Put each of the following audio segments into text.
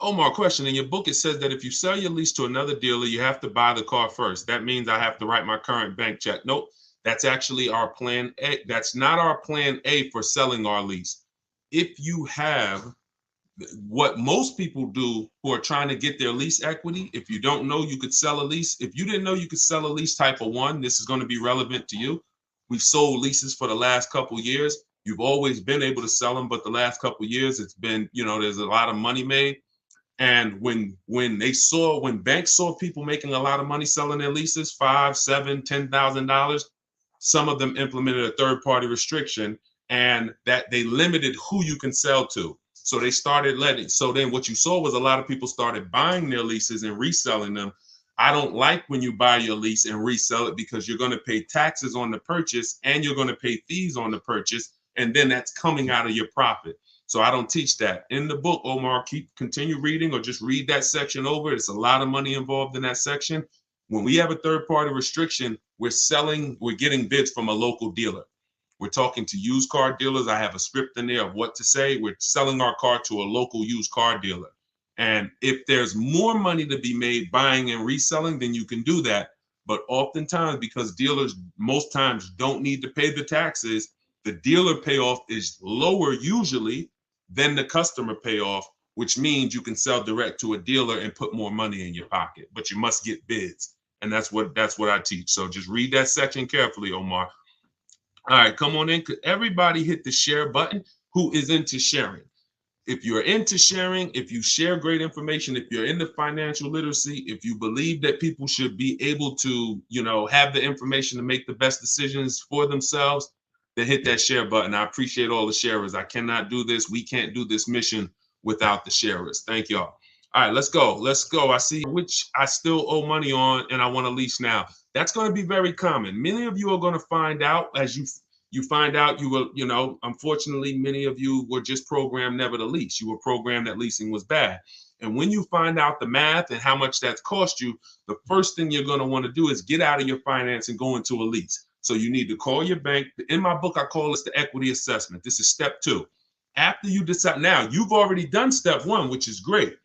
Omar, question. In your book, it says that if you sell your lease to another dealer, you have to buy the car first. That means I have to write my current bank check. Nope, that's actually our plan A. That's not our plan A for selling our lease. If you have what most people do who are trying to get their lease equity, if you don't know you could sell a lease, if you didn't know you could sell a lease type of one, this is going to be relevant to you. We've sold leases for the last couple of years. You've always been able to sell them, but the last couple of years, it's been, there's a lot of money made. And when banks saw people making a lot of money selling their leases, $5, $7, $10,000, some of them implemented a third-party restriction, and that they limited who you can sell to. So they started letting. So then what you saw was a lot of people started buying their leases and reselling them. I don't like when you buy your lease and resell it, because you're going to pay taxes on the purchase and you're going to pay fees on the purchase, and then that's coming out of your profit. So I don't teach that. In the book, Omar, continue reading or just read that section over. There's a lot of money involved in that section. When we have a third-party restriction, we're getting bids from a local dealer. We're talking to used car dealers. I have a script in there of what to say. We're selling our car to a local used car dealer. And if there's more money to be made buying and reselling, then you can do that. But oftentimes, because dealers most times don't need to pay the taxes, the dealer payoff is lower usually than the customer payoff, which means you can sell direct to a dealer and put more money in your pocket, but you must get bids. And that's what I teach. So just read that section carefully, Omar. All right, come on in. Could everybody hit the share button who is into sharing? If you're into sharing, if you share great information, if you're into financial literacy, if you believe that people should be able to, have the information to make the best decisions for themselves, then hit that share button. I appreciate all the sharers. I cannot do this. We can't do this mission without the sharers. Thank y'all. All right, let's go. I see which I still owe money on and I want to lease now. That's going to be very common. Many of you are going to find out as you find out you were, unfortunately, many of you were just programmed never to lease. You were programmed that leasing was bad. And when you find out the math and how much that's cost you, the first thing you're going to want to do is get out of your finance and go into a lease. So you need to call your bank. In my book, I call this the equity assessment. This is step 2. After you decide, now you've already done step 1, which is great.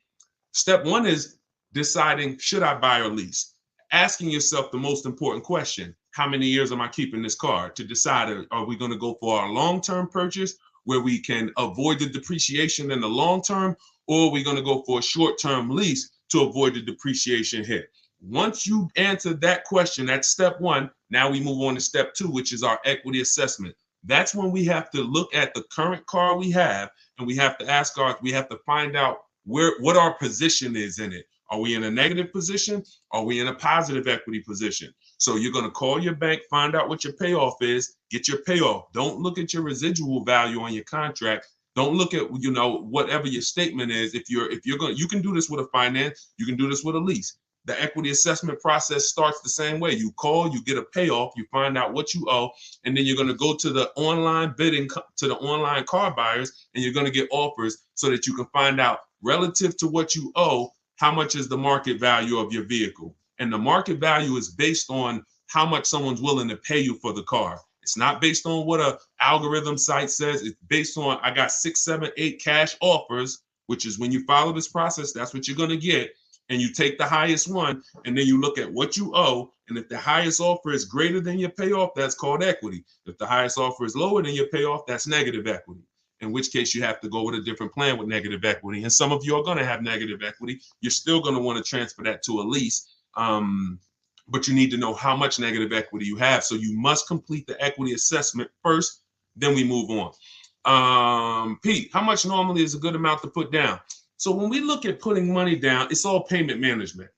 Step 1 is deciding, should I buy or lease? Asking yourself the most important question: how many years am I keeping this car? To decide, are we going to go for our long-term purchase where we can avoid the depreciation in the long term, or are we going to go for a short-term lease to avoid the depreciation hit? Once you answer that question, that's step 1. Now we move on to step 2, which is our equity assessment. That's when we have to look at the current car we have, and we have to find out what our position is in it. Are we in a negative position? Are we in a positive equity position? So you're going to call your bank, find out what your payoff is, get your payoff. Don't look at your residual value on your contract. Don't look at, whatever your statement is. If you're going, you can do this with a finance, you can do this with a lease. The equity assessment process starts the same way. You call, you get a payoff, you find out what you owe, and then you're going to go to the online bidding, to the online car buyers, and you're going to get offers so that you can find out relative to what you owe, how much is the market value of your vehicle. And the market value is based on how much someone's willing to pay you for the car. It's not based on what an algorithm site says. It's based on, I got 6, 7, 8 cash offers, which is when you follow this process, that's what you're going to get. And you take the highest one, and then you look at what you owe. And if the highest offer is greater than your payoff, that's called equity. If the highest offer is lower than your payoff, that's negative equity. In which case you have to go with a different plan with negative equity. And some of you are going to have negative equity. You're still going to want to transfer that to a lease. But you need to know how much negative equity you have. So you must complete the equity assessment first, then we move on. Pete, how much normally is a good amount to put down? So when we look at putting money down, it's all payment management.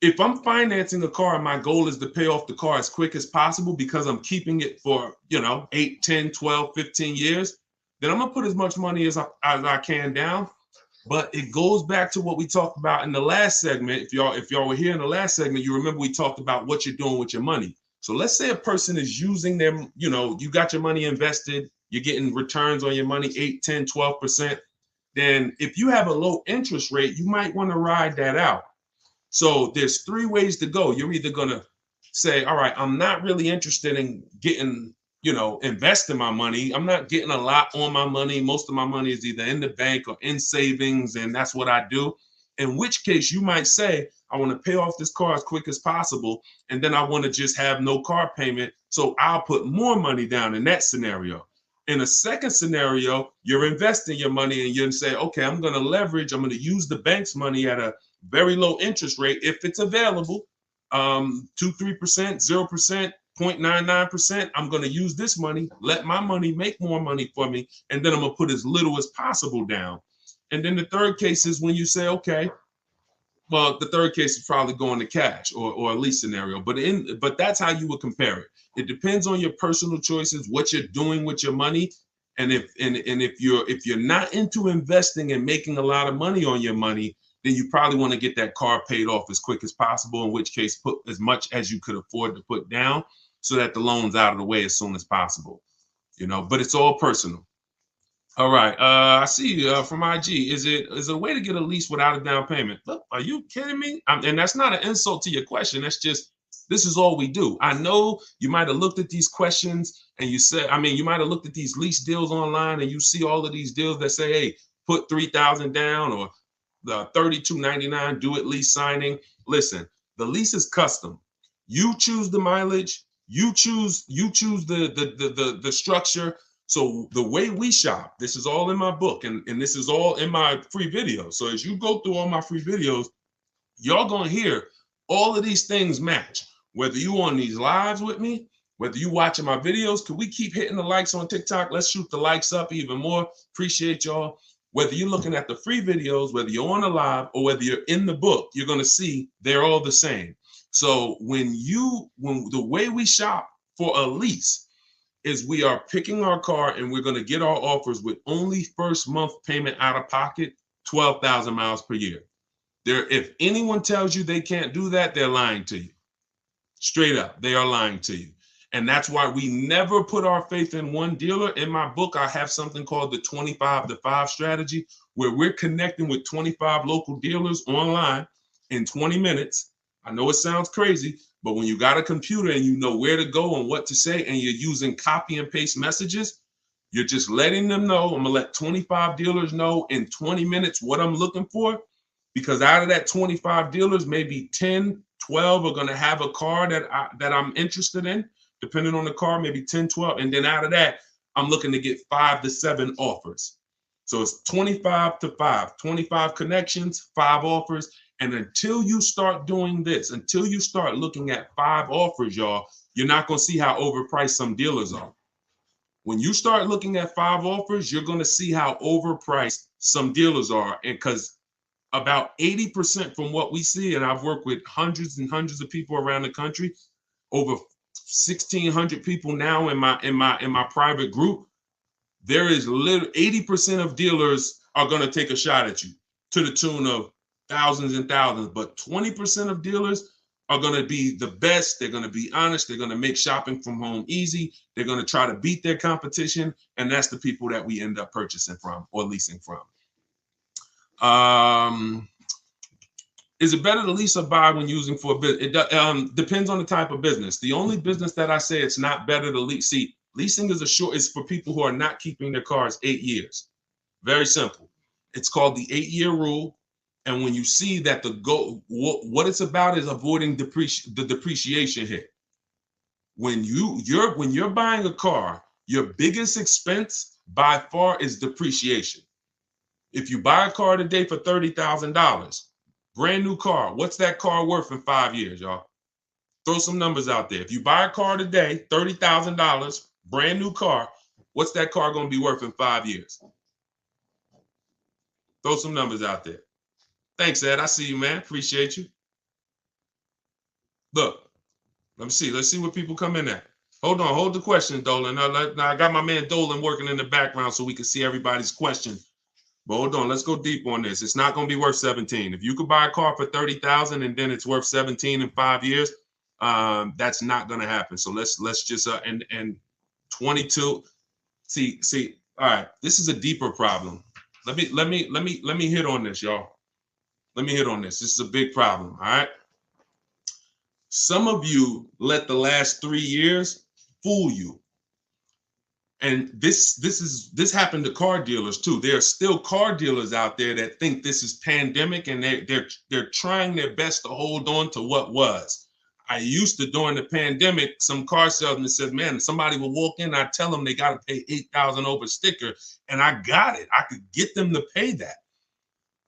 If I'm financing a car and my goal is to pay off the car as quick as possible because I'm keeping it for, 8, 10, 12, 15 years, then I'm going to put as much money as I can down. But it goes back to what we talked about in the last segment. If y'all were here in the last segment, you remember we talked about what you're doing with your money. So let's say a person is using them, you got your money invested, you're getting returns on your money, 8, 10, 12%. Then if you have a low interest rate, you might want to ride that out. So there's 3 ways to go. You're either going to say, all right, I'm not really interested in getting investing my money. I'm not getting a lot on my money. Most of my money is either in the bank or in savings, and that's what I do. In which case you might say, I want to pay off this car as quick as possible, and then I want to just have no car payment. So I'll put more money down in that scenario. In a second scenario, you're investing your money and you say, okay, I'm going to use the bank's money at a very low interest rate if it's available, 2-3%, 0%, 0.99%. I'm going to use this money, let my money make more money for me, and then I'm going to put as little as possible down. And then the third case is when you say, okay, well, the third case is probably going to cash or a lease scenario, but that's how you would compare it. It depends on your personal choices, what you're doing with your money, and if you're not into investing and making a lot of money on your money, then you probably want to get that car paid off as quick as possible. In which case, put as much as you could afford to put down, so that the loan's out of the way as soon as possible. But it's all personal. All right. I see from IG. Is it a way to get a lease without a down payment? Look, are you kidding me? And that's not an insult to your question. That's just, this is all we do. I know you might have looked at these questions and you said, you might have looked at these lease deals online and you see all of these deals that say, hey, put 3,000 down or the $32.99 do it lease signing. Listen, the lease is custom. You choose the mileage. You choose the structure. So the way we shop, this is all in my book and this is all in my free videos. So as you go through all my free videos, y'all gonna hear all of these things match. Whether you on these lives with me, whether you watching my videos, can we keep hitting the likes on TikTok? Let's shoot the likes up even more. Appreciate y'all. Whether you're looking at the free videos, whether you're on a live or whether you're in the book, you're gonna see they're all the same. So when the way we shop for a lease is we are picking our car and we're going to get our offers with only first month payment out of pocket, 12,000 miles per year. If anyone tells you they can't do that, they're lying to you. Straight up, they are lying to you. And that's why we never put our faith in one dealer. In my book, I have something called the 25-to-5 strategy, where we're connecting with 25 local dealers online in 20 minutes. I know it sounds crazy, but when you got a computer and you know where to go and what to say, and you're using copy and paste messages, you're just letting them know. I'm gonna let 25 dealers know in 20 minutes what I'm looking for, because out of that 25 dealers, maybe 10, 12 are gonna have a car that I'm interested in, depending on the car, maybe 10, 12. And then out of that, I'm looking to get 5 to 7 offers. So it's 25-to-5, 25 connections, 5 offers. And until you start doing this, until you start looking at 5 offers, y'all, you're not going to see how overpriced some dealers are. When you start looking at 5 offers, you're going to see how overpriced some dealers are. And because about 80% from what we see, and I've worked with hundreds and hundreds of people around the country, over 1,600 people now in my private group, there is 80% of dealers are going to take a shot at you to the tune of thousands and thousands, but 20% of dealers are going to be the best. They're going to be honest. They're going to make shopping from home easy. They're going to try to beat their competition. And that's the people that we end up purchasing from or leasing from. Is it better to lease or buy when using for a business? It depends on the type of business. The only business that I say it's not better to lease. See, leasing is for people who are not keeping their cars 8 years. Very simple. It's called the 8-year rule. And when you see that what it's about is avoiding the depreciation hit. When you're buying a car, your biggest expense by far is depreciation. If you buy a car today for $30,000, brand new car, what's that car worth in 5 years, y'all? Throw some numbers out there. If you buy a car today, $30,000, brand new car, what's that car going to be worth in 5 years? Throw some numbers out there. Thanks, Ed. I see you, man. Appreciate you. Look, let me see. Let's see what people come in at. Hold on. Hold the question, Dolan. Now I got my man Dolan working in the background so we can see everybody's question. But hold on. Let's go deep on this. It's not going to be worth 17. If you could buy a car for 30,000 and then it's worth 17 in 5 years, that's not going to happen. So let's just and 22. See. All right. This is a deeper problem. Let me hit on this, y'all. Let me hit on this. This is a big problem, all right? Some of you let the last 3 years fool you. And this happened to car dealers too. There are still car dealers out there that think this is pandemic, and they're trying their best to hold on to what was. I used to, during the pandemic, some car salesman says, man, somebody will walk in, I tell them they got to pay $8,000 over sticker, and I got it. I could get them to pay that.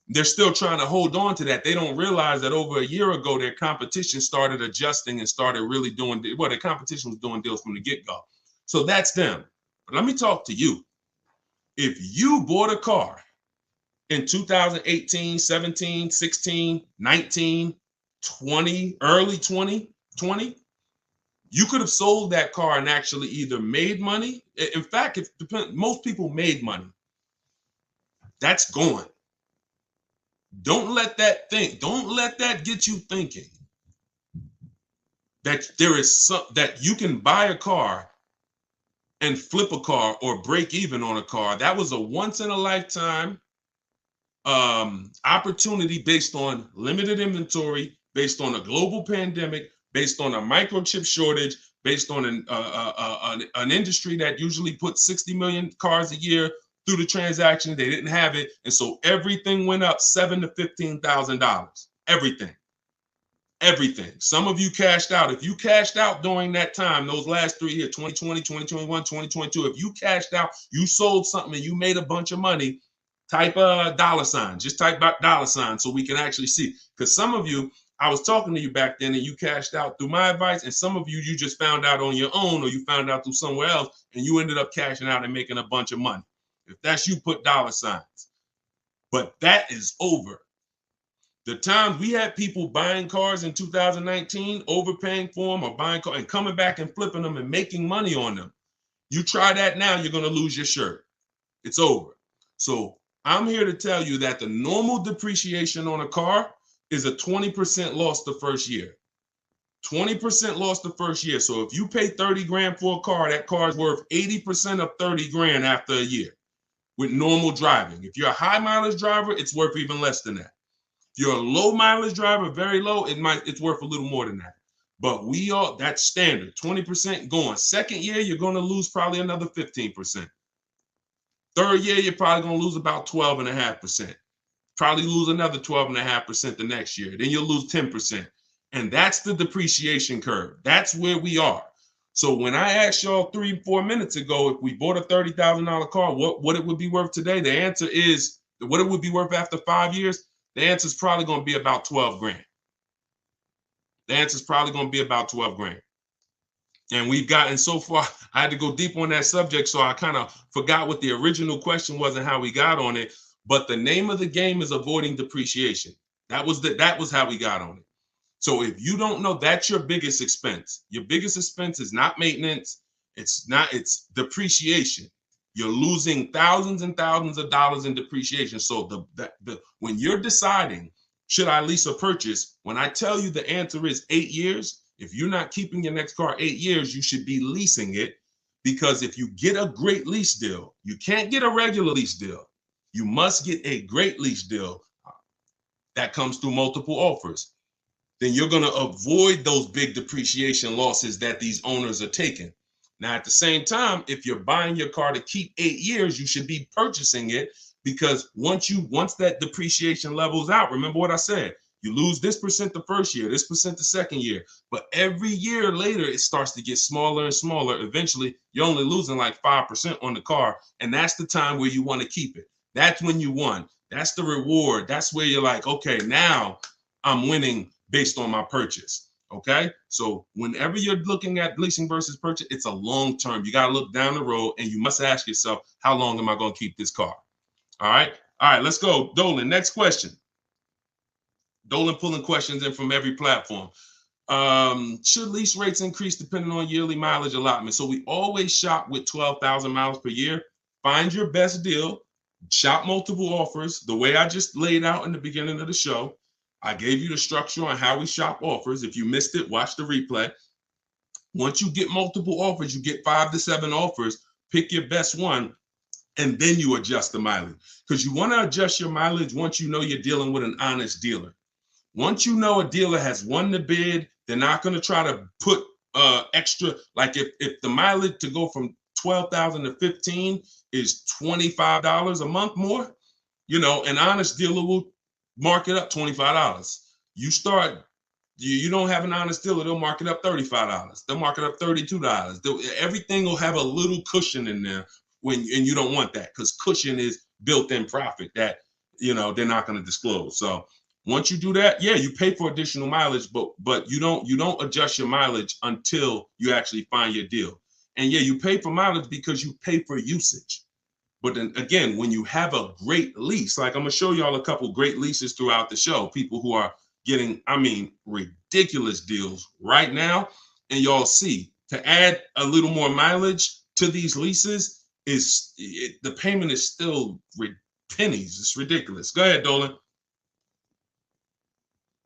They're still trying to hold on to that. They don't realize that over a year ago, their competition started adjusting and started really doing, well, their competition was doing deals from the get-go. So that's them. But let me talk to you. If you bought a car in 2018, 17, 16, 19, 20, early 2020, you could have sold that car and actually either made money. In fact, most people made money. That's gone. Don't let that get you thinking that there is that you can buy a car and flip a car or break even on a car. That was a once in a lifetime opportunity based on limited inventory, based on a global pandemic, based on a microchip shortage, based on an industry that usually puts 60 million cars a year through the transaction. They didn't have it. And so everything went up $7,000 to $15,000. Everything. Some of you cashed out. If you cashed out during that time, those last 3 years, 2020, 2021, 2022, if you cashed out, you sold something and you made a bunch of money, type a $sign. Just type $sign so we can actually see. Because some of you, I was talking to you back then and you cashed out through my advice. And some of you, you just found out on your own, or you found out through somewhere else and you ended up cashing out and making a bunch of money. If that's you, put $signs. But that is over. The times we had people buying cars in 2019, overpaying for them, or buying cars and coming back and flipping them and making money on them. You try that now, you're going to lose your shirt. It's over. So I'm here to tell you that the normal depreciation on a car is a 20% loss the first year. 20% loss the first year. So if you pay 30 grand for a car, that car is worth 80% of 30 grand after a year with normal driving. If you're a high mileage driver, it's worth even less than that. If you're a low mileage driver, very low, it's worth a little more than that. But that's standard, 20% going. Second year, you're going to lose probably another 15%. Third year, you're probably going to lose about 12.5%. Probably lose another 12.5% the next year. Then you'll lose 10%. And that's the depreciation curve. That's where we are. So when I asked y'all 3-4 minutes ago, if we bought a $30,000 car, what it would be worth today, the answer is what it would be worth after 5 years. The answer is probably going to be about 12 grand. The answer is probably going to be about 12 grand. And we've gotten so far, I had to go deep on that subject, so I kind of forgot what the original question was and how we got on it. But the name of the game is avoiding depreciation. That was how we got on it. So if you don't know, that's your biggest expense. Your biggest expense is not maintenance. It's depreciation. You're losing thousands and thousands of dollars in depreciation. So when you're deciding, should I lease or purchase? When I tell you the answer is 8 years, if you're not keeping your next car 8 years, you should be leasing it, because if you get a great lease deal, you can't get a regular lease deal. You must get a great lease deal that comes through multiple offers. Then you're going to avoid those big depreciation losses that these owners are taking. Now, at the same time, if you're buying your car to keep 8 years, you should be purchasing it, because once that depreciation levels out, remember what I said, you lose this percent the first year, this percent the second year, but every year later, it starts to get smaller and smaller. Eventually, you're only losing like 5% on the car, and that's the time where you want to keep it. That's when you won. That's the reward. That's where you're like, okay, now I'm winning based on my purchase. Okay. So whenever you're looking at leasing versus purchase, it's a long term. You got to look down the road, and you must ask yourself, how long am I going to keep this car? All right. All right. Let's go. Dolan, next question. Dolan pulling questions in from every platform. Should lease rates increase depending on yearly mileage allotment? So we always shop with 12,000 miles per year. Find your best deal. Shop multiple offers. The way I just laid out in the beginning of the show, I gave you the structure on how we shop offers. If you missed it, watch the replay. Once you get multiple offers, you get 5 to 7 offers, pick your best one, and then you adjust the mileage. Because you want to adjust your mileage once you know you're dealing with an honest dealer. Once you know a dealer has won the bid, they're not going to try to put extra, like if the mileage to go from 12,000 to 15 is $25 a month more. You know, an honest dealer will mark it up $25. You start, you don't have an honest dealer, they'll mark it up $35. They'll mark it up $32. Everything will have a little cushion in there and you don't want that, because cushion is built-in profit that, you know, they're not going to disclose. So once you do that, yeah, you pay for additional mileage, but you don't adjust your mileage until you actually find your deal. And yeah, you pay for mileage because you pay for usage. But then again, when you have a great lease, like I'm gonna show y'all a couple great leases throughout the show, people who are getting, I mean, ridiculous deals right now, and y'all see, to add a little more mileage to these leases the payment is still pennies. It's ridiculous. Go ahead, Dolan.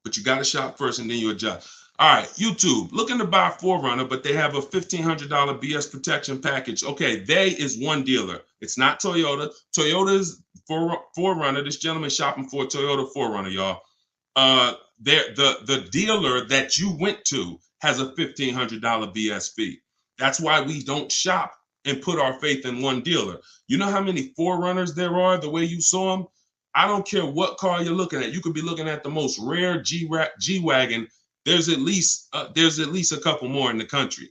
But you got to shop first and then you adjust. All right, YouTube, looking to buy Forerunner, but they have a $1,500 BS protection package. Okay, they is one dealer. It's not Toyota. Toyota's Forerunner. This gentleman shopping for a Toyota Forerunner, y'all. The dealer that you went to has a $1,500 BS fee. That's why we don't shop and put our faith in one dealer. You know how many Forerunners there are the way you saw them? I don't care what car you're looking at. You could be looking at the most rare G-Wagon. There's at least a couple more in the country.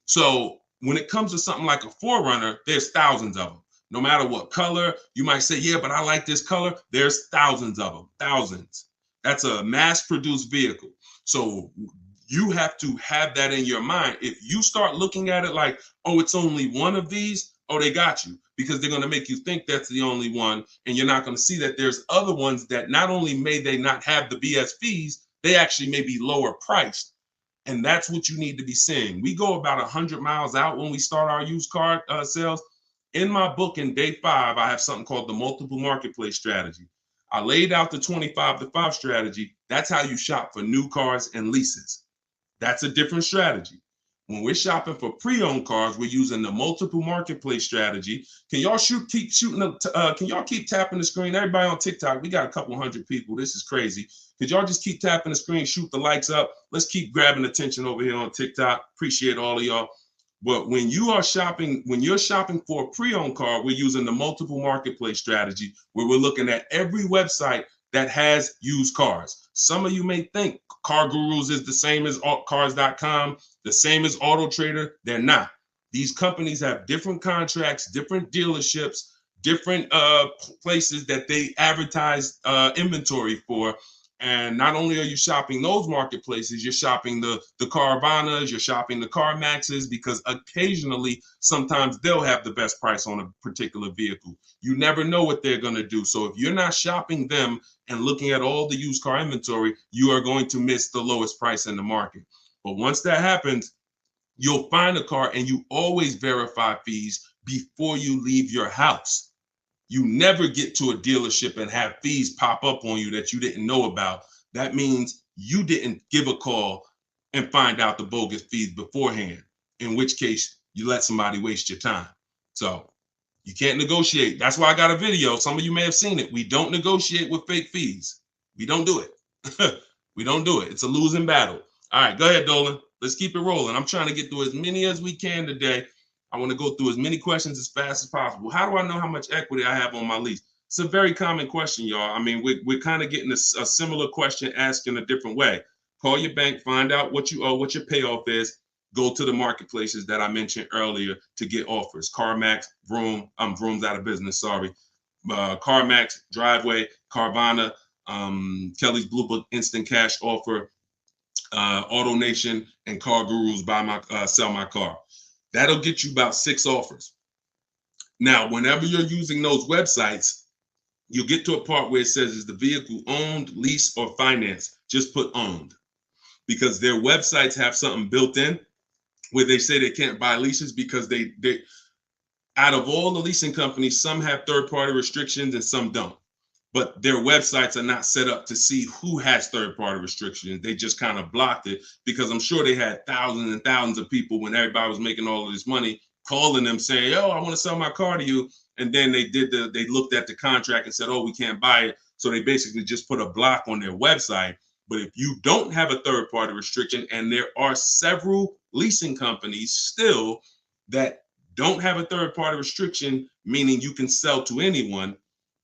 So when it comes to something like a Forerunner, there's thousands of them. No matter what color, you might say, yeah, but I like this color. There's thousands of them, thousands. That's a mass-produced vehicle. So you have to have that in your mind. If you start looking at it like, oh, it's only one of these, oh, they got you, because they're going to make you think that's the only one, and you're not going to see that there's other ones that not only may they not have the BS fees, they actually may be lower priced. And that's what you need to be seeing. We go about 100 miles out when we start our used car sales. In my book, in day 5, I have something called the multiple marketplace strategy. I laid out the 25 to 5 strategy. That's how you shop for new cars and leases. That's a different strategy. When we're shopping for pre-owned cars, we're using the multiple marketplace strategy. Can y'all keep shooting? Can y'all keep tapping the screen? Everybody on TikTok, we got a couple hundred people. This is crazy. Could y'all just keep tapping the screen, shoot the likes up? Let's keep grabbing attention over here on TikTok. Appreciate all of y'all. But when you're shopping for a pre-owned car, we're using the multiple marketplace strategy, where we're looking at every website that has used cars. Some of you may think Car Gurus is the same as cars.com, the same as Auto Trader. They're not. These companies have different contracts, different dealerships, different places that they advertise inventory for. And not only are you shopping those marketplaces, you're shopping the Carvanas, you're shopping the CarMaxes, because occasionally, sometimes they'll have the best price on a particular vehicle. You never know what they're going to do. So if you're not shopping them and looking at all the used car inventory, you are going to miss the lowest price in the market. But once that happens, you'll find a car, and you always verify fees before you leave your house. You never get to a dealership and have fees pop up on you that you didn't know about. That means you didn't give a call and find out the bogus fees beforehand, in which case you let somebody waste your time. So you can't negotiate. That's why I got a video. Some of you may have seen it. We don't negotiate with fake fees. We don't do it. We don't do it. It's a losing battle. All right, go ahead, Dolan. Let's keep it rolling. I'm trying to get through as many as we can today. I want to go through as many questions as fast as possible. How do I know how much equity I have on my lease? It's a very common question, y'all. I mean, we're kind of getting a similar question asked in a different way. Call your bank, find out what you owe, what your payoff is. Go to the marketplaces that I mentioned earlier to get offers. CarMax, Vroom, Vroom's out of business, sorry. CarMax, Driveway, Carvana, Kelly's Blue Book Instant Cash Offer, Auto Nation, and Car Gurus, Sell My Car. That'll get you about 6 offers. Now, whenever you're using those websites, you'll get to a part where it says, is the vehicle owned, leased, or financed? Just put owned, because their websites have something built in where they say they can't buy leases, because they out of all the leasing companies, some have third-party restrictions and some don't. But their websites are not set up to see who has third-party restrictions. They just kind of blocked it, because I'm sure they had thousands and thousands of people, when everybody was making all of this money, calling them saying, oh, I want to sell my car to you. And then they looked at the contract and said, oh, we can't buy it. So they basically just put a block on their website. But if you don't have a third-party restriction, and there are several leasing companies still that don't have a third-party restriction, meaning you can sell to anyone.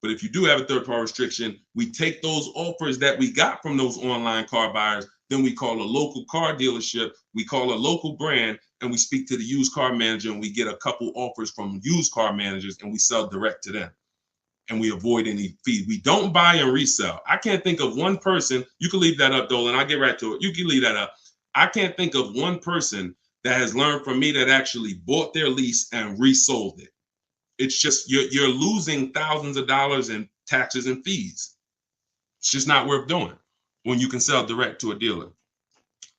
But if you do have a third-party restriction, we take those offers that we got from those online car buyers, then we call a local car dealership, we call a local brand, and we speak to the used car manager, and we get a couple offers from used car managers, and we sell direct to them. And we avoid any fees. We don't buy and resell. I can't think of one person. You can leave that up, Dolan. I'll get right to it. You can leave that up. I can't think of one person that has learned from me that actually bought their lease and resold it. It's just you're losing thousands of dollars in taxes and fees. It's just not worth doing when you can sell direct to a dealer.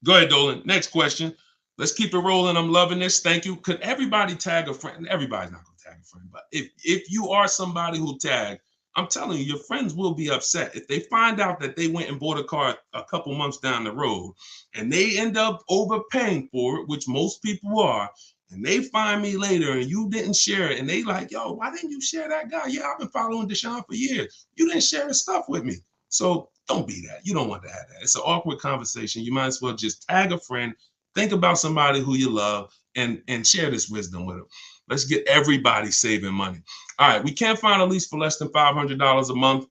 Go ahead, Dolan. Next question. Let's keep it rolling. I'm loving this. Thank you. Could everybody tag a friend? Everybody's not going to tag a friend, but if you are somebody who tagged, I'm telling you, your friends will be upset if they find out that they went and bought a car a couple months down the road and they end up overpaying for it, which most people are. And they find me later and you didn't share it. And they like, yo, why didn't you share that guy? Yeah, I've been following Deshone for years. You didn't share his stuff with me. So don't be that. You don't want to have that. It's an awkward conversation. You might as well just tag a friend, think about somebody who you love, and share this wisdom with them. Let's get everybody saving money. All right, we can't find a lease for less than $500 a month.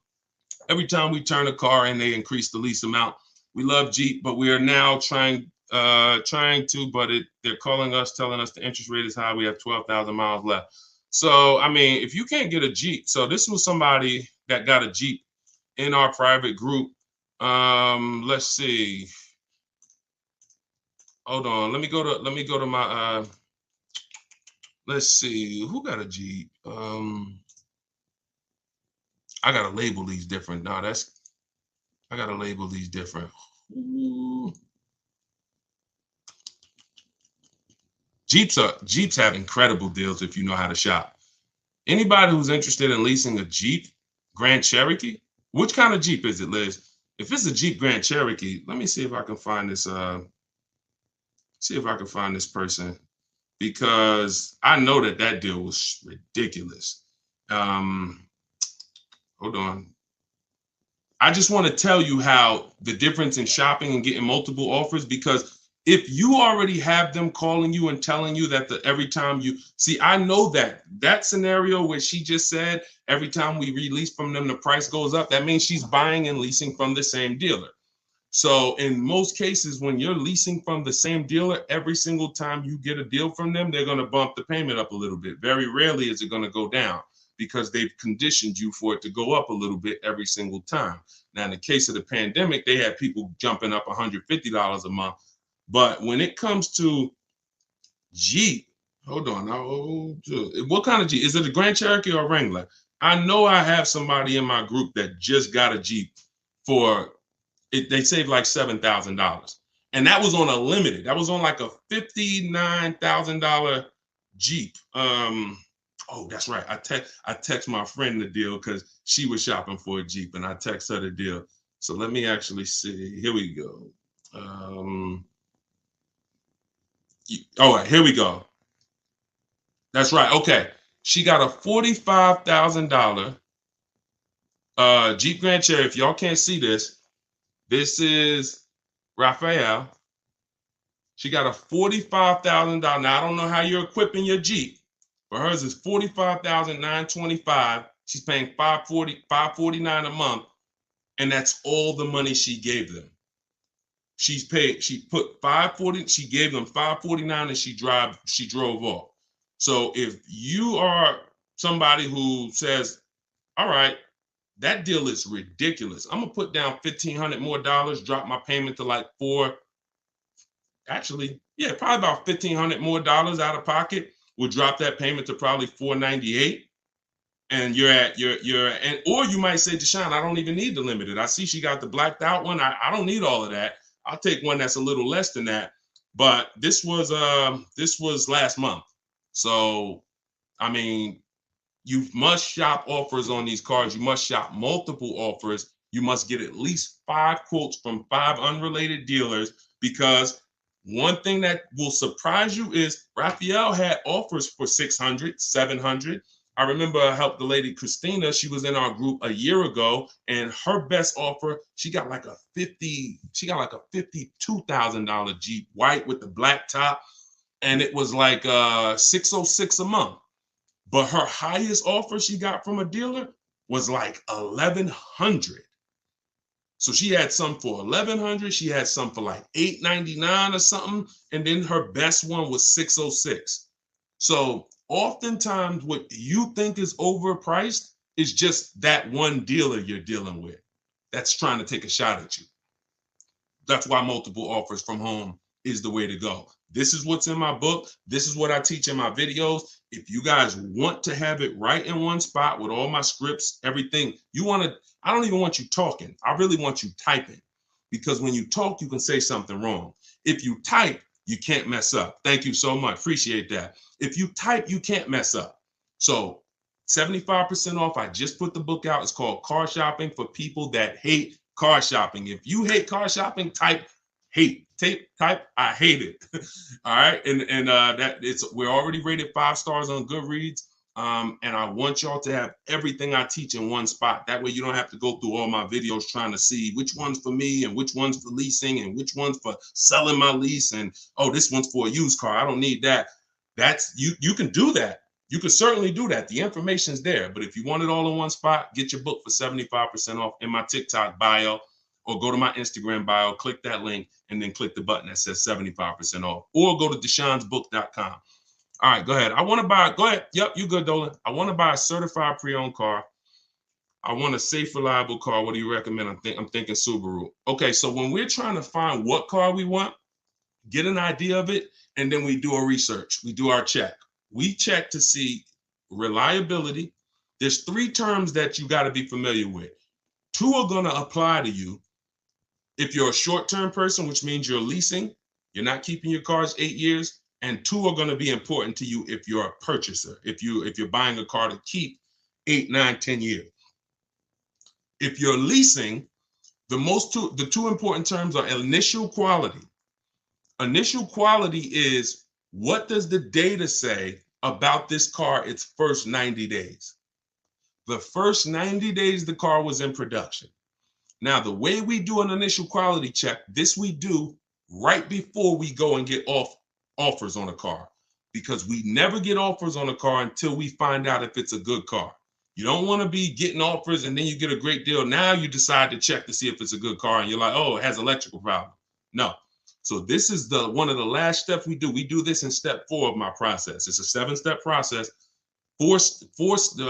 Every time we turn a car in, they increase the lease amount. We love Jeep, but we are now trying to, but they're calling us, telling us the interest rate is high. We have 12,000 miles left. So, I mean, if you can't get a Jeep, so this was somebody that got a Jeep in our private group. Let's see. Hold on. Let me go to my, let's see, who got a Jeep? I gotta label these different. No, I gotta label these different. Ooh. Jeeps have incredible deals if you know how to shop. Anybody who's interested in leasing a Jeep Grand Cherokee, which kind of Jeep is it, Liz? If it's a Jeep Grand Cherokee, let me see if I can find this. See if I can find this person, because I know that deal was ridiculous. Hold on. I just want to tell you how the difference in shopping and getting multiple offers, because if you already have them calling you and telling you that every time you see, I know that scenario where she just said every time we release from them, the price goes up. That means she's buying and leasing from the same dealer. So in most cases, when you're leasing from the same dealer, every single time you get a deal from them, they're going to bump the payment up a little bit. Very rarely is it going to go down, because they've conditioned you for it to go up a little bit every single time. Now, in the case of the pandemic, they had people jumping up $150 a month. But when it comes to Jeep, hold on. What kind of Jeep? Is it a Grand Cherokee or a Wrangler? I know I have somebody in my group that just got a Jeep for it. They saved like $7,000. And that was on a limited. That was on like a $59,000 Jeep. Oh, that's right. I text my friend the deal because she was shopping for a Jeep, and I text her the deal. So let me actually see. Here we go. All right, here we go. That's right. Okay. She got a $45,000 Jeep Grand Cherokee. If y'all can't see this, this is Raphael. She got a $45,000. Now, I don't know how you're equipping your Jeep, but hers is $45,925. She's paying $549 a month, and that's all the money she gave them. She put $540, she gave them $549, and she drove off. So if you are somebody who says, all right, that deal is ridiculous, I'm gonna put down $1,500 more, drop my payment to like probably about $1,500 more out of pocket, will drop that payment to probably $498. And or you might say, Deshone, I don't even need the limited. I see she got the blacked out one. I don't need all of that. I'll take one that's a little less than that. But this was last month. So, I mean, you must shop offers on these cars. You must shop multiple offers. You must get at least 5 quotes from 5 unrelated dealers, because one thing that will surprise you is Raphael had offers for $600, $700. I remember I helped the lady Christina. She was in our group a year ago, and her best offer, she got like a $52,000 Jeep, white with the black top. and it was like 606 a month. But her highest offer she got from a dealer was like 1100. So she had some for 1100, she had some for like 899 or something, and then her best one was 606. So oftentimes what you think is overpriced is just that one dealer you're dealing with that's trying to take a shot at you. That's why multiple offers from home is the way to go. This is what's in my book. This is what I teach in my videos. If you guys want to have it right in one spot with all my scripts, everything, I don't even want you talking. I really want you typing, because when you talk, you can say something wrong. If you type, you can't mess up. Thank you so much. Appreciate that. If you type, you can't mess up. So 75% off. I just put the book out. It's called Car Shopping for People That Hate Car Shopping. If you hate car shopping, type hate. Type I hate it. All right. And we're already rated 5 stars on Goodreads. And I want y'all to have everything I teach in one spot. That way you don't have to go through all my videos trying to see which one's for me and which one's for leasing and which one's for selling my lease. And oh, this one's for a used car. I don't need that. That's you can do that. You can certainly do that. The information's there. But if you want it all in one spot, get your book for 75% off in my TikTok bio, or go to my Instagram bio, click that link, and then click the button that says 75% off. Or go to deshonsbook.com. All right, go ahead. Go ahead. Yep, you good, Dolan. I want to buy a certified pre-owned car. I want a safe, reliable car. What do you recommend? I'm thinking Subaru. Okay, so when we're trying to find what car we want, get an idea of it, and then we do a research. We do our check. We check to see reliability. There's 3 terms that you got to be familiar with. 2 are going to apply to you if you're a short-term person, which means you're leasing, you're not keeping your cars 8 years, and 2 are going to be important to you if you're a purchaser, if you're buying a car to keep 8, 9, 10 years. If you're leasing, the 2 important terms are initial quality. Initial quality is, what does the data say about this car its first 90 days? The first 90 days the car was in production. Now, the way we do an initial quality check, this we do right before we go and get offers on a car, because we never get offers on a car until we find out if it's a good car. You don't want to be getting offers and then you get a great deal. Now you decide to check to see if it's a good car and you're like, oh, it has electrical problem. No. So this is one of the last steps we do. We do this in step 4 of my process. It's a 7-step process.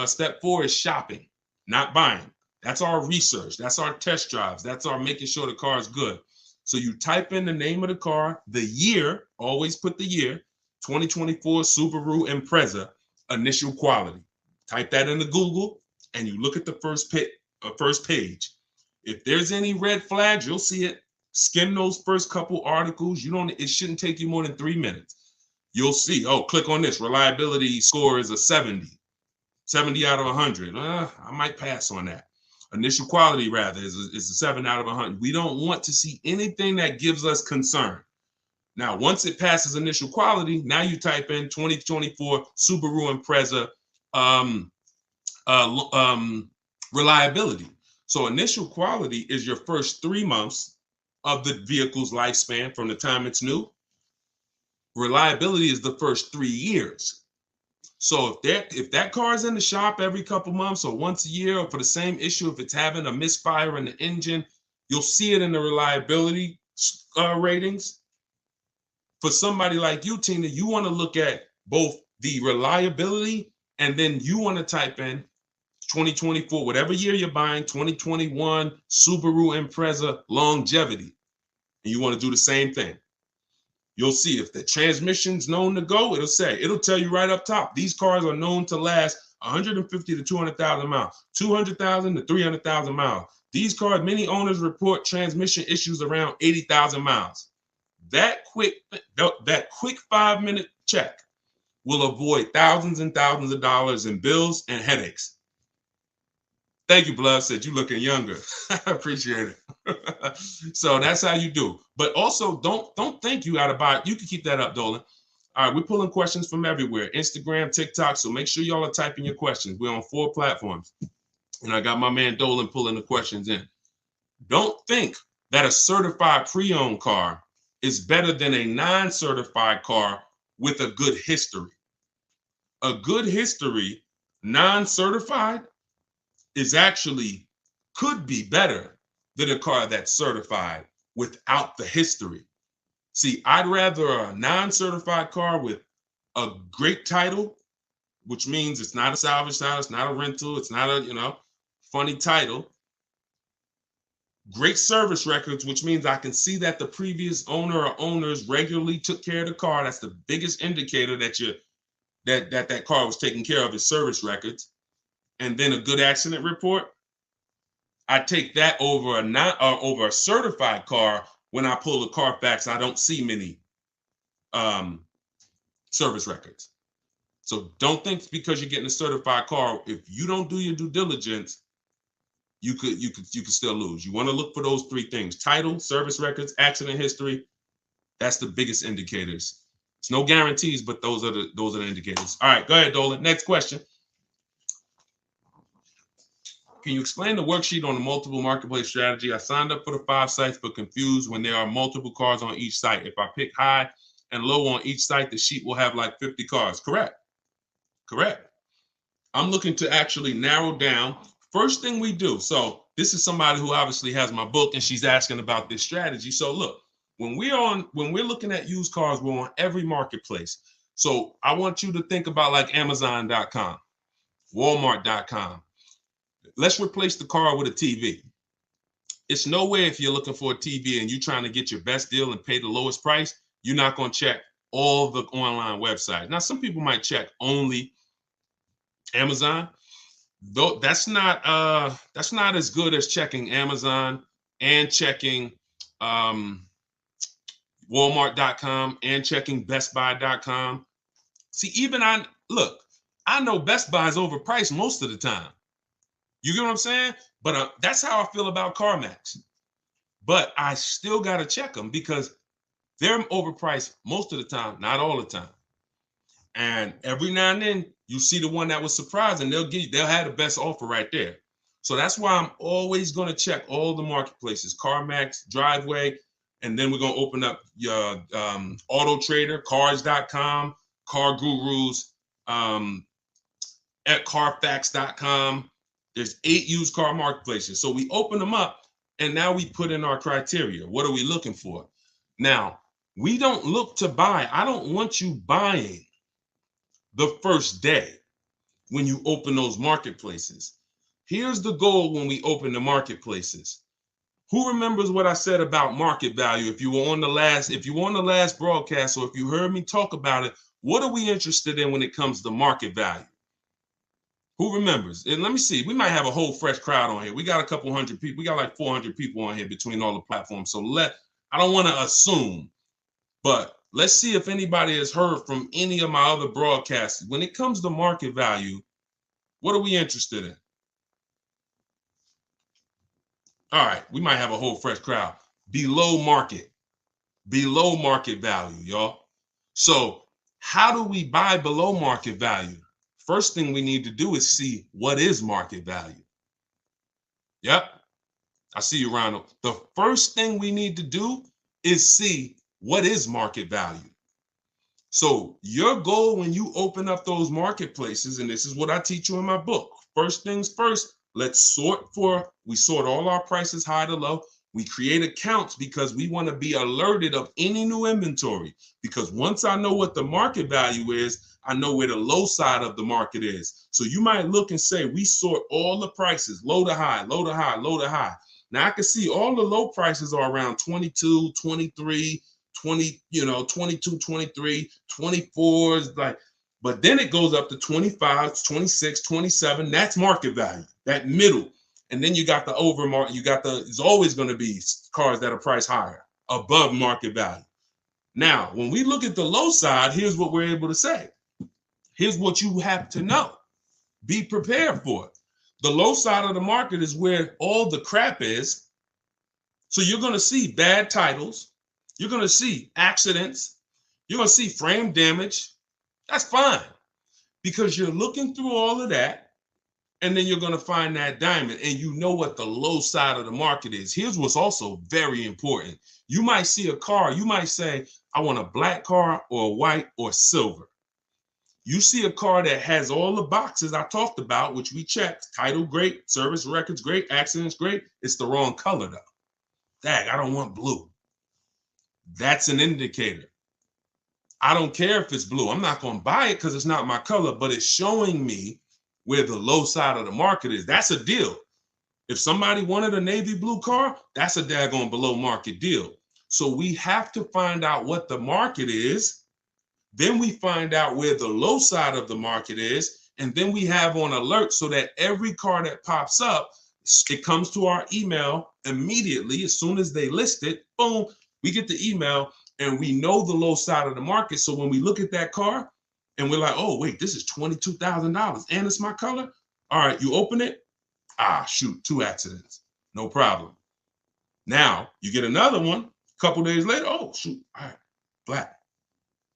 Step 4 is shopping, not buying. That's our research. That's our test drives. That's our making sure the car is good. So you type in the name of the car, the year, always put the year, 2024 Subaru Impreza, initial quality. Type that into Google and you look at the first page. If there's any red flags, you'll see it. Skim those first couple articles. It shouldn't take you more than 3 minutes. You'll see, oh, click on this. Reliability score is a 70 out of 100. I might pass on that. Initial quality, rather, is a 7 out of 100. We don't want to see anything that gives us concern. Now, once it passes initial quality, now you type in 2024 Subaru Impreza reliability. So initial quality is your first 3 months of the vehicle's lifespan from the time it's new. Reliability is the first 3 years. So if that car is in the shop every couple months or once a year, or for the same issue, if it's having a misfire in the engine, you'll see it in the reliability ratings. For somebody like you, Tina, you want to look at both the reliability and then you want to type in 2024, whatever year you're buying, 2021 Subaru Impreza longevity. And you want to do the same thing. You'll see if the transmission's known to go, it'll tell you right up top. These cars are known to last 150 to 200,000 miles, 200,000 to 300,000 miles. These cars, many owners report transmission issues around 80,000 miles. That quick 5-minute check will avoid thousands and thousands of dollars in bills and headaches. Thank you, Blood. Said you looking younger. I appreciate it. So that's how you do. But also, don't think you got to buy it. You can keep that up, Dolan. All right, we're pulling questions from everywhere. Instagram, TikTok. So make sure y'all are typing your questions. We're on 4 platforms. And I got my man Dolan pulling the questions in. Don't think that a certified pre-owned car is better than a non-certified car with a good history. A good history, non-certified, is actually could be better than a car that's certified without the history. See, I'd rather a non-certified car with a great title, which means it's not a salvage title, it's not a rental, it's not a, funny title. Great service records, which means I can see that the previous owner or owners regularly took care of the car. That's the biggest indicator that car was taken care of, is service records. And then a good accident report. I take that over over a certified car. When I pull the Carfax, I don't see many service records. So don't think because you're getting a certified car, if you don't do your due diligence, you could still lose. You want to look for those three things: title, service records, accident history. That's the biggest indicators. It's no guarantees, but those are the indicators. All right, go ahead, Dolan. Next question. Can you explain the worksheet on the multiple marketplace strategy? I signed up for the 5 sites, but confused when there are multiple cars on each site. If I pick high and low on each site, the sheet will have like 50 cars. Correct. I'm looking to actually narrow down. First thing we do. So this is somebody who obviously has my book, and she's asking about this strategy. So look, when we're looking at used cars, we're on every marketplace. So I want you to think about like Amazon.com, Walmart.com. Let's replace the car with a TV. It's no way, if you're looking for a TV and you're trying to get your best deal and pay the lowest price, you're not going to check all the online websites. Now, some people might check only Amazon. Though that's not as good as checking Amazon and checking Walmart.com and checking BestBuy.com. See, I know Best Buy is overpriced most of the time. You get what I'm saying? But that's how I feel about CarMax. But I still got to check them because they're overpriced most of the time, not all the time. And every now and then you see the one that was surprising, they'll have the best offer right there. So that's why I'm always going to check all the marketplaces: CarMax, Driveway, and then we're going to open up your Auto Trader, Cars.com, Car Gurus, at Carfax.com. There's 8 used car marketplaces. So we open them up, and now we put in our criteria. What are we looking for? Now, we don't look to buy. I don't want you buying the first day when you open those marketplaces. Here's the goal when we open the marketplaces. Who remembers what I said about market value? If you were on the last broadcast, or if you heard me talk about it, what are we interested in when it comes to market value? Who remembers? And let me see. We might have a whole fresh crowd on here. We got a couple hundred people. We got like 400 people on here between all the platforms. So I don't want to assume, but let's see if anybody has heard from any of my other broadcasts. When it comes to market value, what are we interested in? All right, we might have a whole fresh crowd. Below market value, y'all. So how do we buy below market value? First thing we need to do is see what is market value. Yep, I see you, Ronald. The first thing we need to do is see what is market value. So your goal when you open up those marketplaces, and this is what I teach you in my book. First things first, we sort all our prices high to low. We create accounts because we want to be alerted of any new inventory. Because once I know what the market value is, I know where the low side of the market is. So you might look and say, we sort all the prices, low to high, low to high, low to high. Now I can see all the low prices are around 22, 23, 20, 22, 23, 24, but then it goes up to 25, 26, 27. That's market value, that middle. And then you got the overmarket, it's always going to be cars that are priced higher, above market value. Now, when we look at the low side, here's what we're able to say. Here's what you have to know. Be prepared for it. The low side of the market is where all the crap is. So you're going to see bad titles. You're going to see accidents. You're going to see frame damage. That's fine because you're looking through all of that And then you're going to find that diamond, and you know what the low side of the market is. Here's what's also very important. You might see a car, you might say, I want a black car or a white or silver. You see a car that has all the boxes I talked about, which we checked, title great, service records great, accidents great. It's the wrong color though. Dang, I don't want blue. That's an indicator. I don't care if it's blue. I'm not going to buy it because it's not my color, but it's showing me where the low side of the market is. That's a deal. If somebody wanted a navy blue car, that's a daggone below market deal. So we have to find out what the market is. Then we find out where the low side of the market is. And then we have on alert so that every car that pops up, it comes to our email immediately. As soon as they list it, boom, we get the email and we know the low side of the market. So when we look at that car and we're like, oh, wait, this is $22,000 and it's my color. All right, you open it. Ah, shoot, 2 accidents. No problem. Now you get another one a couple days later. Oh, shoot. All right, black.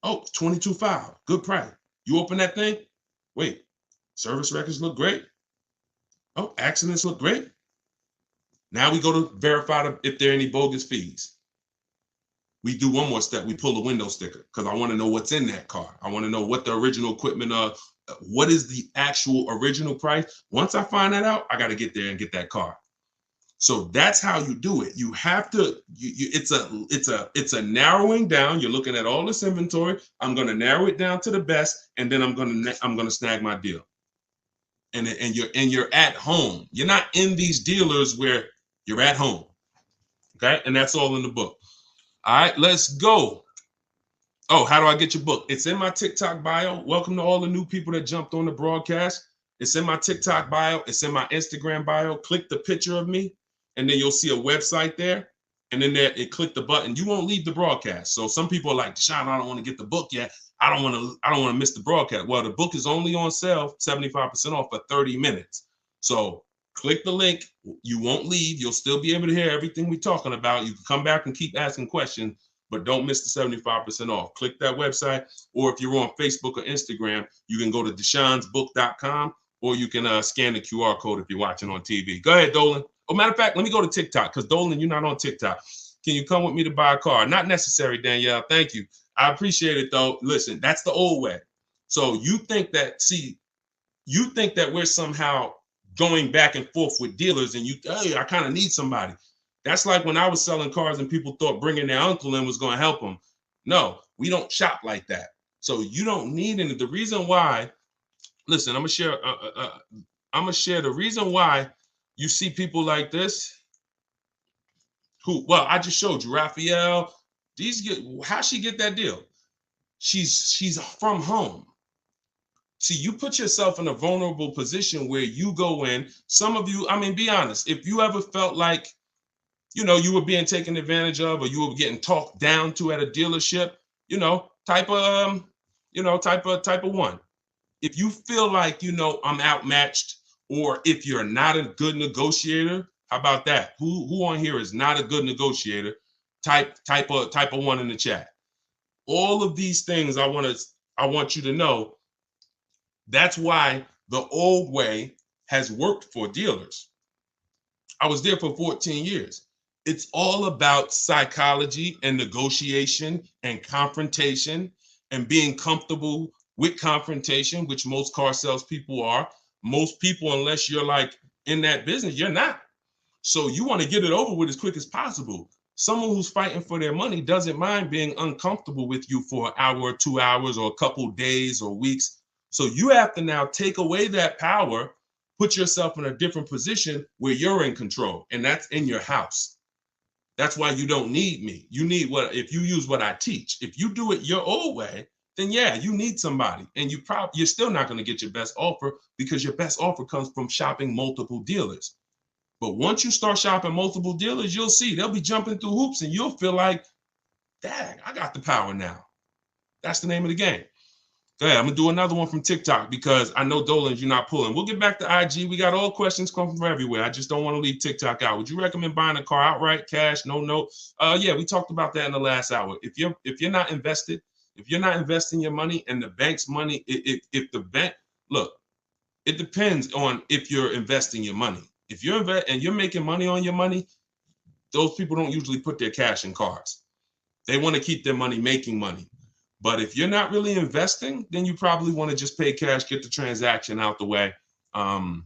Oh, 22.5. Good price. You open that thing. Wait, service records look great. Oh, accidents look great. Now we go to verify if there are any bogus fees. We do one more step. We pull the window sticker because I want to know what's in that car. I want to know what the original equipment, what is the actual original price. Once I find that out, I got to get there and get that car. So that's how you do it. You have to. It's a narrowing down. You're looking at all this inventory. I'm going to narrow it down to the best, and then I'm going to snag my deal. And you're at home. You're not in these dealers where you're at home. Okay, and that's all in the book. All right, let's go. Oh, how do I get your book? It's in my TikTok bio. Welcome to all the new people that jumped on the broadcast. It's in my TikTok bio. It's in my Instagram bio. Click the picture of me, and then you'll see a website there. And then click the button. You won't leave the broadcast. So some people are like, Deshone, I don't want to get the book yet. I don't want to miss the broadcast. Well, the book is only on sale, 75% off for 30 minutes. So click the link. You won't leave. You'll still be able to hear everything we're talking about. You can come back and keep asking questions, but don't miss the 75% off. Click that website. Or if you're on Facebook or Instagram, you can go to deshonesbook.com, or you can scan the QR code if you're watching on TV. Go ahead, Dolan. Oh, matter of fact, let me go to TikTok because Dolan, you're not on TikTok. Can you come with me to buy a car? Not necessary, Danielle. Thank you. I appreciate it, though. Listen, that's the old way. So you think that we're somehow going back and forth with dealers and hey, I kind of need somebody. That's like when I was selling cars and people thought bringing their uncle in was going to help them. No, we don't shop like that. So you don't need any. The reason why, listen, I'm going to share the reason why you see people like this well, I just showed you, Raphael. How she get that deal? She's from home. See, you put yourself in a vulnerable position where you go in. Some of you, I mean, be honest. If you ever felt like, you were being taken advantage of, or you were getting talked down to at a dealership, type of one. If you feel like, I'm outmatched, or if you're not a good negotiator, how about that? Who on here is not a good negotiator? Type of one in the chat. All of these things I want you to know. That's why the old way has worked for dealers. I was there for 14 years. It's all about psychology and negotiation and confrontation and being comfortable with confrontation, which most car salespeople are. Most people, unless you're like in that business, you're not. So you want to get it over with as quick as possible. Someone who's fighting for their money doesn't mind being uncomfortable with you for an hour or 2 hours or a couple days or weeks. So you have to now take away that power, put yourself in a different position where you're in control, and that's in your house. That's why you don't need me. You need if you use what I teach. If you do it your old way, then yeah, you need somebody, and you're still not going to get your best offer because your best offer comes from shopping multiple dealers. But once you start shopping multiple dealers, you'll see they'll be jumping through hoops and you'll feel like, dang, I got the power now. That's the name of the game. Go ahead. I'm going to do another one from TikTok because I know Dolan, you're not pulling. We'll get back to IG. We got all questions coming from everywhere. I just don't want to leave TikTok out. Would you recommend buying a car outright, cash, no note? Yeah, we talked about that in the last hour. If you're not invested, if you're not investing your money and the bank's money, if the bank, look, It depends on if you're investing your money. If you're and you're making money on your money, those people don't usually put their cash in cars. They want to keep their money making money. But if you're not really investing, then you probably want to just pay cash, get the transaction out the way. And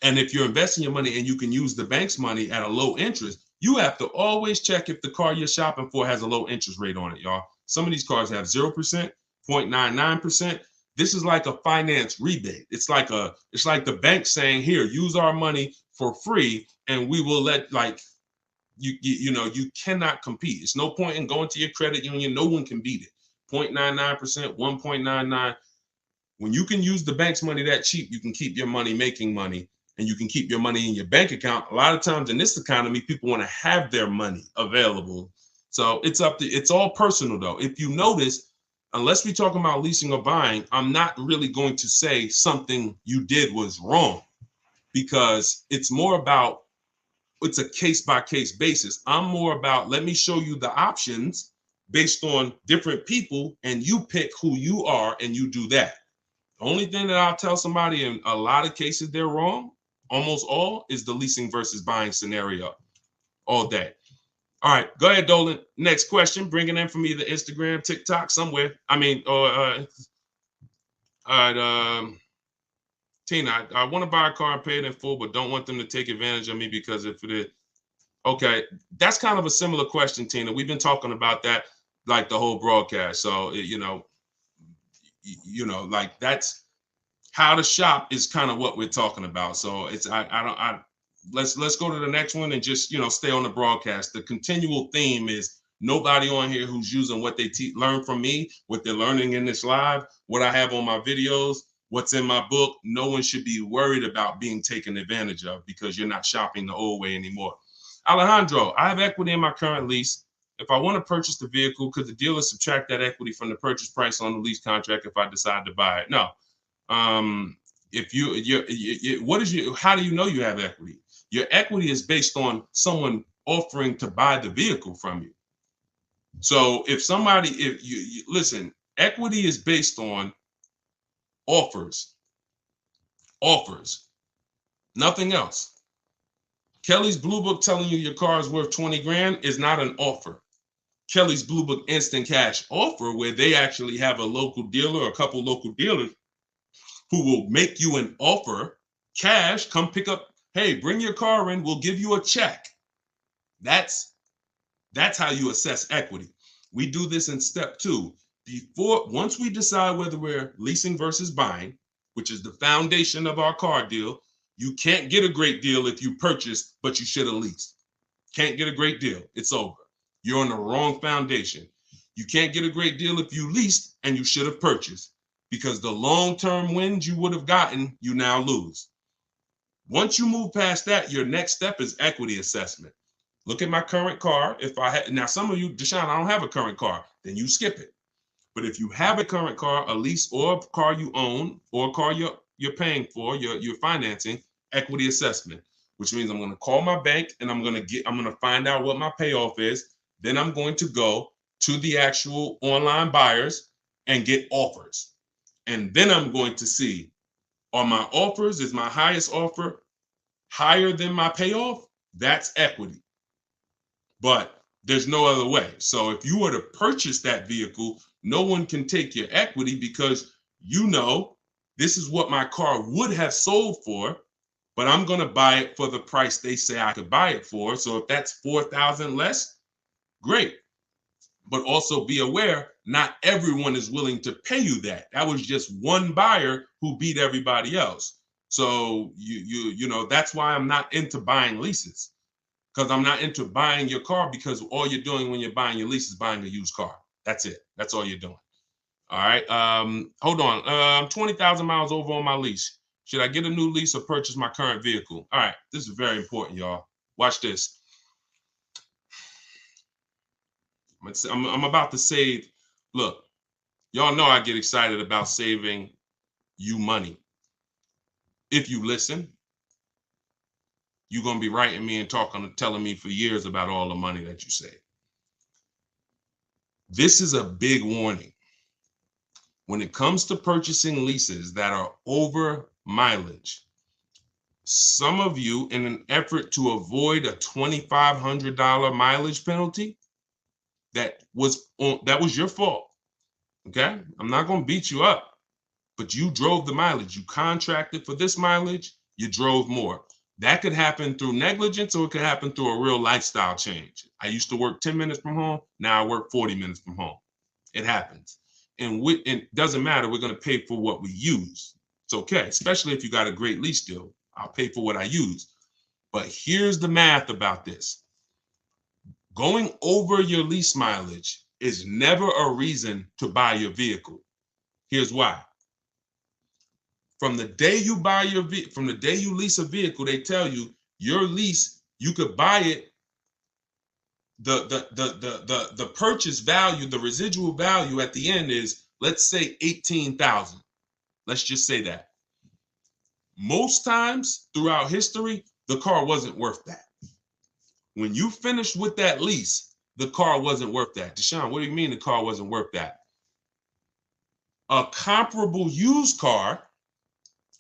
if you're investing your money and you can use the bank's money at a low interest, you have to always check if the car you're shopping for has a low interest rate on it, y'all. Some of these cars have 0%, 0.99%. This is like a finance rebate. It's like the bank saying, here, use our money for free, and we will let, like, you cannot compete. It's no point in going to your credit union. No one can beat it. 0.99%, 1.99. When you can use the bank's money that cheap, you can keep your money making money, and you can keep your money in your bank account. A lot of times in this economy, people want to have their money available. So it's all personal though. If you notice, unless we're talking about leasing or buying, I'm not really going to say something you did was wrong, because it's a case-by-case basis. I'm more about, let me show you the options based on different people, and you pick who you are and you do that. The only thing that I'll tell somebody in a lot of cases they're wrong, almost all, is the leasing versus buying scenario all day. All right, go ahead, Dolan. Next question. Bring it in for me, the Instagram, TikTok, somewhere. All right, Tina, I want to buy a car and pay it in full, but don't want them to take advantage of me because if it is, okay, that's kind of a similar question, Tina. We've been talking about that like the whole broadcast. So, like that's how to shop is kind of what we're talking about. So let's go to the next one and just, stay on the broadcast. The continual theme is nobody on here who's using what they learn from me, what they're learning in this live, what I have on my videos, what's in my book. No one should be worried about being taken advantage of because you're not shopping the old way anymore. Alejandro, I have equity in my current lease. If I want to purchase the vehicle, could the dealer subtract that equity from the purchase price on the lease contract if I decide to buy it? No. How do you know you have equity? Your equity is based on someone offering to buy the vehicle from you. So if you listen, equity is based on offers, nothing else. Kelly's Blue Book telling you your car is worth 20 grand is not an offer. Kelly's Blue Book instant cash offer, where they actually have a local dealer or a couple local dealers who will make you an offer, cash, come pick up, hey, bring your car in, we'll give you a check. That's how you assess equity. We do this in step 2. Once we decide whether we're leasing versus buying, which is the foundation of our car deal, you can't get a great deal if you purchased, but you should have leased. Can't get a great deal. It's over. You're on the wrong foundation. You can't get a great deal if you leased and you should have purchased, because the long-term wins you would have gotten, you now lose. Once you move past that, your next step is equity assessment. Look at my current car. Now some of you, Deshone, I don't have a current car, then you skip it. But if you have a current car, a lease, or a car you own, or a car you're paying for, you're financing, equity assessment, which means I'm going to call my bank and I'm going to find out what my payoff is. Then I'm going to go to the actual online buyers and get offers. And then I'm going to see, are my offers, is my highest offer higher than my payoff? That's equity. But there's no other way. So if you were to purchase that vehicle, no one can take your equity, because this is what my car would have sold for, but I'm going to buy it for the price they say I could buy it for. So if that's $4,000 less, great. But also be aware, not everyone is willing to pay you that. That was just one buyer who beat everybody else. So that's why I'm not into buying leases, because I'm not into buying your car, because all you're doing when you're buying your lease is buying a used car. That's it. That's all you're doing. All right. Hold on. I'm 20,000 miles over on my lease. Should I get a new lease or purchase my current vehicle? All right. This is very important, y'all. Watch this. I'm about to save. Look, y'all know I get excited about saving you money. If you listen, you're going to be writing me and telling me for years about all the money that you save. This is a big warning. When it comes to purchasing leases that are over mileage. Some of you, in an effort to avoid a $2,500 mileage penalty, that was your fault. Okay, I'm not going to beat you up, but you drove the mileage. You contracted for this mileage. You drove more. That could happen through negligence, or it could happen through a real lifestyle change. I used to work 10 minutes from home. Now I work 40 minutes from home. It happens. And it doesn't matter. We're going to pay for what we use. It's okay, especially if you got a great lease deal. I'll pay for what I use. But here's the math about this. Going over your lease mileage is never a reason to buy your vehicle. Here's why. From the day you buy from the day you lease a vehicle, they tell you your lease, you could buy it. The purchase value, the residual value at the end is, let's say, $18,000. Let's just say that. Most times throughout history, the car wasn't worth that. When you finished with that lease, the car wasn't worth that. Deshone, what do you mean the car wasn't worth that? A comparable used car,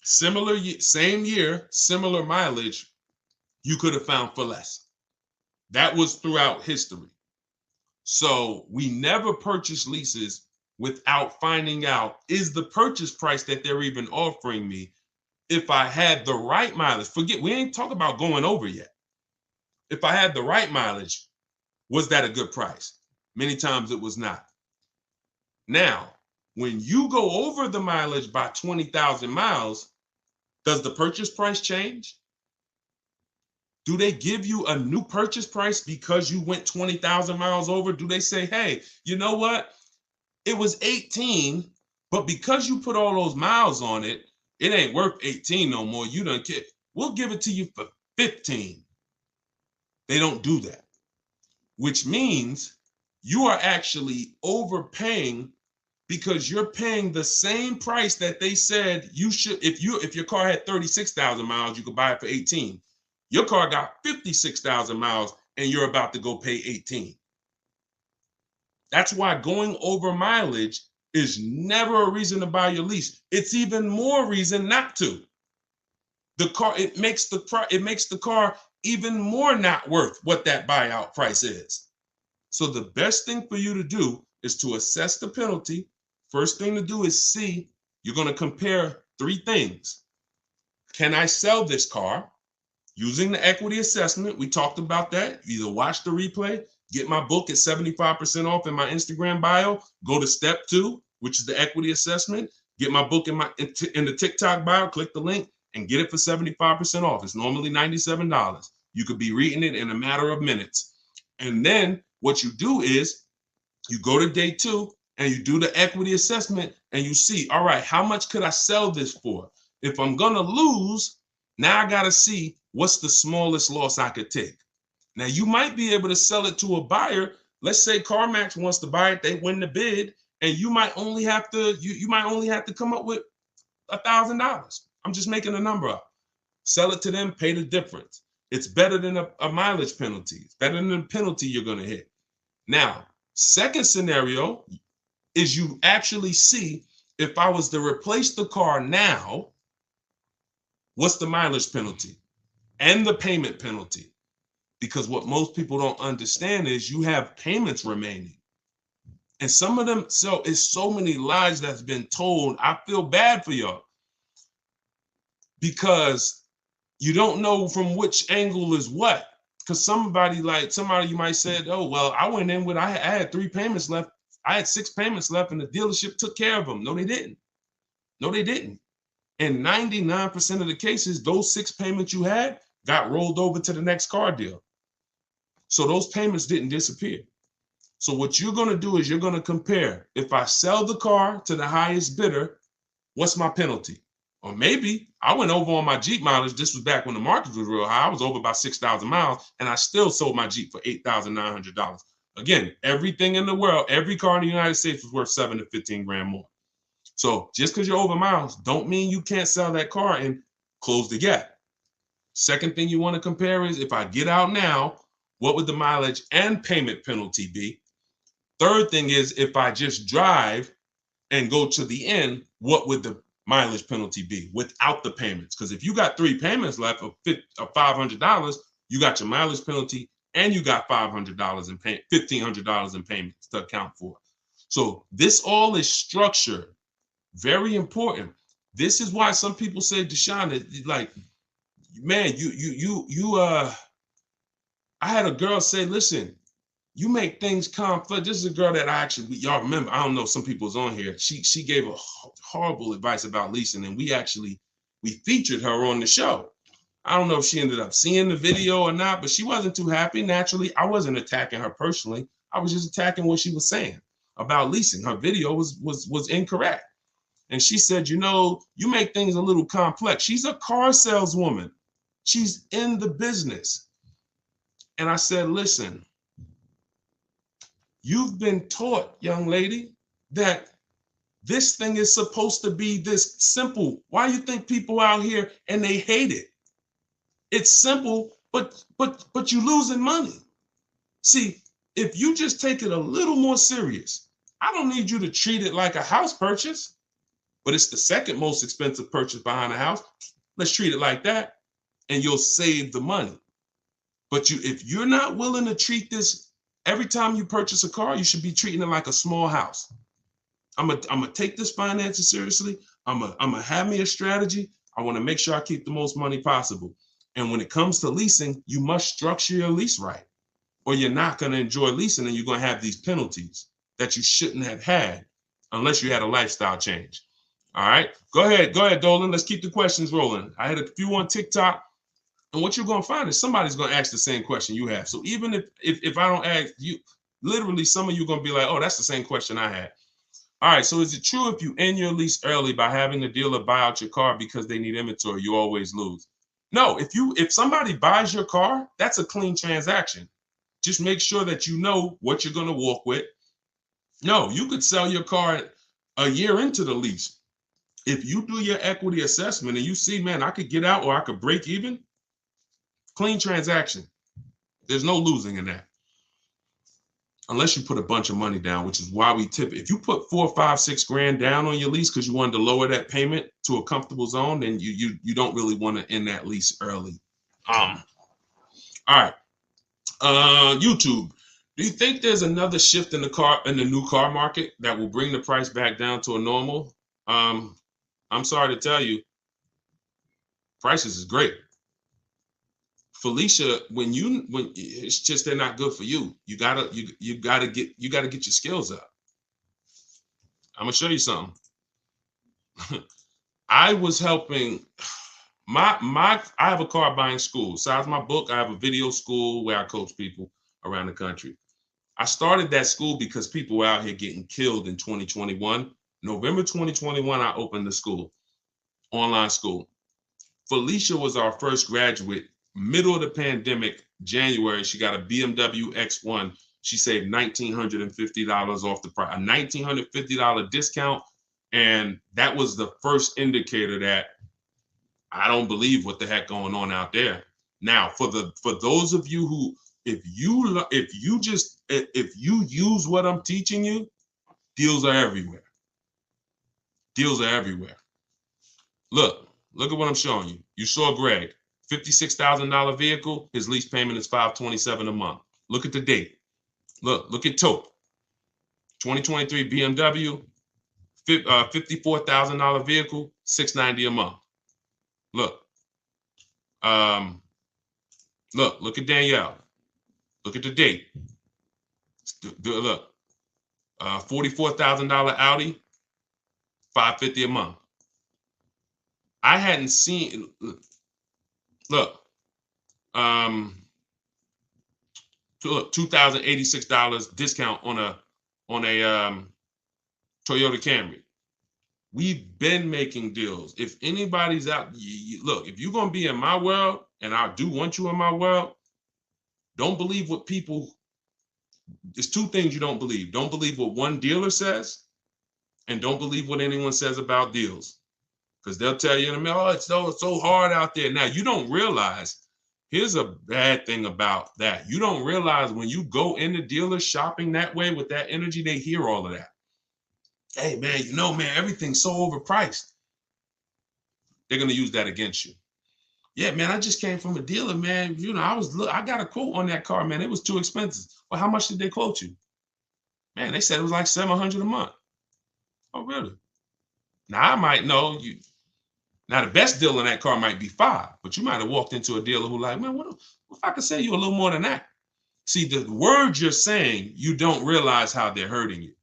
same year, similar mileage, you could have found for less. That was throughout history. So we never purchase leases without finding out, is the purchase price that they're even offering me, if I had the right mileage? We ain't talking about going over yet. If I had the right mileage, was that a good price? Many times it was not. Now, when you go over the mileage by 20,000 miles, does the purchase price change? Do they give you a new purchase price because you went 20,000 miles over? Do they say, hey, you know what? It was 18, but because you put all those miles on it, it ain't worth 18 no more. You don't care. We'll give it to you for 15. They don't do that, which means you are actually overpaying, because you're paying the same price that they said you should. If your car had 36,000 miles, you could buy it for 18. Your car got 56,000 miles and you're about to go pay 18. That's why going over mileage is never a reason to buy your lease. It's even more reason not to. It makes the car even more not worth what that buyout price is. So the best thing for you to do is to assess the penalty. First thing to do is see, you're going to compare three things. Can I sell this car? Using the equity assessment, we talked about that. Either watch the replay, get my book at 75% off in my Instagram bio, go to step 2, which is the equity assessment, get my book in the TikTok bio, click the link and get it for 75% off. It's normally $97. You could be reading it in a matter of minutes. And then what you do is you go to day 2 and you do the equity assessment and you see, all right, how much could I sell this for? If I'm going to lose, now I got to see what's the smallest loss I could take. Now, you might be able to sell it to a buyer. Let's say CarMax wants to buy it, they win the bid, and you might only have to come up with $1,000. I'm just making a number up. Sell it to them, pay the difference. It's better than a mileage penalty. It's better than the penalty you're going to hit. Now, second scenario is you actually see, if I was to replace the car now, what's the mileage penalty and the payment penalty? Because what most people don't understand is you have payments remaining. And some of them, so it's so many lies that's been told. I feel bad for y'all, because you don't know from which angle is what. Because somebody you might say, oh, well, I went in with, I had 3 payments left. I had 6 payments left and the dealership took care of them. No, they didn't. No, they didn't. In 99% of the cases, those 6 payments you had got rolled over to the next car deal. So those payments didn't disappear. So what you're going to do is you're going to compare. If I sell the car to the highest bidder, what's my penalty? Or maybe I went over on my Jeep mileage. This was back when the market was real high. I was over about 6,000 miles and I still sold my Jeep for $8,900. Again, everything in the world, every car in the United States was worth $7 to 15 grand more. So just because you're over miles don't mean you can't sell that car and close the gap. Second thing you want to compare is, if I get out now, what would the mileage and payment penalty be? Third thing is, if I just drive and go to the end, what would the mileage penalty be without the payments? Because if you got 3 payments left of $500, you got your mileage penalty and you got $500 in $1,500 in payments to account for. So this all is structured. Very important. This is why some people say, Deshone, like, man, I had a girl say, listen, you make things complex. This is a girl that y'all remember, I don't know, some people's on here. She gave a horrible advice about leasing, and we featured her on the show. I don't know if she ended up seeing the video or not, but she wasn't too happy. Naturally, I wasn't attacking her personally. I was just attacking what she was saying about leasing. Her video was incorrect. And she said, you make things a little complex. She's a car saleswoman. She's in the business. And I said, listen, you've been taught, young lady, that this thing is supposed to be this simple. Why do you think people out here and they hate it? It's simple, but you're losing money. See, if you just take it a little more serious, I don't need you to treat it like a house purchase, but it's the second most expensive purchase behind a house. Let's treat it like that, and you'll save the money. But if you're not willing to treat this, every time you purchase a car, you should be treating it like a small house. I'm gonna take this finances seriously. I'm gonna have me a strategy. I want to make sure I keep the most money possible. And when it comes to leasing, you must structure your lease right, or you're not going to enjoy leasing, and you're going to have these penalties that you shouldn't have had unless you had a lifestyle change. All right, go ahead, Dolan. Let's keep the questions rolling. I had a few on TikTok, and what you're going to find is somebody's going to ask the same question you have. So even if I don't ask you, literally some of you are going to be like, oh, that's the same question I had. All right, so is it true if you end your lease early by having the dealer buy out your car because they need inventory, you always lose? No, if somebody buys your car, that's a clean transaction. Just make sure that you know what you're going to walk with. No, you could sell your car a year into the lease. If you do your equity assessment and you see, man, I could get out or I could break even, clean transaction. There's no losing in that. Unless you put a bunch of money down, which is why we tip. If you put $4, $5, $6 grand down on your lease because you wanted to lower that payment to a comfortable zone, then you don't really want to end that lease early. All right. YouTube. Do you think there's another shift in the new car market that will bring the price back down to a normal? I'm sorry to tell you, prices is great. Felicia, when it's just they're not good for you. You gotta get your skills up. I'm gonna show you something. I was helping I have a car buying school. Besides my book, I have a video school where I coach people around the country. I started that school because people were out here getting killed in 2021. November 2021, I opened the school, online school. Felicia was our first graduate. Middle of the pandemic, January, she got a BMW X1. She saved $1,950 off the price, a $1,950 discount. And that was the first indicator that I don't believe what the heck going on out there. Now, for those of you who, if you use what I'm teaching you, deals are everywhere. Deals are everywhere. Look at what I'm showing you. You saw Greg. $56,000 vehicle, his lease payment is $527 a month. Look at the date. Look at Tope. 2023 BMW, $54,000 vehicle, $690 a month. Look at Danielle. Look at the date. Look, $44,000 Audi, $550 a month. I hadn't seen. Look, $2,086 discount on a Toyota Camry. We've been making deals. If anybody's out, look, if you're gonna be in my world, and I do want you in my world, don't believe what people. There's two things you don't believe. Don't believe what one dealer says, and don't believe what anyone says about deals. Because they'll tell you in a minute, oh, it's so hard out there. Now, you don't realize, here's a bad thing about that. You don't realize when you go into dealers shopping that way with that energy, they hear all of that. Hey, man, man, everything's so overpriced. they're going to use that against you. Yeah, man, I just came from a dealer, man. You know, I got a quote on that car, man. It was too expensive. Well, how much did they quote you? Man, they said it was like $700 a month. Oh, really? Now I might know you. Now the best deal on that car might be $5, but you might have walked into a dealer who like, man, what if I could sell you a little more than that? See, the words you're saying, you don't realize how they're hurting you.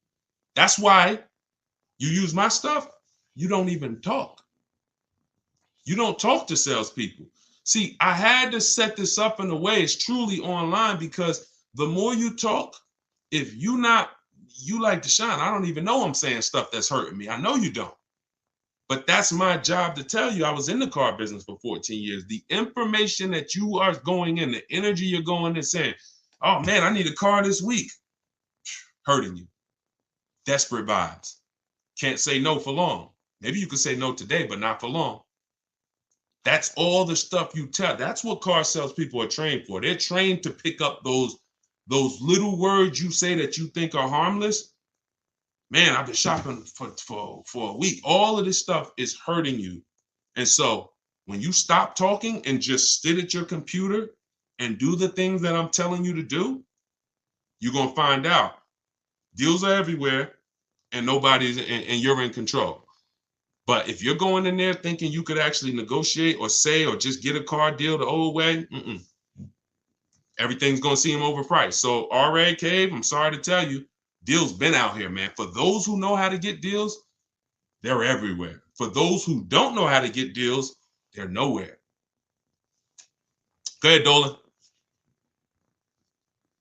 That's why you use my stuff. You don't even talk. You don't talk to salespeople. See, I had to set this up in a way it's truly online, because the more you talk, if you like Deshone, I don't even know I'm saying stuff that's hurting me. I know you don't. But that's my job to tell you. I was in the car business for 14 years. The information that you are going in, the energy you're going in saying, oh man, I need a car this week, hurting you. Desperate vibes. Can't say no for long. Maybe you could say no today, but not for long. That's all the stuff you tell. That's what car salespeople are trained for. They're trained to pick up those little words you say that you think are harmless. Man, I've been shopping for a week. All of this stuff is hurting you. And so when you stop talking and just sit at your computer and do the things that I'm telling you to do, you're going to find out deals are everywhere and and you're in control. But if you're going in there thinking you could actually negotiate or say, or just get a car deal the old way, everything's going to seem overpriced. So RA Cave, I'm sorry to tell you, deals been out here, man. For those who know how to get deals, they're everywhere. For those who don't know how to get deals, they're nowhere. Go ahead, Dolan.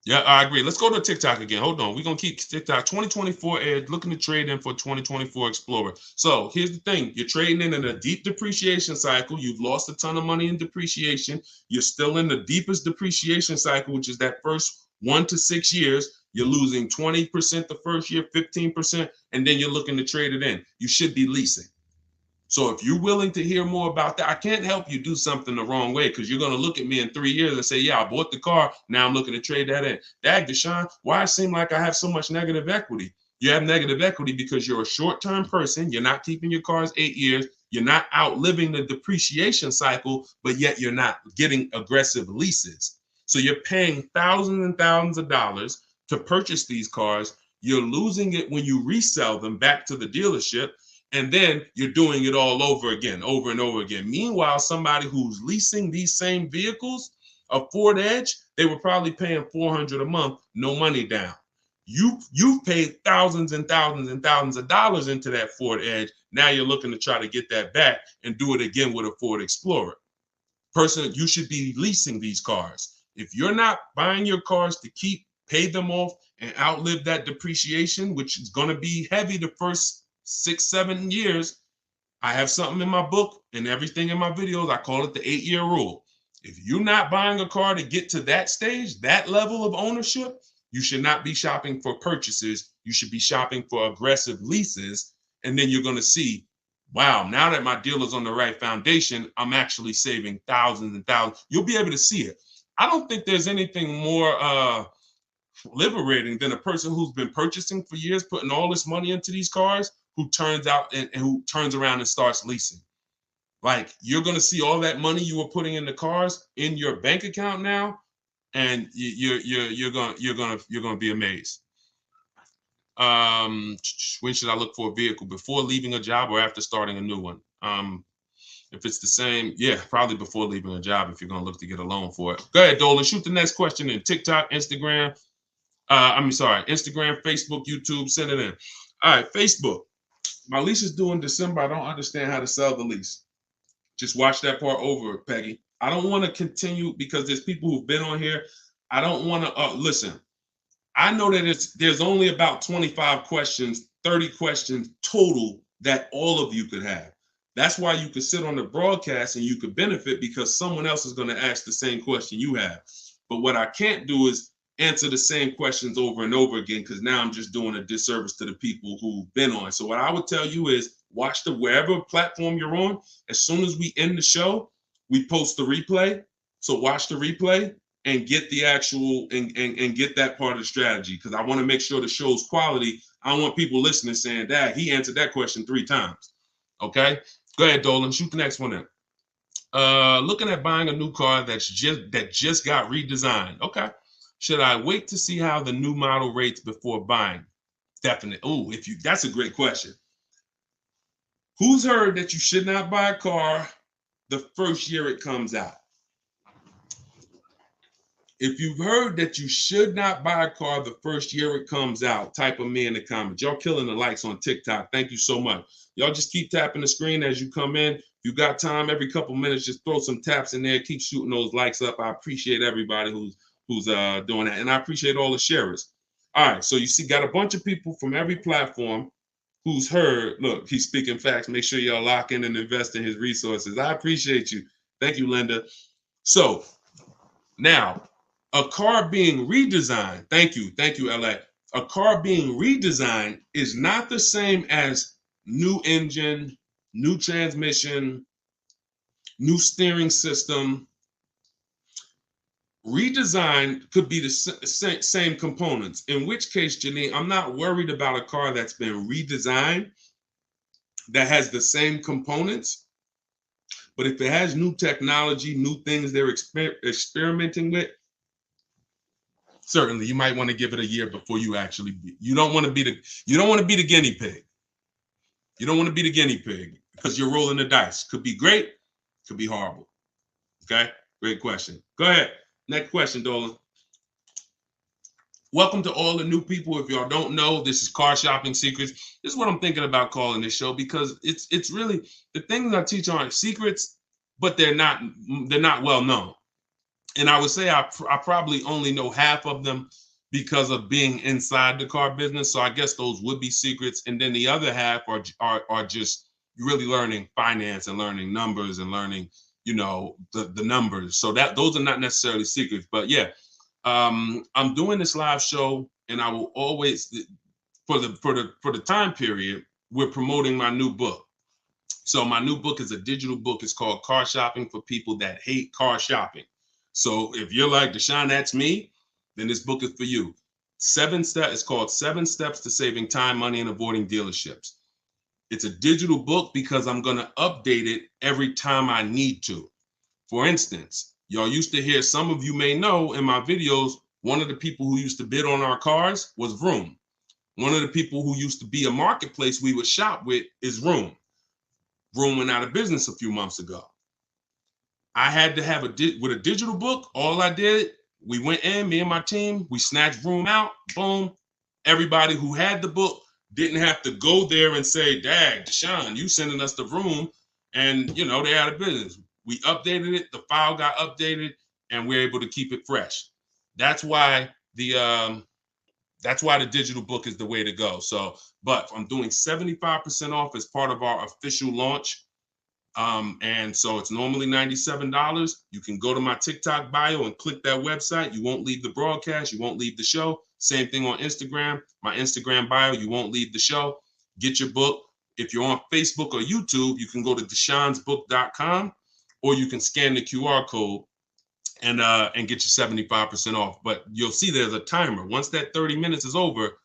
Yeah, I agree. Let's go to TikTok again. Hold on. We're going to keep TikTok. 2024 Edge, looking to trade in for 2024 Explorer. So here's the thing. You're trading in a deep depreciation cycle. You've lost a ton of money in depreciation. You're still in the deepest depreciation cycle, which is that first 1 to 6 years. You're losing 20% the first year, 15%, and then you're looking to trade it in. You should be leasing. So if you're willing to hear more about that, I can't help you do something the wrong way, because you're going to look at me in 3 years and say, yeah, I bought the car. Now I'm looking to trade that in. Dag, Deshone, why it seem like I have so much negative equity? You have negative equity because you're a short-term person. You're not keeping your cars 8 years. You're not outliving the depreciation cycle, but yet you're not getting aggressive leases. So you're paying thousands and thousands of dollars to purchase these cars. You're losing it when you resell them back to the dealership. And then you're doing it all over again, over and over again. Meanwhile, somebody who's leasing these same vehicles, a Ford Edge, they were probably paying $400 a month, no money down. You've paid thousands and thousands and thousands of dollars into that Ford Edge. Now you're looking to try to get that back and do it again with a Ford Explorer. Person, you should be leasing these cars. If you're not buying your cars to pay them off and outlive that depreciation, which is going to be heavy the first 6-7 years, I have something in my book and everything in my videos. I call it the 8-year rule. If you're not buying a car to get to that stage, that level of ownership, you should not be shopping for purchases. You should be shopping for aggressive leases. And then you're going to see, wow, now that my deal is on the right foundation, I'm actually saving thousands and thousands. You'll be able to see it. I don't think there's anything more liberating than a person who's been purchasing for years, putting all this money into these cars, who turns out and who turns around and starts leasing. Like, you're going to see all that money you were putting in the cars in your bank account now, and you're going to be amazed. When should I look for a vehicle? Before leaving a job or after starting a new one? If it's the same, yeah, probably before leaving a job if you're going to look to get a loan for it. Go ahead, Dolan. Shoot the next question in TikTok, Instagram. Instagram, Facebook, YouTube. Send it in. All right, Facebook. My lease is due in December. I don't understand how to sell the lease. Just watch that part over, Peggy. I don't want to continue because there's people who've been on here. I don't want to listen. I know that there's only about 25 questions, 30 questions total that all of you could have. That's why you could sit on the broadcast and you could benefit, because someone else is going to ask the same question you have. But what I can't do is answer the same questions over and over again, because now I'm just doing a disservice to the people who've been on. So what I would tell you is watch wherever platform you're on. As soon as we end the show, we post the replay. So watch the replay and get the actual and get that part of the strategy, because I want to make sure the show's quality. I don't want people listening saying, Dad, he answered that question 3 times. Okay. Go ahead, Dolan. Shoot the next one in. Looking at buying a new car that just got redesigned. Okay. Should I wait to see how the new model rates before buying? Definitely. Oh, that's a great question. Who's heard that you should not buy a car the first year it comes out? If you've heard that you should not buy a car the first year it comes out, type of me in the comments. Y'all killing the likes on TikTok. Thank you so much. Y'all just keep tapping the screen as you come in. If you got time, every couple minutes, just throw some taps in there. Keep shooting those likes up. I appreciate everybody who's doing that. And I appreciate all the sharers. All right, so you see, got a bunch of people from every platform who's heard. Look, he's speaking facts. Make sure y'all lock in and invest in his resources. I appreciate you. Thank you, Linda. So now, a car being redesigned, thank you, LA. A car being redesigned is not the same as new engine, new transmission, new steering system. Redesign could be the same components, in which case, Janine, I'm not worried about a car that's been redesigned that has the same components. But if it has new technology, new things they're experimenting with, certainly you might want to give it a year before you actually you don't want to be the guinea pig. You don't want to be the guinea pig because you're rolling the dice. Could be great, could be horrible. Okay, great question. Go ahead. Next question, Dolan. Welcome to all the new people. If y'all don't know, this is Car Shopping Secrets. This is what I'm thinking about calling this show, because it's really, the things I teach aren't secrets, but they're not well known. And I would say I probably only know half of them because of being inside the car business. So I guess those would be secrets. And then the other half are just really learning finance and learning numbers and learning, the numbers. So those are not necessarily secrets. But yeah, I'm doing this live show, and I will always, for the time period, we're promoting my new book. So my new book is a digital book. It's called Car Shopping for People That Hate Car Shopping. So if you're like, Deshone, that's me, then this book is for you. It's called 7 Steps to Saving Time, Money, and Avoiding Dealerships. It's a digital book because I'm going to update it every time I need to. For instance, y'all used to hear, some of you may know in my videos, one of the people who used to bid on our cars was Vroom. One of the people who used to be a marketplace we would shop with is Vroom. Vroom went out of business a few months ago. I had to have with a digital book. All I did, we went in, me and my team, we snatched Vroom out, boom. Everybody who had the book didn't have to go there and say, "Dag, Deshone, you sending us the Vroom," and they're out of business. We updated it, the file got updated, and we're able to keep it fresh. That's why the digital book is the way to go. So, but I'm doing 75% off as part of our official launch. And so it's normally $97. You can go to my TikTok bio and click that website. You won't leave the broadcast. You won't leave the show. Same thing on Instagram. My Instagram bio, you won't leave the show. Get your book. If you're on Facebook or YouTube, you can go to deshonsbook.com, or you can scan the QR code and get your 75% off. But you'll see there's a timer. Once that 30 minutes is over,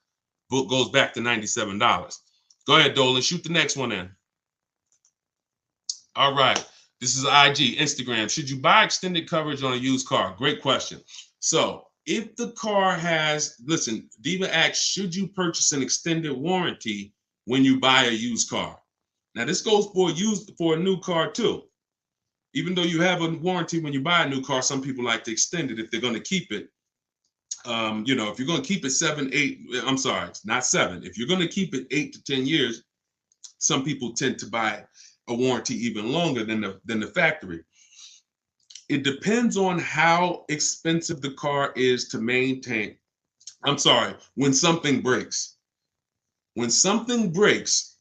book goes back to $97. Go ahead, Dolan. Shoot the next one in. All right. This is IG, Instagram. Should you buy extended coverage on a used car? Great question. So if the car listen, Diva asks, should you purchase an extended warranty when you buy a used car? Now this goes for a new car too. Even though you have a warranty when you buy a new car, some people like to extend it if they're going to keep it. If you're going to keep it not 7. If you're going to keep it 8 to 10 years, some people tend to buy a warranty even longer than the factory. It depends on how expensive the car is to maintain. When something breaks. When something breaks,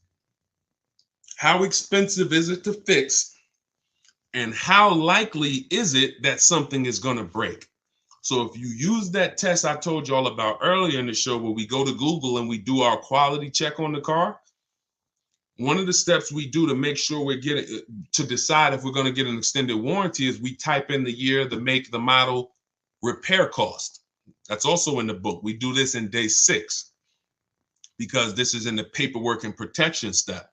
how expensive is it to fix? And how likely is it that something is going to break? So if you use that test I told you all about earlier in the show, where we go to Google and we do our quality check on the car, one of the steps we do to make sure to decide if we're going to get an extended warranty is we type in the year, the make, the model, repair cost. That's also in the book. We do this in day 6 because this is in the paperwork and protection step.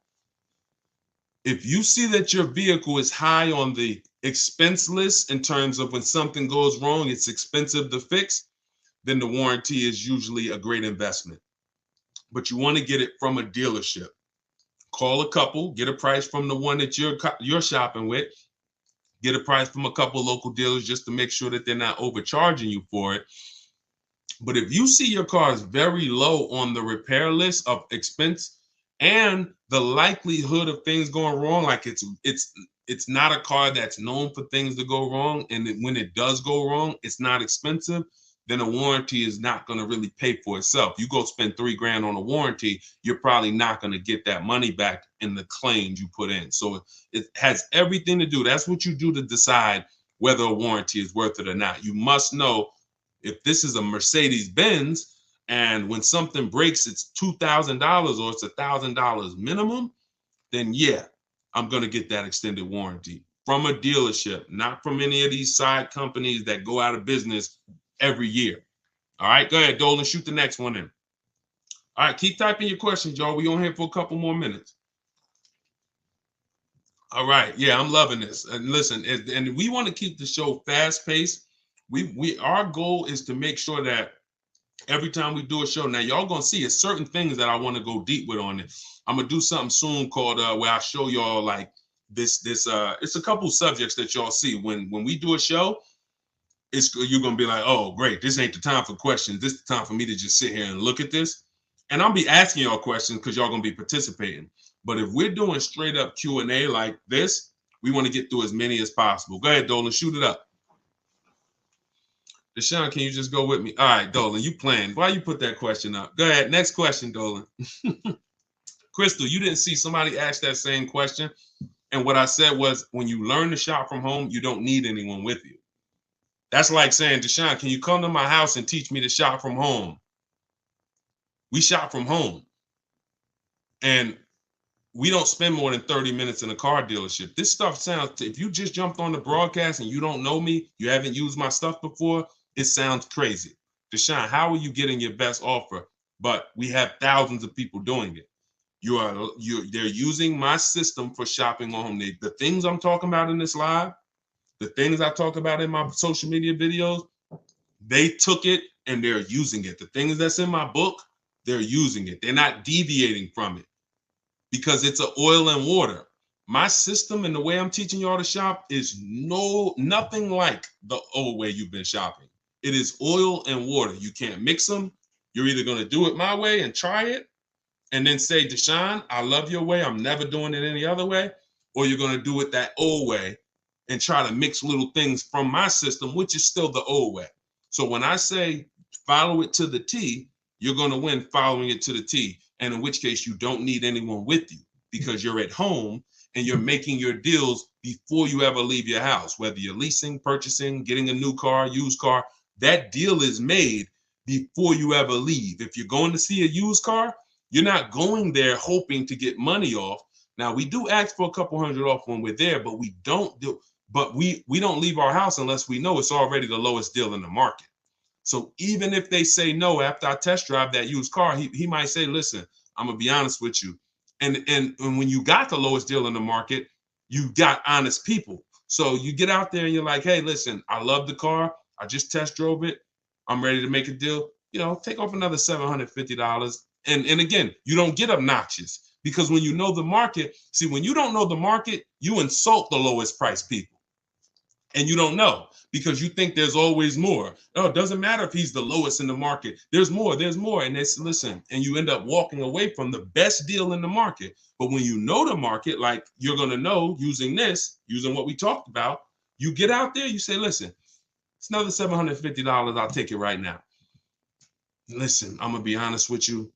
If you see that your vehicle is high on the expense list in terms of when something goes wrong, it's expensive to fix, then the warranty is usually a great investment. But you want to get it from a dealership. Call a couple, get a price from the one that you're shopping with, get a price from a couple local dealers just to make sure that they're not overcharging you for it. But if you see your car is very low on the repair list of expense and the likelihood of things going wrong, like it's not a car that's known for things to go wrong, and when it does go wrong, it's not expensive, then a warranty is not going to really pay for itself. You go spend $3,000 on a warranty, you're probably not going to get that money back in the claims you put in. So it has everything to do. That's what you do to decide whether a warranty is worth it or not. You must know if this is a Mercedes-Benz and when something breaks, it's $2,000 or it's $1,000 minimum, then yeah, I'm going to get that extended warranty from a dealership, not from any of these side companies that go out of business every year. All right, go ahead, Dolan, shoot the next one in. All right, keep typing your questions, y'all. We on here for a couple more minutes. All right, yeah, I'm loving this. And listen, and we want to keep the show fast-paced. Our goal is to make sure that every time we do a show, now y'all gonna see it's certain things that I want to go deep with on it. I'm gonna do something soon called where I show y'all like this it's a couple subjects that y'all see when we do a show. You're gonna be like, oh great, this ain't the time for questions. This is the time for me to just sit here and look at this. And I'll be asking y'all questions because y'all gonna be participating. But if we're doing straight up Q&A like this, we want to get through as many as possible. Go ahead, Dolan, shoot it up. Deshone, can you just go with me? All right, Dolan, you playing. Why you put that question up? Go ahead. Next question, Dolan. Crystal, you didn't see somebody ask that same question. And what I said was, when you learn to shop from home, you don't need anyone with you. That's like saying, Deshone, can you come to my house and teach me to shop from home? We shop from home. And we don't spend more than 30 minutes in a car dealership. This stuff sounds, if you just jumped on the broadcast and you don't know me, you haven't used my stuff before, it sounds crazy. Deshone, how are you getting your best offer? But we have thousands of people doing it. They're using my system for shopping on home. The things I'm talking about in this live, the things I talk about in my social media videos, they took it and they're using it. The things that's in my book, they're using it. They're not deviating from it because it's an oil and water. My system and the way I'm teaching y'all to shop is nothing like the old way you've been shopping. It is oil and water. You can't mix them. You're either going to do it my way and try it and then say, Deshone, I love your way. I'm never doing it any other way. Or you're going to do it that old way and try to mix little things from my system, which is still the old way. So when I say follow it to the T, you're going to win following it to the T. And in which case you don't need anyone with you because you're at home and you're making your deals before you ever leave your house, whether you're leasing, purchasing, getting a new car, used car, that deal is made before you ever leave. If you're going to see a used car, you're not going there hoping to get money off. Now we do ask for a couple hundred off when we're there, but we don't leave our house unless we know it's already the lowest deal in the market. So even if they say no after I test drive that used car, he might say, listen, I'm gonna be honest with you. And when you got the lowest deal in the market, you got honest people. So you get out there and you're like, hey, listen, I love the car. I just test drove it. I'm ready to make a deal. Take off another $750. And again, you don't get obnoxious because when you know the market, see, when you don't know the market, you insult the lowest price people. And you don't know because you think there's always more. No, it doesn't matter if he's the lowest in the market. There's more. And it's listen, and you end up walking away from the best deal in the market. But when you know the market, like you're going to know using what we talked about, you get out there, you say, listen, it's another $750. I'll take it right now. Listen, I'm going to be honest with you.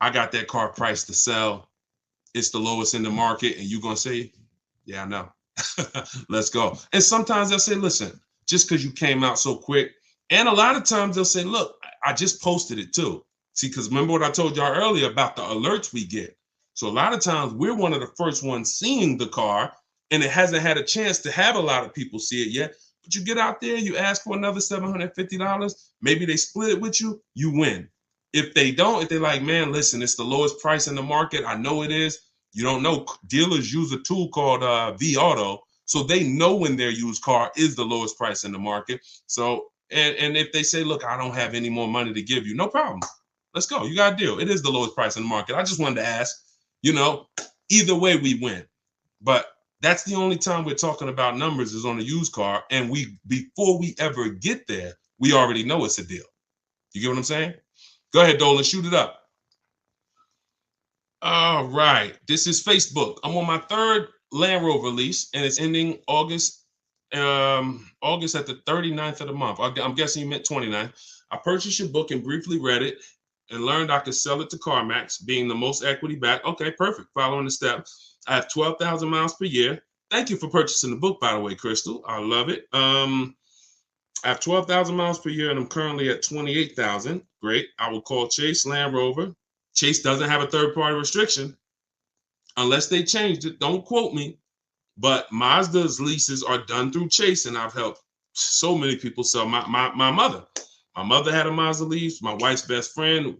I got that car priced to sell. It's the lowest in the market. And you're going to say, yeah, I know. Let's go. And sometimes they'll say, listen, just because you came out so quick. And a lot of times they'll say, look, I just posted it too. See, because remember what I told y'all earlier about the alerts we get. So a lot of times we're one of the first ones seeing the car and it hasn't had a chance to have a lot of people see it yet. But you get out there, you ask for another $750. Maybe they split it with you, you win. If they don't, if they're like, man, listen, it's the lowest price in the market. I know it is. You don't know, dealers use a tool called V-Auto, so they know when their used car is the lowest price in the market. So, and if they say, look, I don't have any more money to give you, no problem. Let's go. You got a deal. It is the lowest price in the market. I just wanted to ask, either way we win. But that's the only time we're talking about numbers is on a used car. And before we ever get there, we already know it's a deal. You get what I'm saying? Go ahead, Dolan, shoot it up. All right. This is Facebook. I'm on my third Land Rover lease, and it's ending August at the 39th of the month. I'm guessing you meant 29th. I purchased your book and briefly read it and learned I could sell it to CarMax, being the most equity back. Okay, perfect. Following the steps. I have 12,000 miles per year. Thank you for purchasing the book, by the way, Crystal. I love it. I have 12,000 miles per year, and I'm currently at 28,000. Great. I will call Chase Land Rover. Chase doesn't have a third-party restriction unless they changed it. Don't quote me, but Mazda's leases are done through Chase, and I've helped so many people sell. My mother. My mother had a Mazda lease. My wife's best friend.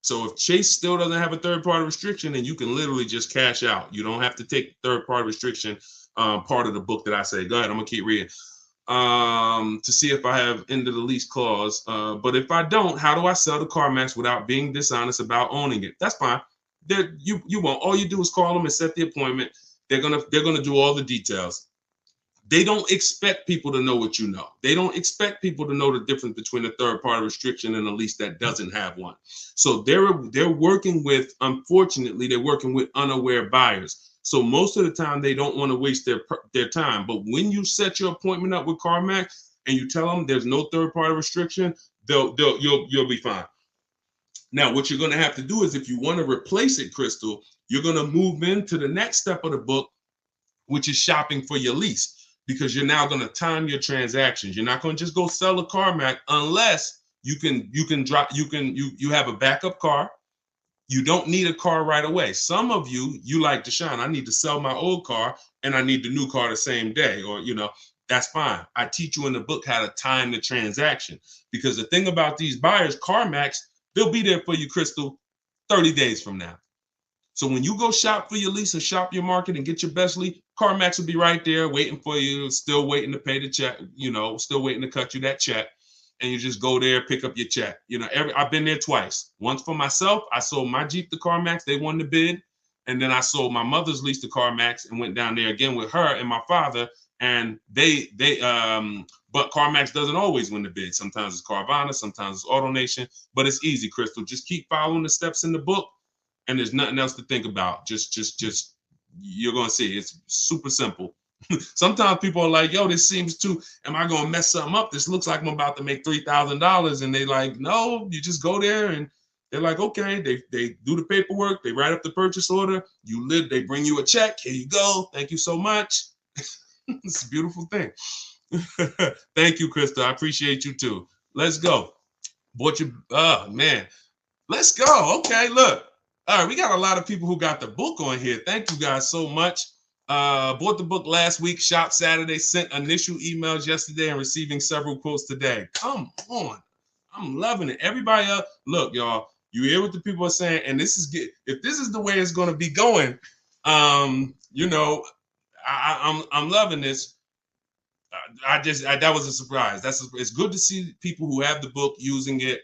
So if Chase still doesn't have a third-party restriction, then you can literally just cash out. You don't have to take third-party restriction part of the book that I say. Go ahead. I'm gonna keep reading. To see if I have ended the lease clause. But if I don't, how do I sell the CarMax without being dishonest about owning it? That's fine. You won't. All you do is call them and set the appointment. They're gonna do all the details. They don't expect people to know what you know. They don't expect people to know the difference between a third-party restriction and a lease that doesn't have one. So they're working with, unfortunately, they're working with unaware buyers. So most of the time they don't want to waste their time. But when you set your appointment up with CarMax and you tell them there's no third-party restriction, you'll be fine. Now, what you're going to have to do is, if you want to replace it, Crystal, you're going to move into the next step of the book, which is shopping for your lease, because you're now going to time your transactions. You're not going to just go sell a CarMax unless you have a backup car. You don't need a car right away. Some of you like Deshone, I need to sell my old car and I need the new car the same day, or, that's fine. I teach you in the book how to time the transaction, because the thing about these buyers, CarMax, they'll be there for you, Crystal, 30 days from now. So when you go shop for your lease or shop your market and get your best lease, CarMax will be right there waiting for you, still waiting to pay the check, still waiting to cut you that check. And you just go there, pick up your check. I've been there twice. Once for myself, I sold my Jeep to CarMax. They won the bid. And then I sold my mother's lease to CarMax and went down there again with her and my father. And but CarMax doesn't always win the bid. Sometimes it's Carvana, sometimes it's AutoNation, but it's easy, Crystal. Just keep following the steps in the book, and there's nothing else to think about. Just you're gonna see it's super simple. Sometimes people are like, yo, this seems too, am I going to mess something up? This looks like I'm about to make $3,000. And they like, no, you just go there and they're like, okay, they do the paperwork. They write up the purchase order. They bring you a check. Here you go. Thank you so much. It's a beautiful thing. Thank you, Krista. I appreciate you too. Let's go. Man. Let's go. Okay, look. All right, we got a lot of people who got the book on here. Thank you guys so much. Bought the book last week, shop Saturday, sent initial emails yesterday, and receiving several quotes today. Come on. I'm loving it. Everybody else, look, y'all, you hear what the people are saying, and if this is the way it's going to be going, I'm loving this. That was a surprise. It's good to see people who have the book using it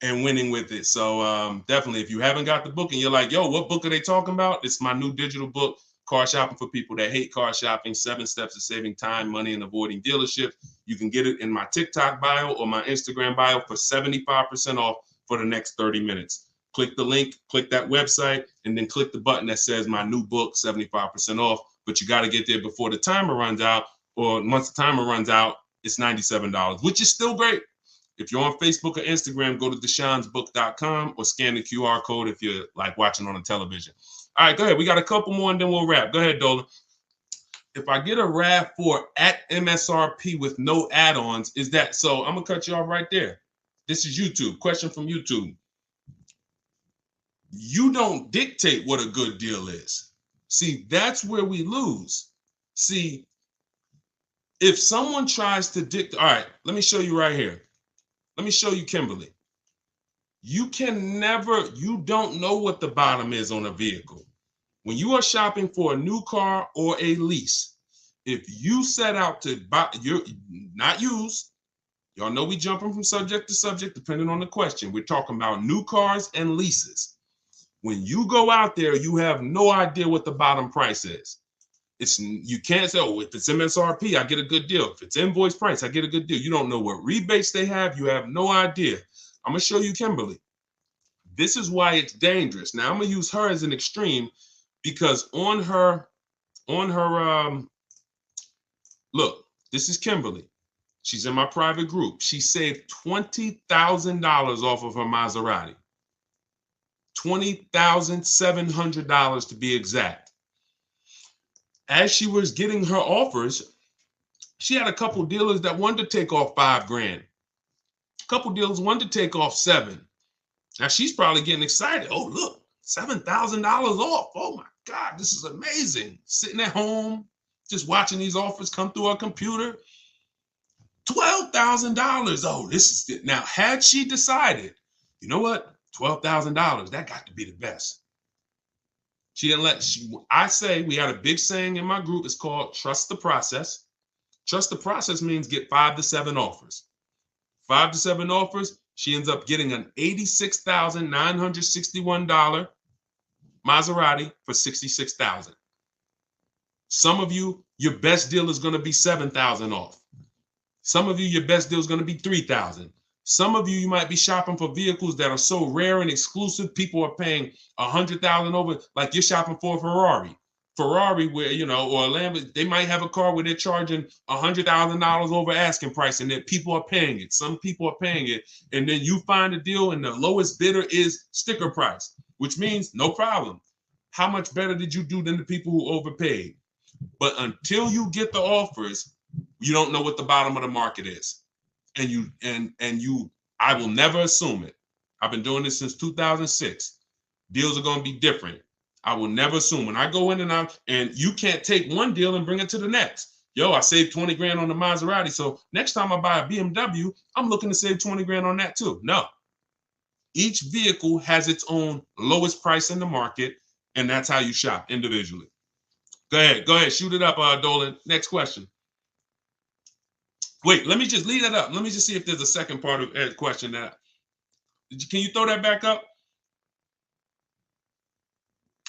and winning with it. So definitely, if you haven't got the book and you're like, yo, what book are they talking about? It's my new digital book, Car Shopping for People That Hate Car Shopping, 7 Steps to Saving Time, Money, and Avoiding Dealerships. You can get it in my TikTok bio or my Instagram bio for 75% off for the next 30 minutes. Click the link, click that website, and then click the button that says my new book, 75% off. But you got to get there before the timer runs out, or once the timer runs out, it's $97, which is still great. If you're on Facebook or Instagram, go to deshonesbook.com or scan the QR code if you're like watching on a television. All right, go ahead. We got a couple more and then we'll wrap. Go ahead, Dolan. If I get a RAV4 at MSRP with no add-ons, is that so? I'm gonna cut you off right there. This is YouTube. Question from YouTube. You don't dictate what a good deal is. See, that's where we lose. See, if someone tries to dictate, all right, let me show you right here. Let me show you Kimberly. You don't know what the bottom is on a vehicle. When you are shopping for a new car or a lease, if you set out to buy, you're not used. Y'all know we jumping from subject to subject depending on the question. We're talking about new cars and leases. When you go out there, you have no idea what the bottom price is. You can't say, oh, if it's MSRP, I get a good deal. If it's invoice price, I get a good deal. You don't know what rebates they have. You have no idea. I'm gonna show you Kimberly. This is why it's dangerous. Now I'm gonna use her as an extreme because on her, look, this is Kimberly. She's in my private group. She saved $20,000 off of her Maserati. $20,700 to be exact. As she was getting her offers, she had a couple dealers that wanted to take off $5,000. A couple dealers wanted to take off $7,000. Now she's probably getting excited. Oh, look, $7,000 off. Oh my God, this is amazing. Sitting at home, just watching these offers come through her computer. $12,000. Oh, this is it. Now, had she decided, you know what? $12,000, that got to be the best. She didn't I say, we had a big saying in my group. It's called trust the process. Trust the process means get 5 to 7 offers. 5 to 7 offers. She ends up getting an $86,961 Maserati for $66,000. Some of you, your best deal is going to be $7,000 off. Some of you, your best deal is going to be $3,000. Some of you, you might be shopping for vehicles that are so rare and exclusive. People are paying $100,000 over, like you're shopping for a Ferrari. Ferrari, where, or a Lambo, they might have a car where they're charging $100,000 over asking price, and that people are paying it. Some people are paying it, and then you find a deal, and the lowest bidder is sticker price, which means no problem. How much better did you do than the people who overpaid? But until you get the offers, you don't know what the bottom of the market is. And I will never assume it. I've been doing this since 2006. Deals are going to be different. I will never assume. When I go in and you can't take one deal and bring it to the next. Yo, I saved 20 grand on the Maserati. So next time I buy a BMW, I'm looking to save 20 grand on that too. No. Each vehicle has its own lowest price in the market, and that's how you shop individually. Go ahead. Shoot it up, Dolan. Next question. Wait, let me just leave that up. Let me just see if there's a second part of Ed's question. Can you throw that back up?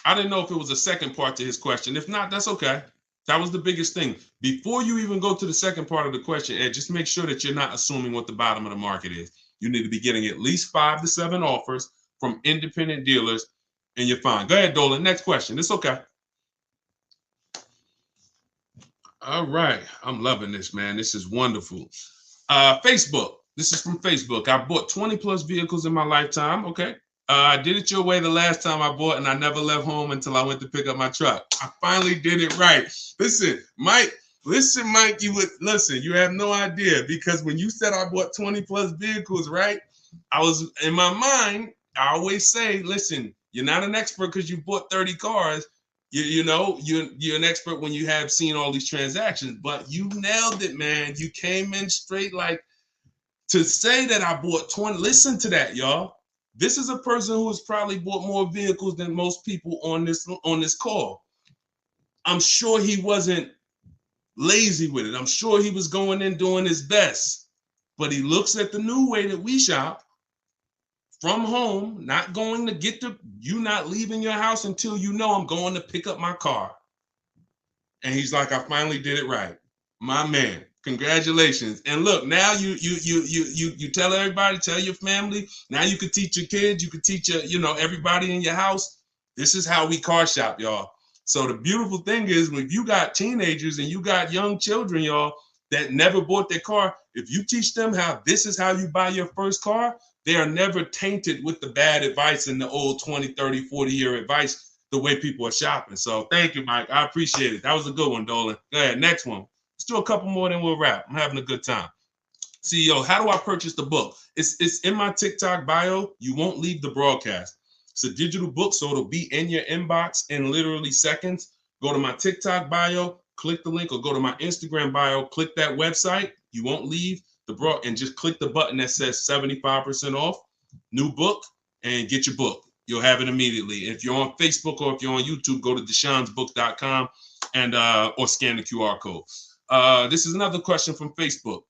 I didn't know if it was a second part to his question. If not, that's okay. That was the biggest thing. Before you even go to the second part of the question, Ed, just make sure that you're not assuming what the bottom of the market is. You need to be getting at least 5 to 7 offers from independent dealers, and you're fine. Go ahead, Dolan. Next question. It's okay. All right. I'm loving this, man. This is wonderful. Facebook. This is from Facebook. I bought 20 plus vehicles in my lifetime. Okay. I did it your way the last time I bought, and I never left home until I went to pick up my truck. I finally did it right. Listen, Mike, you have no idea, because when you said I bought 20 plus vehicles, right? I was in my mind, I always say, listen, you're not an expert because you bought 30 cars. You're an expert when you have seen all these transactions, but you nailed it, man. You came in straight. Like, to say that I bought 20, listen to that, y'all. This is a person who has probably bought more vehicles than most people on this call. I'm sure he wasn't lazy with it. I'm sure he was going in doing his best, but he looks at the new way that we shop from home, not going to you not leaving your house until you know I'm going to pick up my car. And he's like, I finally did it right. My man, congratulations. And look, now you tell everybody, tell your family. Now you could teach your kids, you could teach everybody in your house. This is how we car shop, y'all. So the beautiful thing is, when you got teenagers and you got young children, y'all, that never bought their car, if you teach them how this is how you buy your first car, they are never tainted with the bad advice and the old 20, 30, 40-year advice, the way people are shopping. So thank you, Mike. I appreciate it. That was a good one, Dolan. Go ahead. Next one. Let's do a couple more, then we'll wrap. I'm having a good time. CEO, how do I purchase the book? It's in my TikTok bio. You won't leave the broadcast. It's a digital book, so it'll be in your inbox in literally seconds. Go to my TikTok bio, click the link, or go to my Instagram bio, click that website. You won't leave the and just click the button that says 75% off, new book, and get your book. You'll have it immediately. If you're on Facebook or if you're on YouTube, go to deshonsbook.com and or scan the QR code. This is another question from Facebook,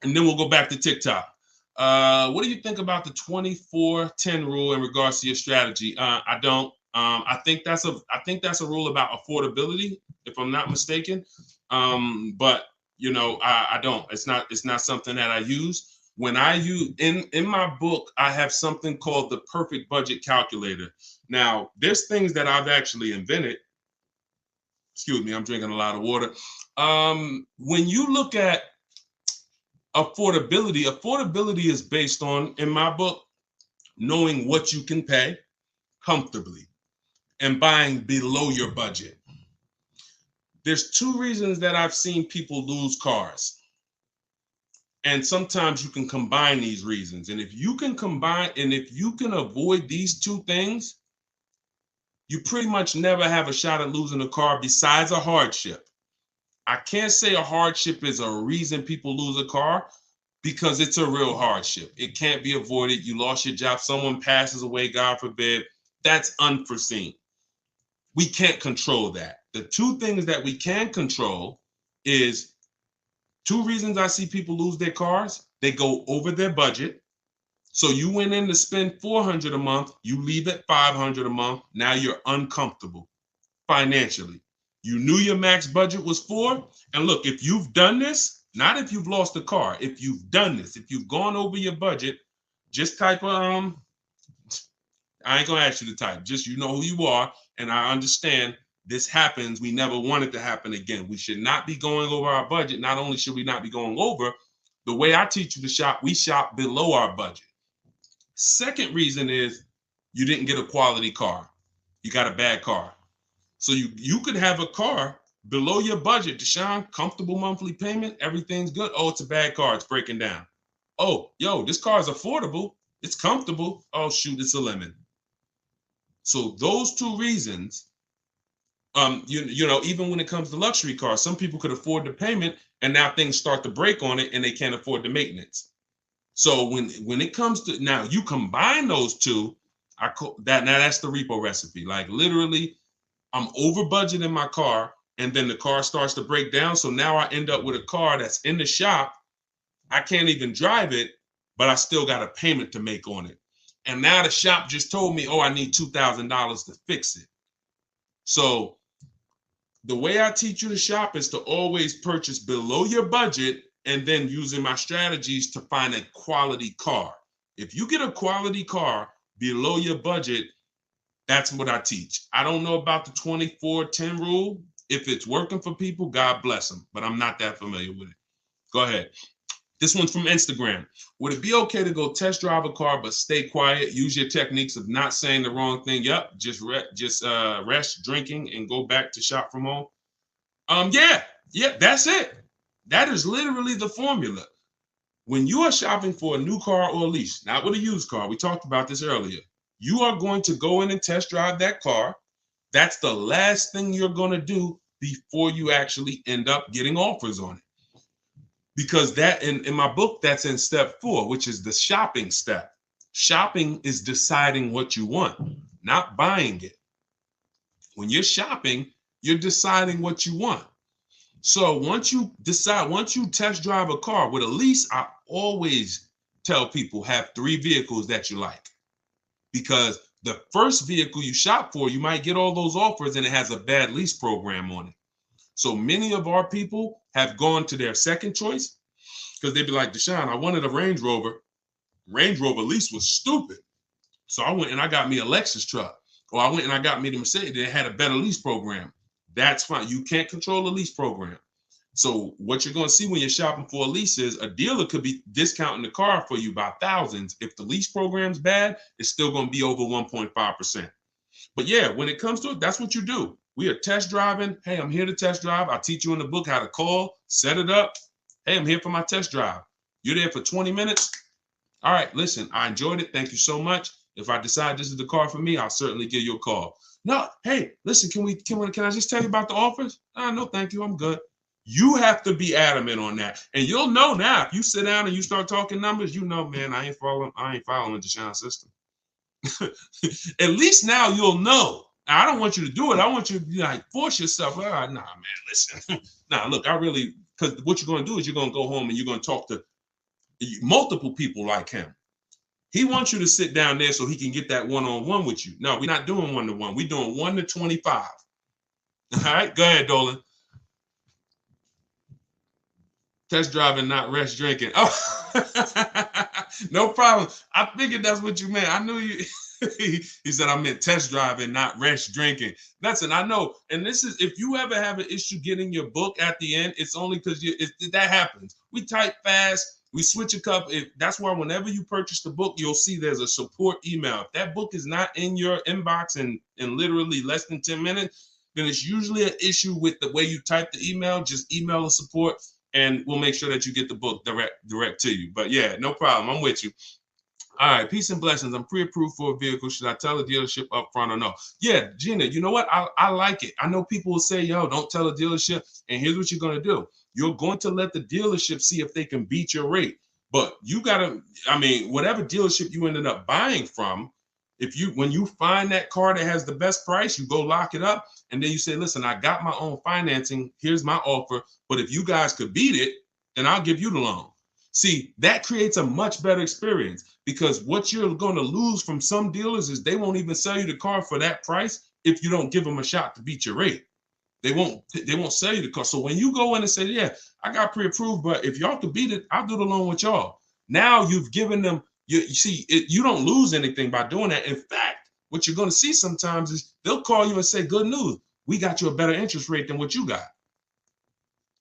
and then we'll go back to TikTok. What do you think about the 24-10 rule in regards to your strategy? I don't. I think that's a rule about affordability, if I'm not mistaken. But I don't. It's not something that I use. When I use in my book, I have something called the perfect budget calculator. Now, there's things that I've actually invented. Excuse me, I'm drinking a lot of water. When you look at affordability is based on, in my book, knowing what you can pay comfortably and buying below your budget. There's two reasons that I've seen people lose cars. And sometimes you can combine these reasons. And if you can avoid these two things, you pretty much never have a shot at losing a car besides a hardship. I can't say a hardship is a reason people lose a car, because it's a real hardship. It can't be avoided. You lost your job, someone passes away, God forbid. That's unforeseen. We can't control that. The two things that we can control is two reasons I see people lose their cars. They go over their budget. So you went in to spend $400 a month, you leave at $500 a month. Now you're uncomfortable financially. You knew your max budget was $4. And look, if you've done this, not if you've lost a car, if you've done this, if you've gone over your budget, just type I ain't gonna ask you to type, just you know who you are. And I understand this happens. We never want it to happen again. We should not be going over our budget. Not only should we not be going over, the way I teach you to shop, we shop below our budget. Second reason is you didn't get a quality car. You got a bad car. So you could have a car below your budget, Deshone, comfortable monthly payment, everything's good. Oh, it's a bad car, it's breaking down. Oh, yo, this car is affordable, it's comfortable. Oh, shoot, it's a lemon. So those two reasons, even when it comes to luxury cars, some people could afford the payment and now things start to break on it and they can't afford the maintenance. So when it comes to, now you combine those two, that's the repo recipe. Like literally, I'm over budget in my car and then the car starts to break down. So now I end up with a car that's in the shop. I can't even drive it, but I still got a payment to make on it. And now the shop just told me, oh, I need $2,000 to fix it. So the way I teach you to shop is to always purchase below your budget and then using my strategies to find a quality car. If you get a quality car below your budget, that's what I teach. I don't know about the 24-10 rule. If it's working for people, God bless them, but I'm not that familiar with it. Go ahead. This one's from Instagram. Would it be okay to go test drive a car but stay quiet? Use your techniques of not saying the wrong thing. Yep, just rest, drinking, and go back to shop from home. Yeah, that's it. That is literally the formula. When you are shopping for a new car or a lease, not with a used car, we talked about this earlier, you are going to go in and test drive that car. That's the last thing you're going to do before you actually end up getting offers on it. Because that in my book, that's in step 4, which is the shopping step. Shopping is deciding what you want, not buying it. When you're shopping, you're deciding what you want. So once you test drive a car with a lease, I always tell people have 3 vehicles that you like. Because the first vehicle you shop for, you might get all those offers and it has a bad lease program on it. So many of our people have gone to their second choice because they'd be like, Deshone, I wanted a Range Rover. Range Rover lease was stupid. So I went and I got me a Lexus truck. Or I went and I got me the Mercedes that had a better lease program. That's fine. You can't control the lease program. So what you're going to see when you're shopping for a lease is a dealer could be discounting the car for you by thousands. If the lease program's bad, it's still going to be over 1.5%. But yeah, when it comes to it, that's what you do. We are test driving. Hey, I'm here to test drive. I'll teach you in the book how to call, set it up. Hey, I'm here for my test drive. You're there for 20 minutes. All right, listen, I enjoyed it. Thank you so much. If I decide this is the car for me, I'll certainly give you a call. No, hey, listen, can I just tell you about the offers? No, thank you. I'm good. You have to be adamant on that. And you'll know now, if you sit down and you start talking numbers, you know, man, I ain't following Deshone's system. At least now you'll know. I don't want you to do it. I want you to be like, force yourself. Nah, man, listen. Nah, look, because what you're going to do is you're going to go home and you're going to talk to multiple people like him. He wants you to sit down there so he can get that one-on-one with you. No, we're not doing one-to-one. We're doing 1 to 25. All right, go ahead, Dolan. Test driving, not rest drinking. Oh, no problem. I figured that's what you meant. I knew you. He said I meant test driving, not rest drinking. Listen, I know. And this is, if you ever have an issue getting your book at the end, it's only because that happens. We type fast. We switch a cup. That's why whenever you purchase the book, you'll see there's a support email. If that book is not in your inbox in literally less than 10 minutes, then it's usually an issue with the way you type the email. Just email the support, and we'll make sure that you get the book direct to you. But yeah, no problem. I'm with you. All right, peace and blessings. I'm pre-approved for a vehicle. Should I tell the dealership up front or no? Yeah, Gina, you know what? I like it. I know people will say, yo, don't tell a dealership. And here's what you're going to do. You're going to let the dealership see if they can beat your rate. But you got to, whatever dealership you ended up buying from, when you find that car that has the best price, you go lock it up. And then you say, listen, I got my own financing. Here's my offer. But if you guys could beat it, then I'll give you the loan. See, that creates a much better experience, because what you're going to lose from some dealers is they won't even sell you the car for that price if you don't give them a shot to beat your rate. They won't sell you the car. So when you go in and say, yeah, I got pre-approved, but if y'all could beat it, I'll do the loan with y'all. Now you've given them, you see, you don't lose anything by doing that. In fact, what you're going to see sometimes is they'll call you and say, good news, we got you a better interest rate than what you got.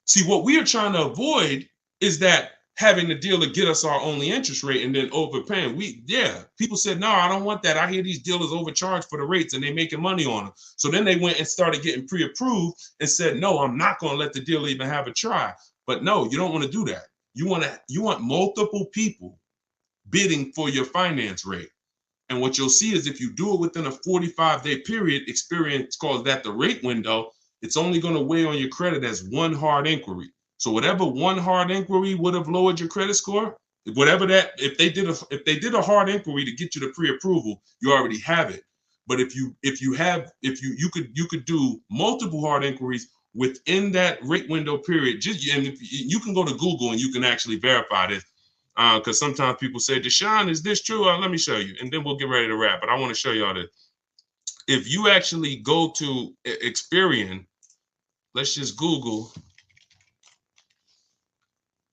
See, what we are trying to avoid is that having the dealer get us our only interest rate and then overpaying. People said, no, I don't want that. I hear these dealers overcharge for the rates and they're making money on them. So then they went and started getting pre-approved and said, no, I'm not going to let the dealer even have a try. But no, you don't want to do that. You want multiple people bidding for your finance rate. And what you'll see is if you do it within a 45-day period, Experience calls that the rate window, it's only going to weigh on your credit as one hard inquiry. So whatever one hard inquiry would have lowered your credit score, whatever that, if they did a hard inquiry to get you to pre-approval, you already have it. But if you could do multiple hard inquiries within that rate window period, and you can go to Google and you can actually verify this, because sometimes people say, Deshone, is this true? Let me show you, and then we'll get ready to wrap. But I want to show y'all this. If you actually go to Experian, let's just Google.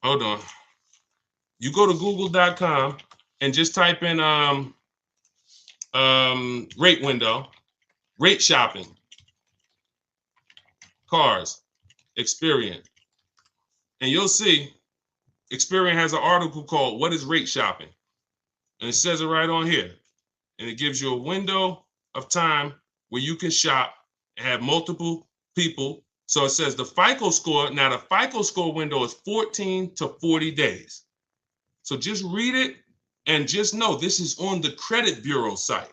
Hold on. You go to google.com and just type in rate window, rate shopping, cars, Experian. And you'll see Experian has an article called What is Rate Shopping? And it says it right on here. And it gives you a window of time where you can shop and have multiple people. So it says the FICO score. Now the FICO score window is 14 to 40 days. So just read it and just know this is on the credit bureau site.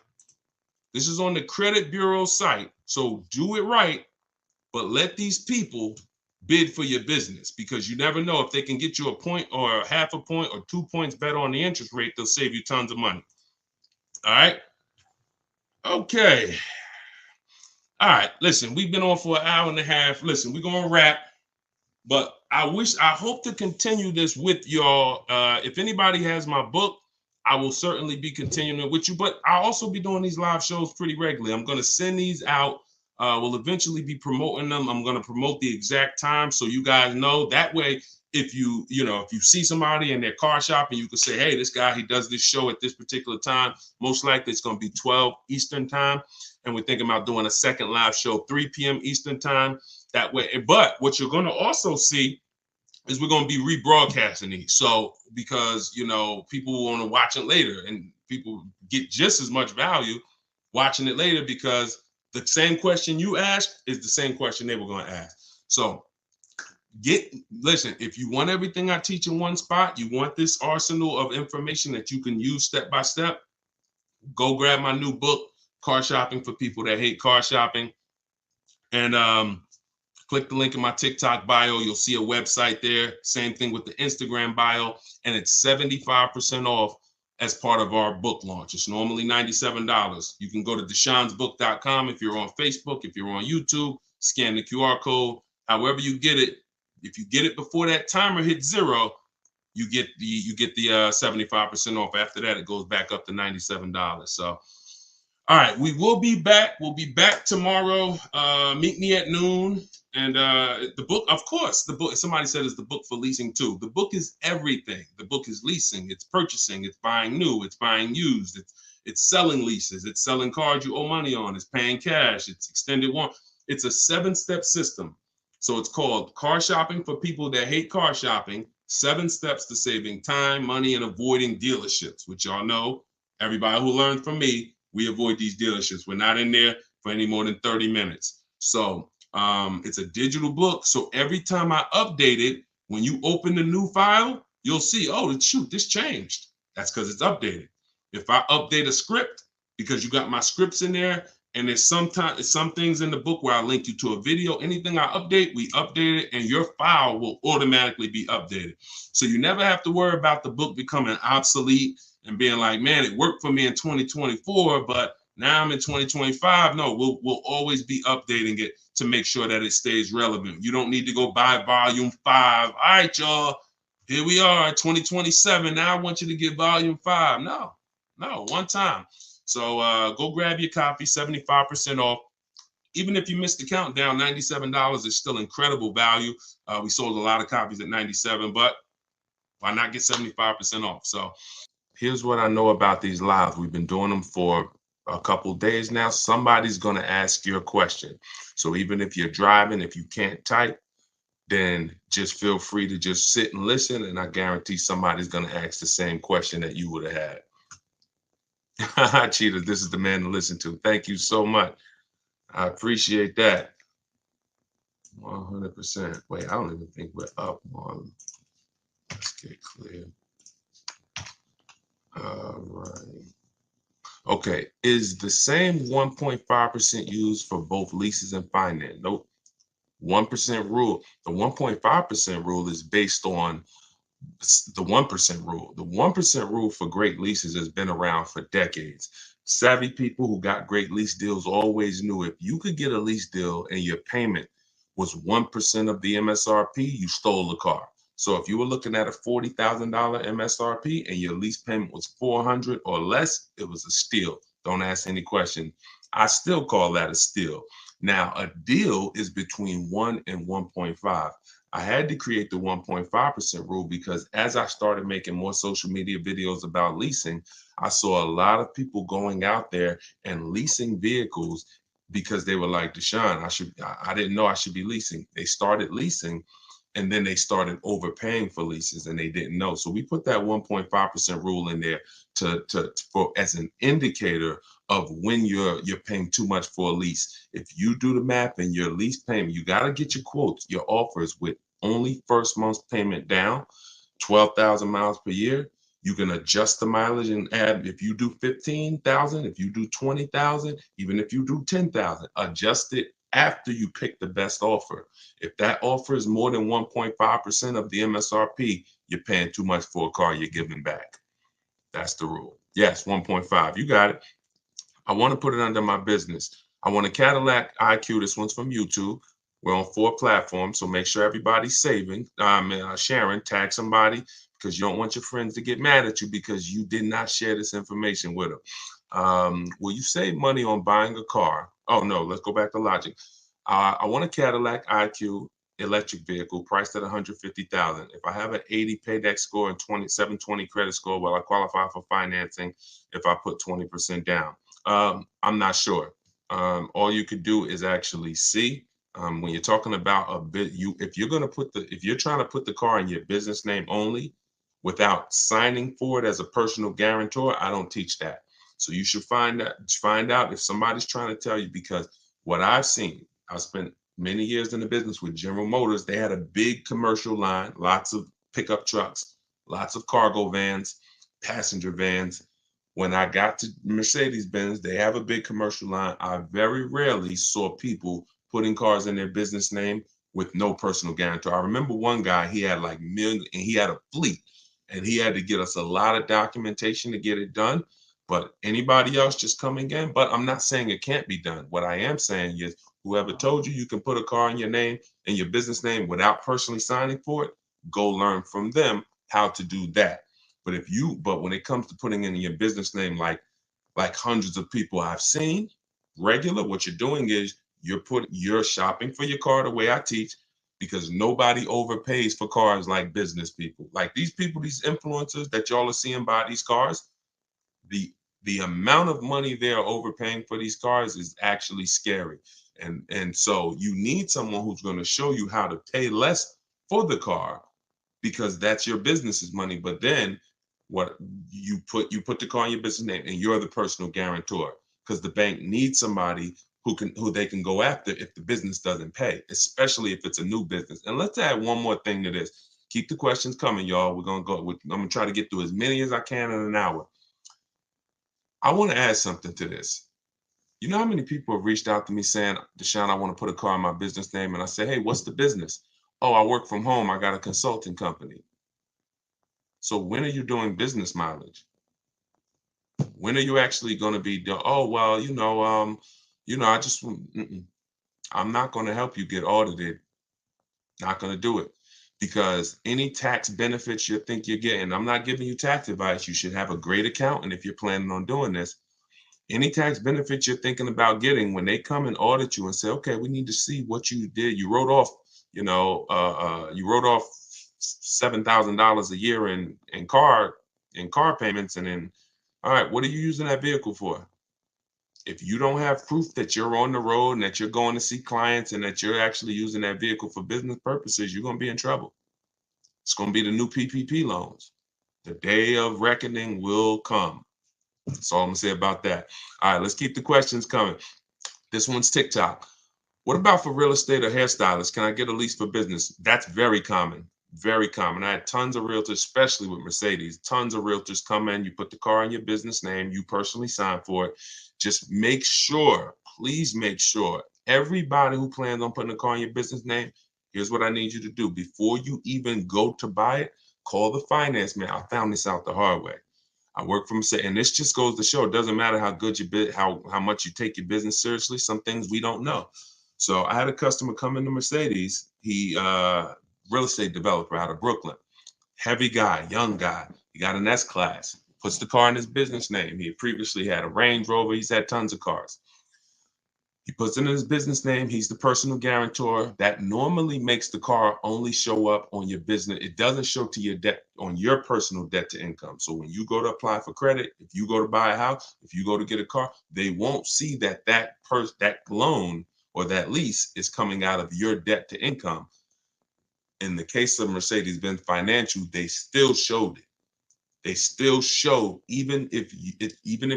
This is on the credit bureau site. So do it right, but let these people bid for your business, because you never know if they can get you a point or a half a point or 2 points better on the interest rate, they'll save you tons of money. All right. Okay. All right, listen, we've been on for an hour and a half. Listen, we're going to wrap, but I hope to continue this with y'all. If anybody has my book, I will certainly be continuing it with you, but I'll also be doing these live shows pretty regularly. I'm going to send these out. We'll eventually be promoting them. I'm going to promote the exact time so you guys know. That way, if you see somebody in their car shopping, you can say, hey, this guy, he does this show at this particular time. Most likely it's going to be 12 Eastern time. And we're thinking about doing a second live show, 3 p.m. Eastern time. That way. But what you're going to also see is we're going to be rebroadcasting these. So because, people want to watch it later, and people get just as much value watching it later, because the same question you asked is the same question they were going to ask. So listen, if you want everything I teach in one spot, you want this arsenal of information that you can use step by step, go grab my new book, Car Shopping for People That Hate Car Shopping. And click the link in my TikTok bio. You'll see a website there. Same thing with the Instagram bio. And it's 75% off as part of our book launch. It's normally $97. You can go to deshonsbook.com if you're on Facebook, if you're on YouTube, scan the QR code. However you get it, if you get it before that timer hits 0, you get the 75% off. After that, it goes back up to $97. So, all right, we will be back. We'll be back tomorrow. Meet me at noon. And the book, of course, the book, somebody said, is the book for leasing too. The book is everything. The book is leasing, it's purchasing, it's buying new, it's buying used, it's selling leases, it's selling cars you owe money on, it's paying cash, it's extended warranty. It's a 7-step system. So it's called Car Shopping for People That Hate Car Shopping, 7 Steps to Saving Time, Money, and Avoiding Dealerships, which y'all know, everybody who learned from me, we avoid these dealerships. We're not in there for any more than 30 minutes. So it's a digital book. So every time I update it, when you open the new file, you'll see, oh, shoot, this changed. That's because it's updated. If I update a script, because you got my scripts in there, and there's some things in the book where I link you to a video, anything I update, we update it, and your file will automatically be updated. So you never have to worry about the book becoming obsolete and being like, man, it worked for me in 2024, but now I'm in 2025. No, we'll always be updating it to make sure that it stays relevant. You don't need to go buy volume 5. All right, y'all, here we are, 2027. Now I want you to get volume 5. No, one time. So go grab your copy, 75% off. Even if you missed the countdown, $97 is still incredible value. We sold a lot of copies at $97, but why not get 75% off? So here's what I know about these lives. We've been doing them for a couple of days now. Somebody's going to ask you a question. So even if you're driving, if you can't type, then just feel free to just sit and listen. And I guarantee somebody's going to ask the same question that you would have had. Cheetah, this is the man to listen to. Thank you so much. I appreciate that. 100%. Wait, I don't even think we're up on. Let's get clear. All right. Okay. Is the same 1.5% used for both leases and finance? Nope. 1% rule. The 1.5% rule is based on the 1% rule. The 1% rule for great leases has been around for decades. Savvy people who got great lease deals always knew if you could get a lease deal and your payment was 1% of the MSRP, you stole the car. So if you were looking at a $40,000 MSRP and your lease payment was $400 or less, it was a steal. Don't ask any question. I still call that a steal. Now, a deal is between 1 and 1.5. I had to create the 1.5% rule because as I started making more social media videos about leasing, I saw a lot of people going out there and leasing vehicles because they were like, Deshone, I didn't know I should be leasing. They started leasing and then they started overpaying for leases and they didn't know. So we put that 1.5% rule in there for as an indicator of when you're paying too much for a lease. If you do the math and your lease payment, you got to get your quotes, your offers with only first month's payment down, 12,000 miles per year. You can adjust the mileage and add, if you do 15,000, if you do 20,000, even if you do 10,000, adjust it after you pick the best offer. If that offer is more than 1.5% of the MSRP, you're paying too much for a car you're giving back. That's the rule. Yes, 1.5. You got it. I want to put it under my business. I want a Cadillac IQ. This one's from YouTube. We're on 4 platforms, so make sure everybody's sharing, tag somebody, because you don't want your friends to get mad at you because you did not share this information with them. Will you save money on buying a car? Oh, no, let's go back to logic. I want a Cadillac IQ electric vehicle priced at $150,000. If I have an 80 payback score and 720 credit score, will I qualify for financing if I put 20% down? I'm not sure. All you could do is actually see. When you're talking about a bit, if you're trying to put the car in your business name only without signing for it as a personal guarantor, I don't teach that. So you should find out if somebody's trying to tell you, because what I've seen, I spent many years in the business with General Motors. They had a big commercial line, lots of pickup trucks, lots of cargo vans, passenger vans. When I got to Mercedes-Benz, they have a big commercial line. I very rarely saw people putting cars in their business name with no personal guarantor. I remember one guy, he had like million, and he had a fleet. And he had to get us a lot of documentation to get it done. But anybody else just coming in, but I'm not saying it can't be done. What I am saying is whoever told you can put a car in your name and your business name without personally signing for it, go learn from them how to do that. But when it comes to putting in your business name, like hundreds of people I've seen regular, what you're doing is you're shopping for your car the way I teach, because nobody overpays for cars like business people. Like these people, these influencers that y'all are seeing buy these cars, the amount of money they're overpaying for these cars is actually scary. And so you need someone who's going to show you how to pay less for the car, because that's your business's money. But then what you put the car in your business name and you're the personal guarantor, because the bank needs somebody who they can go after if the business doesn't pay, especially if it's a new business. And let's add one more thing to this. Keep the questions coming, y'all. I'm gonna try to get through as many as I can in an hour. I want to add something to this. You know how many people have reached out to me saying, Deshone, I want to put a car in my business name. And I say, hey, what's the business? Oh, I work from home. I got a consulting company. So when are you doing business mileage? When are you actually going to be doing? Oh, well, I just, I'm not going to help you get audited. Not going to do it, because any tax benefits you think you're getting, I'm not giving you tax advice. You should have a great accountant if you're planning on doing this. Any tax benefits you're thinking about getting, when they come and audit you and say, okay, we need to see what you did. You wrote off, $7,000 a year in car payments, and then, all right, what are you using that vehicle for? If you don't have proof that you're on the road and that you're going to see clients and that you're actually using that vehicle for business purposes, you're going to be in trouble. It's going to be the new PPP loans. The day of reckoning will come. That's all I'm going to say about that. All right, let's keep the questions coming. This one's TikTok. What about for real estate or hairstylists? Can I get a lease for business? That's very common. Very common. I had tons of realtors, especially with Mercedes, tons of realtors come in. You put the car in your business name. You personally sign for it. Just make sure, please make sure, everybody who plans on putting a car in your business name, here's what I need you to do. Before you even go to buy it, call the finance man. I found this out the hard way. I work from, and this just goes to show, it doesn't matter how good how much you take your business seriously. Some things we don't know. So I had a customer come into Mercedes. He real estate developer out of Brooklyn, heavy guy, young guy. He got an S-Class, puts the car in his business name. He previously had a Range Rover. He's had tons of cars. He puts it in his business name. He's the personal guarantor. That normally makes the car only show up on your business. It doesn't show to your debt, on your personal debt to income. So when you go to apply for credit, if you go to buy a house, if you go to get a car, they won't see that that loan or that lease is coming out of your debt to income. In the case of Mercedes-Benz Financial, they still showed it. They still show, even if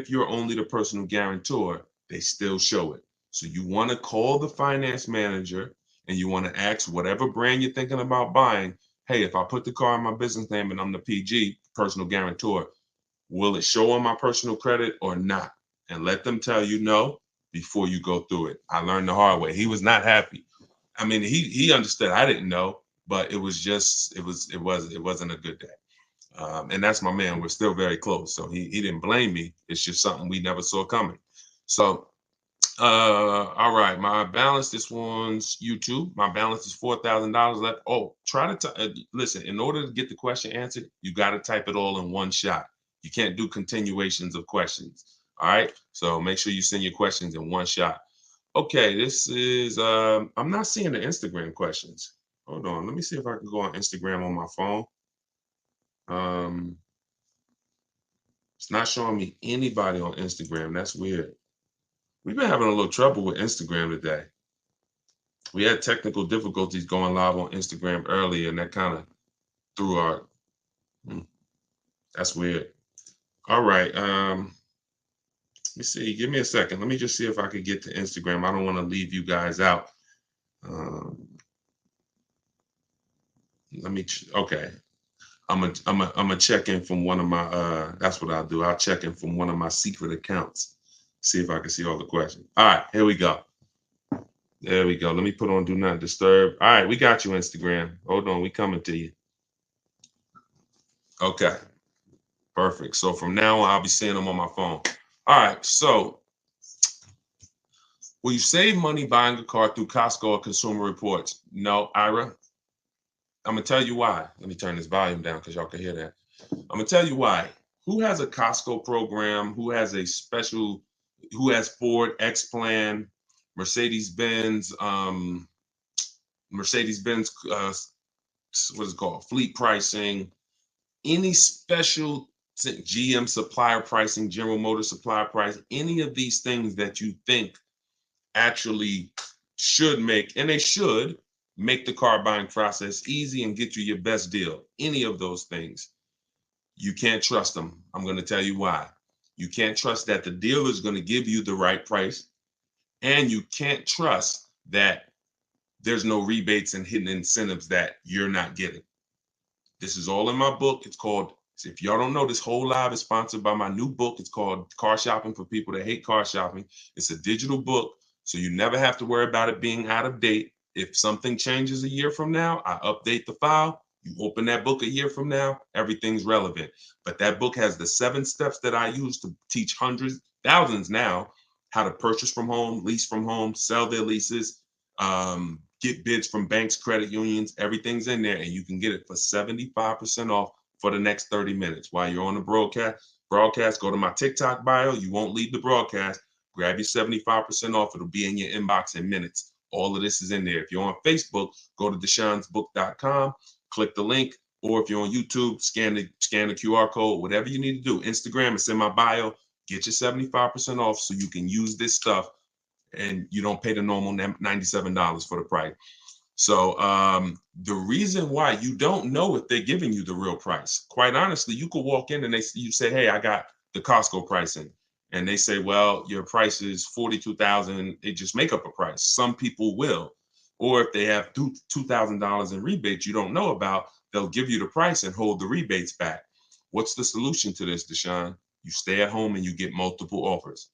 you're only the personal guarantor, they still show it. So you want to call the finance manager and you want to ask whatever brand you're thinking about buying, hey, if I put the car in my business name and I'm the PG, personal guarantor, will it show on my personal credit or not? And let them tell you no before you go through it. I learned the hard way. He was not happy. I mean, he understood. I didn't know, but it wasn't a good day. And that's my man. We're still very close. So he didn't blame me. It's just something we never saw coming. So, all right, my balance, this one's YouTube. My balance is $4,000 left. Oh, try to listen, in order to get the question answered, you got to type it all in one shot. You can't do continuations of questions. All right. So make sure you send your questions in one shot. Okay, this is, I'm not seeing the Instagram questions. Hold on. Let me see if I can go on Instagram on my phone. It's not showing me anybody on Instagram. That's weird. We've been having a little trouble with Instagram today. We had technical difficulties going live on Instagram earlier, and that kind of threw our, that's weird. All right. Let me see. Give me a second. Let me just see if I could get to Instagram. I don't want to leave you guys out. Okay. I'm a check in from one of my, that's what I'll do. I'll check in from one of my secret accounts. See if I can see all the questions. All right, here we go. There we go. Let me put on Do Not Disturb. All right, we got you, Instagram. Hold on, we coming to you. Okay, perfect. So from now on, I'll be seeing them on my phone. All right, so will you save money buying a car through Costco or Consumer Reports? No, Ira. I'm gonna tell you why. Let me turn this volume down because y'all can hear that. I'm gonna tell you why. Who has a Costco program? Who has a special? Who has Ford X Plan, Mercedes Benz, Mercedes Benz? What is it called? Fleet pricing. Any special GM supplier pricing, General Motors supplier pricing? Any of these things that you think actually should make, and they should make the car buying process easy and get you your best deal. Any of those things, you can't trust them. I'm going to tell you why. You can't trust that the dealer is going to give you the right price, and you can't trust that there's no rebates and hidden incentives that you're not getting. This is all in my book. It's called, if y'all don't know, this whole live is sponsored by my new book. It's called Car Shopping for People That Hate Car Shopping. It's a digital book, so you never have to worry about it being out of date. If something changes a year from now, I update the file. You open that book a year from now, everything's relevant. But that book has the 7 steps that I use to teach hundreds, thousands now, how to purchase from home, lease from home, sell their leases, get bids from banks, credit unions. Everything's in there, and you can get it for 75% off for the next 30 minutes. While you're on the broadcast, go to my TikTok bio. You won't leave the broadcast. Grab your 75% off. It'll be in your inbox in minutes. All of this is in there. If you're on Facebook, go to deshonsbook.com, click the link, or if you're on YouTube, scan the QR code, whatever you need to do. Instagram, it's in my bio. Get your 75% off so you can use this stuff and you don't pay the normal $97 for the price. So the reason why you don't know if they're giving you the real price, quite honestly, you could walk in and you say, hey, I got the Costco pricing. And they say, well, your price is $42,000. They just make up a price. Some people will. Or if they have $2,000 in rebates you don't know about, they'll give you the price and hold the rebates back. What's the solution to this, Deshone? You stay at home and you get multiple offers.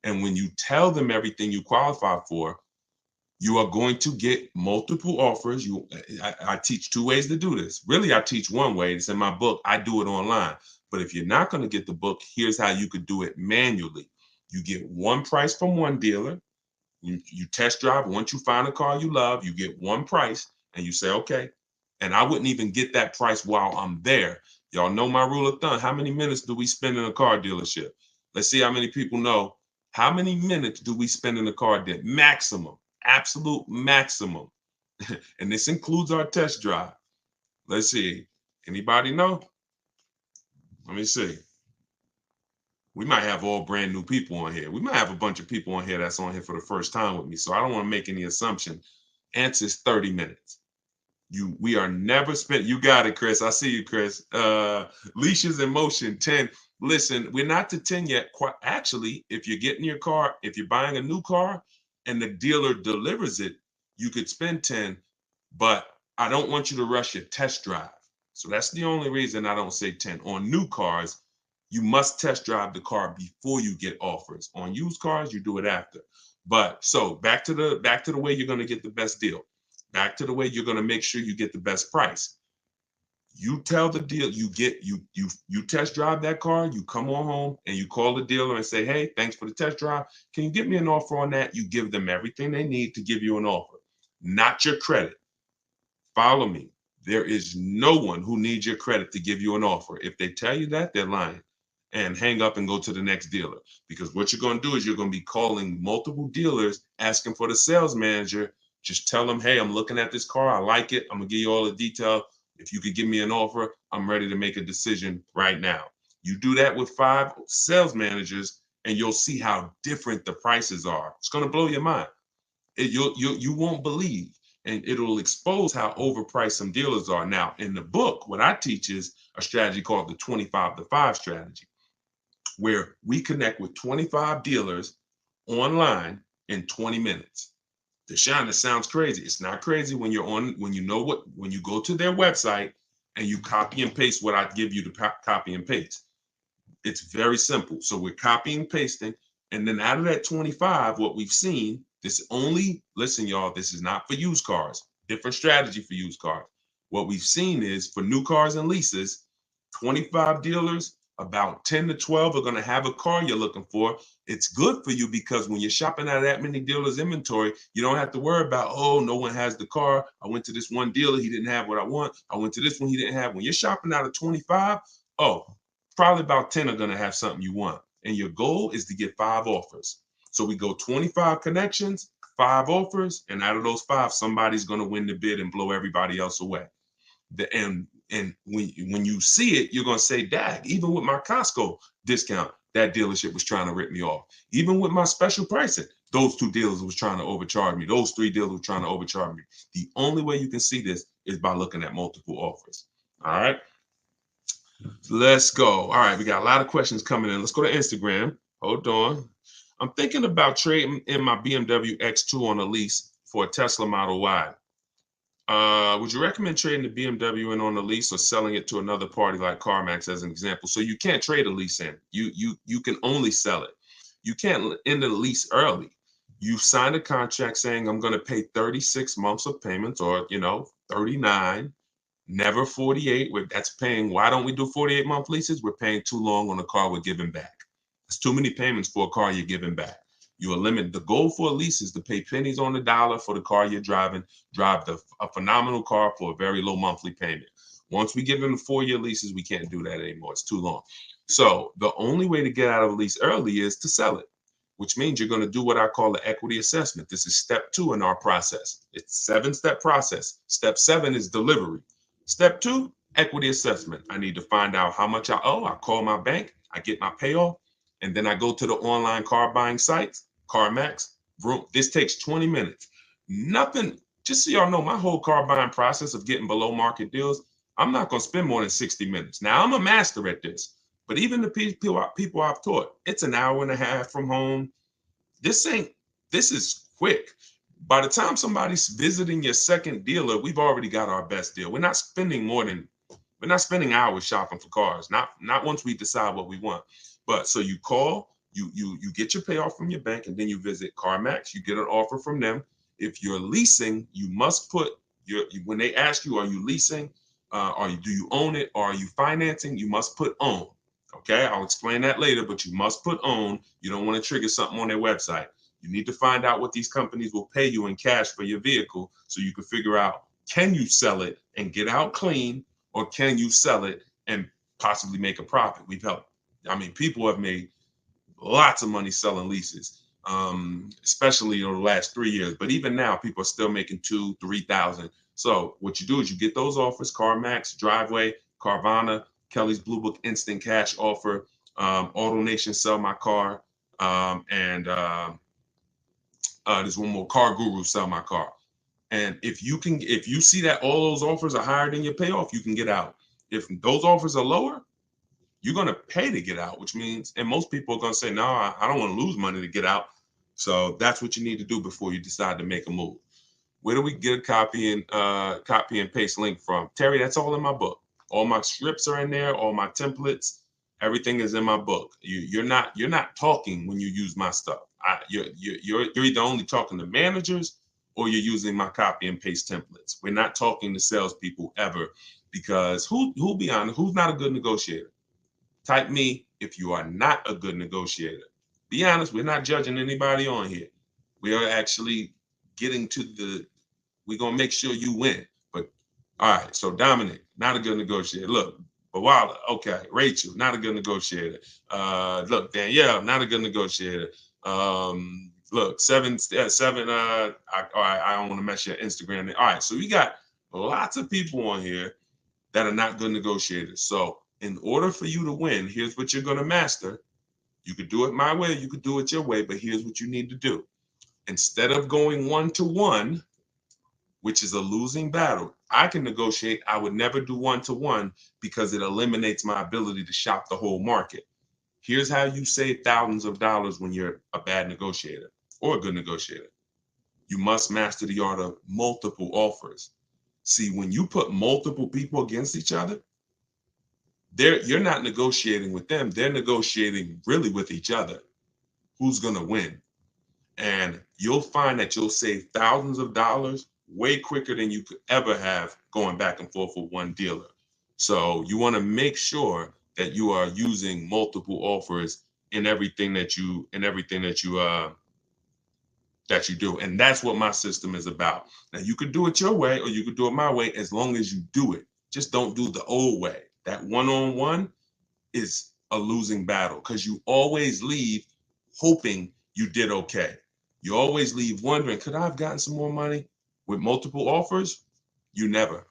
And when you tell them everything you qualify for, you are going to get multiple offers. I teach 2 ways to do this. Really, I teach 1 way. It's in my book. I do it online. But if you're not going to get the book, here's how you could do it manually. You get 1 price from 1 dealer. You test drive. Once you find a car you love, you get 1 price and you say, okay. And I wouldn't even get that price while I'm there. Y'all know my rule of thumb. How many minutes do we spend in a car dealership? Let's see how many people know. How many minutes do we spend in a car dealership? Maximum, absolute maximum. And this includes our test drive. Let's see. Anybody know? Let me see. We might have all brand new people on here. We might have a bunch of people on here that's on here for the first time with me. So I don't want to make any assumption. Answer is 30 minutes. We are never spent. You got it, Chris. I see you, Chris. Leashes in motion, 10. Listen, we're not to 10 yet. Quite actually, if you're getting your car, if you're buying a new car and the dealer delivers it, you could spend 10, but I don't want you to rush your test drive. So that's the only reason I don't say 10. On new cars, you must test drive the car before you get offers. On used cars, you do it after. But so back to the way you're going to get the best deal. Back to the way you're going to make sure you get the best price. You tell the deal, you test drive that car, you come on home and you call the dealer and say, hey, thanks for the test drive. Can you get me an offer on that? You give them everything they need to give you an offer, not your credit. Follow me. There is no one who needs your credit to give you an offer. If they tell you that, they're lying. And hang up and go to the next dealer. Because what you're going to do is you're going to be calling multiple dealers asking for the sales manager. Just tell them, hey, I'm looking at this car. I like it. I'm going to give you all the detail. If you could give me an offer, I'm ready to make a decision right now. You do that with 5 sales managers and you'll see how different the prices are. It's going to blow your mind. You won't believe. And it'll expose how overpriced some dealers are. Now, in the book, what I teach is a strategy called the 25-to-5 strategy, where we connect with 25 dealers online in 20 minutes. Deshone, it sounds crazy. It's not crazy when you go to their website and you copy and paste what I give you to copy and paste. It's very simple. So we're copying and pasting. And then out of that 25, what we've seen, listen, y'all, this is not for used cars. Different strategy for used cars. What we've seen is for new cars and leases, 25 dealers, about 10 to 12 are going to have a car you're looking for. It's good for you because when you're shopping out of that many dealers' inventory, you don't have to worry about, oh, no one has the car. I went to this one dealer, he didn't have what I want. I went to this one, he didn't have. When you're shopping out of 25, oh, probably about 10 are going to have something you want. And your goal is to get 5 offers. So we go 25 connections, 5 offers, and out of those 5, somebody's going to win the bid and blow everybody else away. And when you see it, you're going to say, dag, even with my Costco discount, that dealership was trying to rip me off. Even with my special pricing, those 2 dealers was trying to overcharge me. Those 3 dealers were trying to overcharge me. The only way you can see this is by looking at multiple offers. All right. Let's go. All right. We got a lot of questions coming in. Let's go to Instagram. Hold on. I'm thinking about trading in my BMW X2 on a lease for a Tesla Model Y. Would you recommend trading the BMW in on a lease or selling it to another party like CarMax as an example? So you can't trade a lease in. You can only sell it. You can't end the lease early. You signed a contract saying I'm going to pay 36 months of payments, or 39, never 48. That's paying. Why don't we do 48-month leases? We're paying too long on a car we're giving back. It's too many payments for a car you're giving back. You eliminate the goal for a lease is to pay pennies on the dollar for the car you're driving, drive a phenomenal car for a very low monthly payment. Once we give them the 4-year leases, we can't do that anymore. It's too long. So the only way to get out of a lease early is to sell it, which means you're going to do what I call the equity assessment. This is step 2 in our process. It's a 7-step process. Step 7 is delivery. Step 2, equity assessment. I need to find out how much I owe. I call my bank. I get my payoff. And then I go to the online car buying sites, CarMax. This takes 20 minutes. Nothing, just so y'all know, my whole car buying process of getting below market deals, I'm not going to spend more than 60 minutes. Now, I'm a master at this, but even the people I've taught, it's an hour and a half from home. This is quick. By the time somebody's visiting your second dealer, we've already got our best deal. We're not spending hours shopping for cars. Not once we decide what we want. But so you call, you get your payoff from your bank, and then you visit CarMax. You get an offer from them. If you're leasing, you must put when they ask you, are you leasing? Do you own it? Or are you financing? You must put own. Okay, I'll explain that later, but you must put own. You don't want to trigger something on their website. You need to find out what these companies will pay you in cash for your vehicle so you can figure out, can you sell it and get out clean, or can you sell it and possibly make a profit? People have made lots of money selling leases, especially over the last 3 years. But even now, people are still making $2,000, $3,000. So what you do is you get those offers: CarMax, Driveway, Carvana, Kelly's Blue Book Instant Cash Offer, AutoNation Sell My Car, and there's one more, Car Guru Sell My Car. And if you see that all those offers are higher than your payoff, you can get out. If those offers are lower, you're going to pay to get out, which means, and most people are going to say, no, I don't want to lose money to get out. So that's what you need to do before you decide to make a move. Where do we get a copy and paste link from? Terry, that's all in my book. All my scripts are in there, all my templates, everything is in my book. You're not talking when you use my stuff. You're either only talking to managers or you're using my copy and paste templates. We're not talking to salespeople ever, because who'll be honest, who's not a good negotiator? Type me if you are not a good negotiator. Be honest, we're not judging anybody on here. We are actually getting to we're going to make sure you win. But all right, so Dominic, not a good negotiator. Look, Bawala, okay. Rachel, not a good negotiator. Look, Danielle, not a good negotiator. Look, seven. I don't want to mess your Instagram. All right, so we got lots of people on here that are not good negotiators. So in order for you to win, here's what you're going to master. You could do it my way, you could do it your way, but here's what you need to do. Instead of going 1-to-1, which is a losing battle, I can negotiate. I would never do 1-to-1 because it eliminates my ability to shop the whole market. Here's how you save thousands of dollars when you're a bad negotiator or a good negotiator. You must master the art of multiple offers. See, when you put multiple people against each other, you're not negotiating with them. They're negotiating really with each other. Who's going to win? And you'll find that you'll save thousands of dollars way quicker than you could ever have going back and forth with one dealer. So you want to make sure that you are using multiple offers in everything that you do. And that's what my system is about. Now you could do it your way or you could do it my way as long as you do it. Just don't do the old way. That one-on-one is a losing battle because you always leave hoping you did okay. You always leave wondering, could I have gotten some more money? With multiple offers, you never.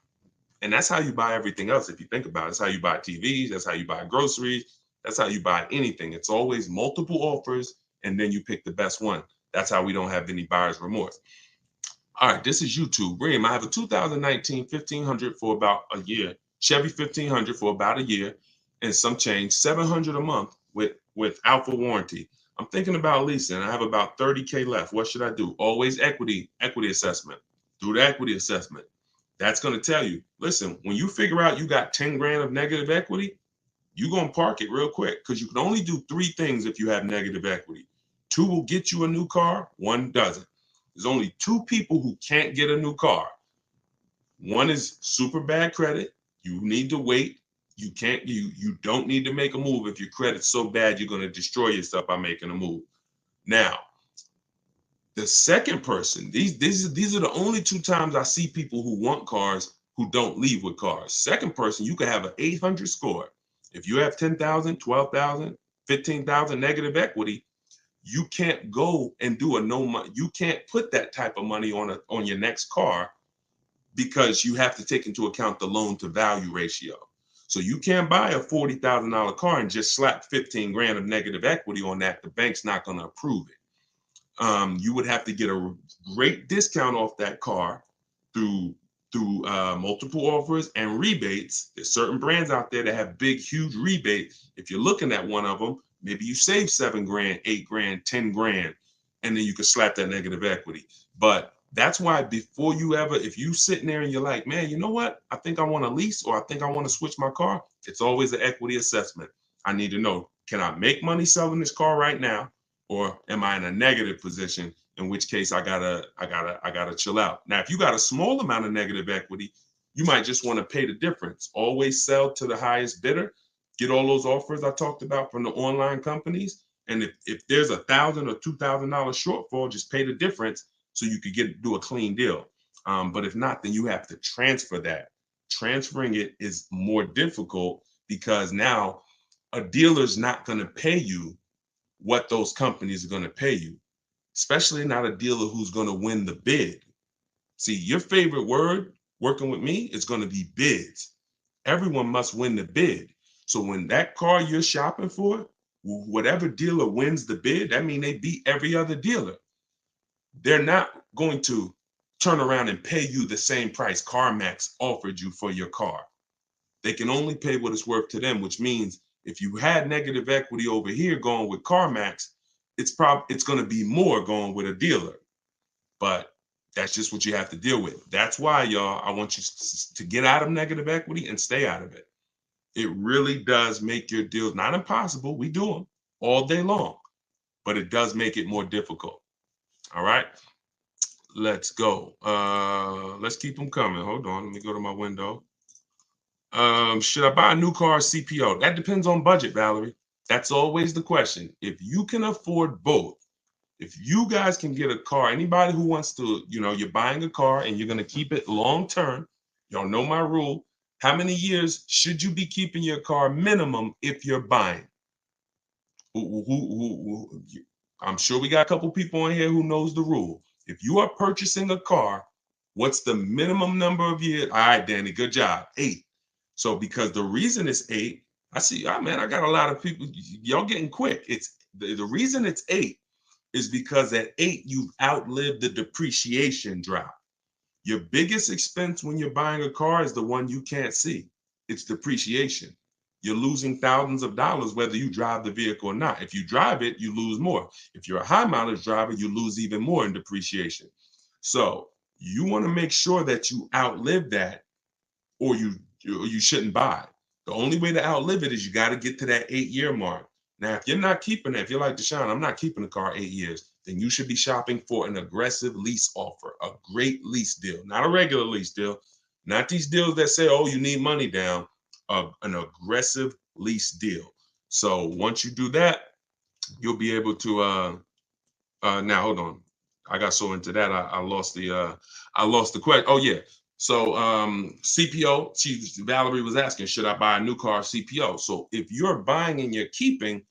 And that's how you buy everything else. If you think about it, that's how you buy TVs. That's how you buy groceries. That's how you buy anything. It's always multiple offers, and then you pick the best one. That's how we don't have any buyer's remorse. All right, this is YouTube. Reem, I have a 2019 1500 for about a year. Chevy 1500 for about a year and some change, 700 a month with alpha warranty. I'm thinking about leasing. I have about 30K left. What should I do? Always equity assessment. Do the equity assessment. That's going to tell you, listen, when you figure out you got 10 grand of negative equity, you're going to park it real quick because you can only do 3 things if you have negative equity. 2 will get you a new car, 1 doesn't. There's only 2 people who can't get a new car. One is super bad credit. You need to wait. You don't need to make a move if your credit's so bad you're going to destroy yourself by making a move. Now, the second person, these are the only 2 times I see people who want cars who don't leave with cars. Second person, you could have an 800 score. If you have 10,000, 12,000, 15,000 negative equity, you can't go and do a no money. You can't put that type of money on your next car because you have to take into account the loan to value ratio. So you can't buy a $40,000 car and just slap 15 grand of negative equity on that. The bank's not going to approve it. You would have to get a great discount off that car through multiple offers and rebates. There's certain brands out there that have big, huge rebates. If you're looking at one of them, maybe you save 7 grand, 8 grand, 10 grand, and then you can slap that negative equity. But that's why before you ever, if you sitting there and you're like, man, you know what? I think I want to lease or I think I want to switch my car. It's always an equity assessment. I need to know, can I make money selling this car right now? Or am I in a negative position? In which case I gotta chill out. Now, if you got a small amount of negative equity, you might just want to pay the difference. Always sell to the highest bidder. Get all those offers I talked about from the online companies. And if there's $1,000 or $2,000 shortfall, just pay the difference so you could do a clean deal. But if not, then you have to transfer that. Transferring it is more difficult because now a dealer's not going to pay you what those companies are going to pay you, especially not a dealer who's going to win the bid. See, your favorite word working with me is going to be bids. Everyone must win the bid. So when that car you're shopping for, whatever dealer wins the bid, that means they beat every other dealer. They're not going to turn around and pay you the same price CarMax offered you for your car. They can only pay what it's worth to them, which means if you had negative equity over here going with CarMax, it's going to be more going with a dealer. But that's just what you have to deal with. That's why, y'all, I want you to get out of negative equity and stay out of it. It really does make your deals not impossible. We do them all day long, but it does make it more difficult. All right, let's go. Let's keep them coming. Hold on, let me go to my window. Should I buy a new car or CPO? That depends on budget, Valerie. That's always the question. If you can afford both, if you guys can get a car, anybody who wants to, you're buying a car and you're going to keep it long term, y'all know my rule. How many years should you be keeping your car minimum if you're buying? I'm sure we got a couple people in here who knows the rule. If you are purchasing a car, what's the minimum number of years? All right, Danny, good job. 8. So because the reason it's 8, I see, man, I got a lot of people, y'all getting quick. It's the reason it's 8 is because at 8, you've outlived the depreciation drop. Your biggest expense when you're buying a car is the one you can't see. It's depreciation. You're losing thousands of dollars whether you drive the vehicle or not. If you drive it, you lose more. If you're a high mileage driver, you lose even more in depreciation. So you want to make sure that you outlive that, or you shouldn't buy. The only way to outlive it is you got to get to that 8-year mark. Now, if you're not keeping it, if you're like Deshone, I'm not keeping the car 8 years, then you should be shopping for an aggressive lease offer, a great lease deal, not a regular lease deal, not these deals that say, oh, you need money down. an aggressive lease deal. So once you do that, you'll be able to now hold on. I got so into that I lost the question. Oh yeah. So CPO, Valerie was asking, should I buy a new car CPO? So if you're buying and you're keeping,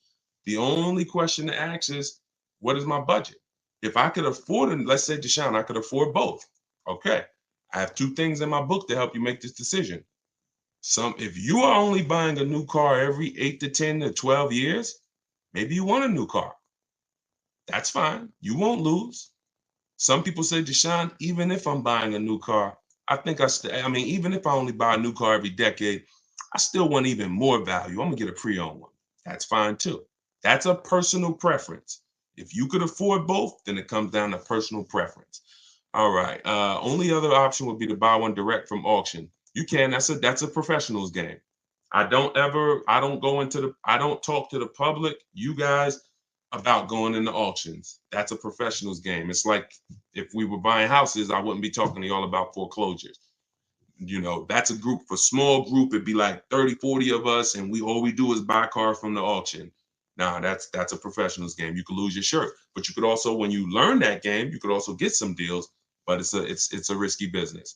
the only question to ask is, what is my budget? If I could afford it, let's say Deshone, I could afford both. Okay. I have two things in my book to help you make this decision. If you are only buying a new car every 8 to 10 to 12 years, maybe you want a new car. That's fine. You won't lose. Some people say, Deshone, even if I'm buying a new car, even if I only buy a new car every decade, I still want even more value. I'm gonna get a pre-owned one. That's fine too. That's a personal preference. If you could afford both, then it comes down to personal preference. All right. Only other option would be to buy one direct from auction. You can. That's a professional's game. I don't talk to the public, you guys, about going into auctions. That's a professional's game. It's like if we were buying houses, I wouldn't be talking to y'all about foreclosures. That's a small group. It'd be like 30, 40 of us, and all we do is buy cars from the auction. Nah, that's a professional's game. You could lose your shirt, but you could also, when you learn that game, you could also get some deals, but it's a risky business.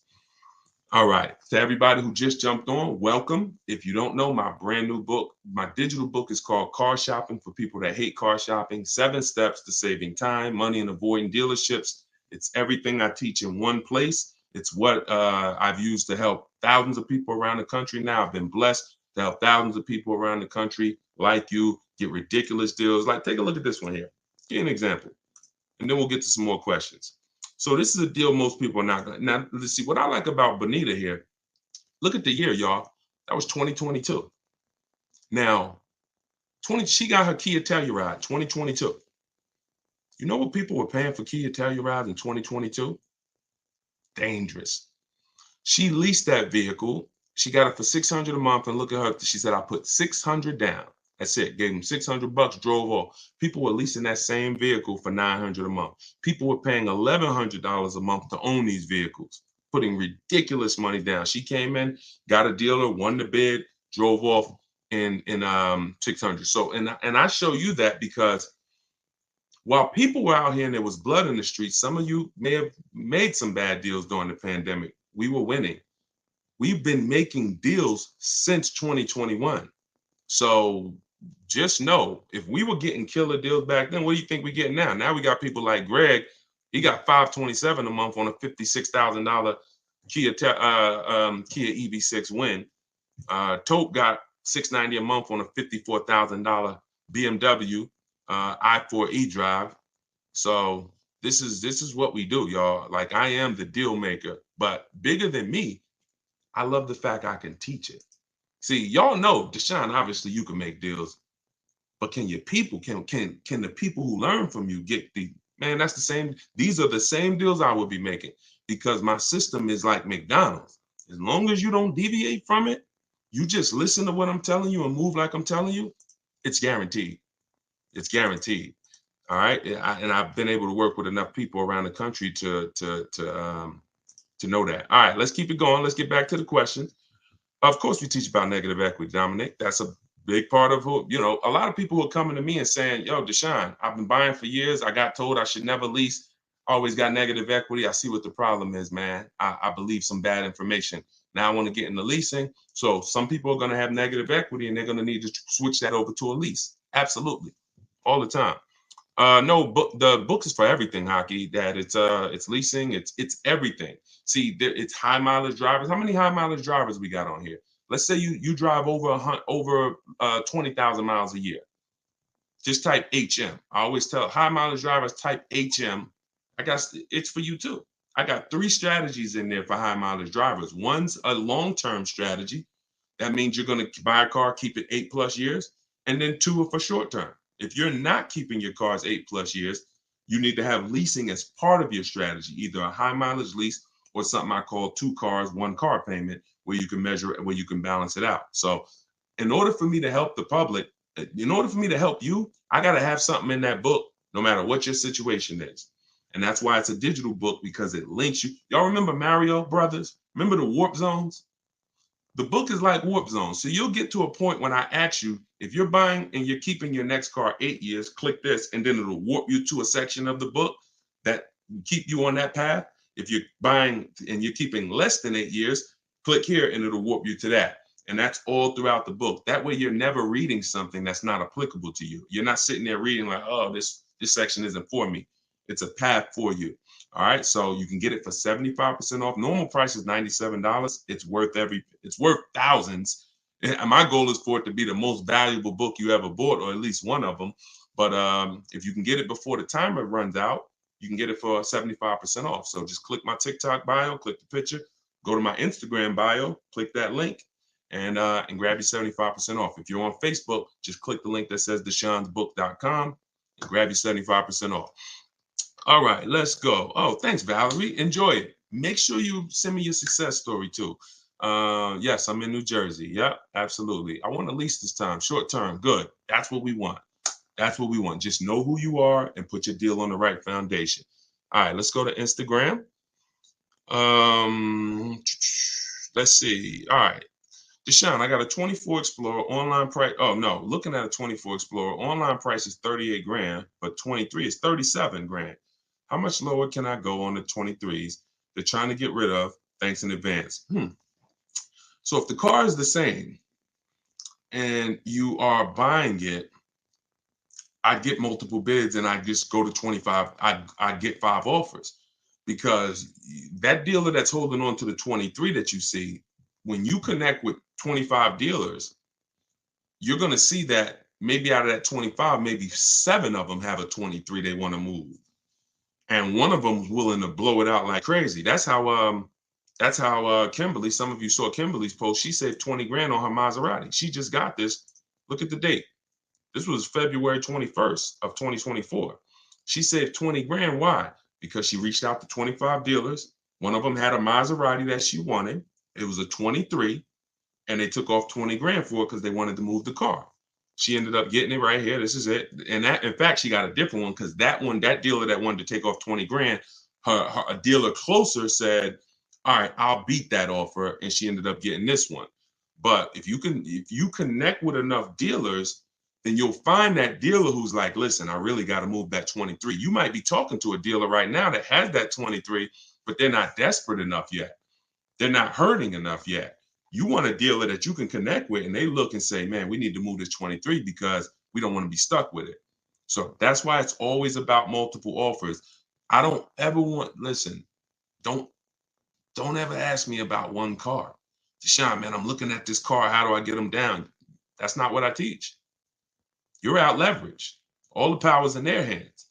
All right, to everybody who just jumped on, welcome. If you don't know, my brand new book, my digital book is called Car Shopping for People That Hate Car Shopping, 7 Steps to Saving Time, Money, and Avoiding Dealerships. It's everything I teach in one place. It's what I've used to help thousands of people around the country now. I've been blessed to help thousands of people around the country like you get ridiculous deals. Like, take a look at this one here. Give you an example, and then we'll get to some more questions. So this is a deal most people are not going to. Now, let's see. What I like about Bonita here, look at the year, y'all. That was 2022. Now, she got her Kia Telluride, 2022. You know what people were paying for Kia Telluride in 2022? Dangerous. She leased that vehicle. She got it for $600 a month, and look at her. She said, I put $600 down. That's it. Gave them $600, drove off. People were leasing that same vehicle for $900 a month. People were paying $1,100 a month to own these vehicles, putting ridiculous money down. She came in, got a dealer, won the bid, drove off in 600. So, and I show you that because while people were out here and there was blood in the streets, some of you may have made some bad deals during the pandemic. We were winning. We've been making deals since 2021. So just know, if we were getting killer deals back then, what do you think we're getting now? Now we got people like Greg. He got $527 a month on a $56,000 Kia EV6 win. Tope got $690 a month on a $54,000 BMW i4 e-drive. So this is what we do, y'all. Like, I am the deal maker, but bigger than me, I love the fact I can teach it. See, y'all know, Deshone, obviously you can make deals, but can the people who learn from you get that's the same. These are the same deals I would be making, because my system is like McDonald's. As long as you don't deviate from it, you just listen to what I'm telling you and move like I'm telling you, it's guaranteed. It's guaranteed. All right. And I've been able to work with enough people around the country to know that. All right, let's keep it going. Let's get back to the question. Of course, we teach about negative equity, Dominic. That's a big part of a lot of people who are coming to me and saying, yo, Deshone, I've been buying for years. I got told I should never lease. Always got negative equity. I see what the problem is, man. I believe some bad information. Now I want to get into leasing. So some people are going to have negative equity and they're going to need to switch that over to a lease. Absolutely. All the time. No, the book is for everything, Hockey. That it's leasing, it's everything. See, it's high mileage drivers. How many high mileage drivers we got on here? Let's say you drive over 20,000 miles a year. Just type HM. I always tell high mileage drivers, type HM. It's for you too. I got 3 strategies in there for high mileage drivers. One's a long-term strategy. That means you're going to buy a car, keep it 8+ years, and then 2 are for short term. If you're not keeping your cars 8+ years, you need to have leasing as part of your strategy, either a high mileage lease or something I call 2 cars, 1 car payment, where you can measure it, where you can balance it out. So in order for me to help the public, in order for me to help you, I got to have something in that book, no matter what your situation is. And that's why it's a digital book, because it links you. Y'all remember Mario Brothers? Remember the warp zones? The book is like warp zone. So you'll get to a point when I ask you, if you're buying and you're keeping your next car 8 years, click this, and then it'll warp you to a section of the book that keep you on that path. If you're buying and you're keeping less than 8 years, click here and it'll warp you to that. And that's all throughout the book. That way you're never reading something that's not applicable to you. You're not sitting there reading like, oh, this section isn't for me. It's a path for you. All right. So you can get it for 75% off. Normal price is $97. It's worth thousands. And my goal is for it to be the most valuable book you ever bought, or at least one of them. But if you can get it before the timer runs out, you can get it for 75% off. So just click my TikTok bio, click the picture, go to my Instagram bio, click that link, and grab your 75% off. If you're on Facebook, just click the link that says deshonsbook.com and grab your 75% off. All right, let's go. Oh, thanks, Valerie. Enjoy it. Make sure you send me your success story too. Yes, I'm in New Jersey. Yep, absolutely. I want a lease this time, short term. Good. That's what we want. That's what we want. Just know who you are and put your deal on the right foundation. All right, let's go to Instagram. Let's see. All right. Deshone, I got a 24 Explorer online price. Oh no, looking at a 24 Explorer online price is 38 grand, but 23 is 37 grand. How much lower can I go on the 23s? They're trying to get rid of. Thanks in advance. So if the car is the same and you are buying it, I get multiple bids and I just go to 25. I get 5 offers, because that dealer that's holding on to the 23 that you see, when you connect with 25 dealers, you're going to see that maybe out of that 25, maybe 7 of them have a 23 they want to move. And one of them is willing to blow it out like crazy. That's how Kimberly, some of you saw Kimberly's post. She saved 20 grand on her Maserati. She just got this. Look at the date. This was February 21st of 2024. She saved 20 grand. Why? Because she reached out to 25 dealers. One of them had a Maserati that she wanted. It was a 23, and they took off 20 grand for it because they wanted to move the car. She ended up getting it right here. This is it. And that, in fact, she got a different one, because that dealer that wanted to take off 20 grand, a dealer closer said, all right, I'll beat that offer. And she ended up getting this one. But if you connect with enough dealers, then you'll find that dealer who's like, listen, I really got to move that 23. You might be talking to a dealer right now that has that 23, but they're not desperate enough yet. They're not hurting enough yet. You want a dealer that you can connect with and they look and say, man, we need to move this 23 because we don't want to be stuck with it. So that's why it's always about multiple offers. I don't ever want, listen, don't ever ask me about one car. Deshone, man, I'm looking at this car. How do I get them down? That's not what I teach. You're out leveraged. All the power's in their hands.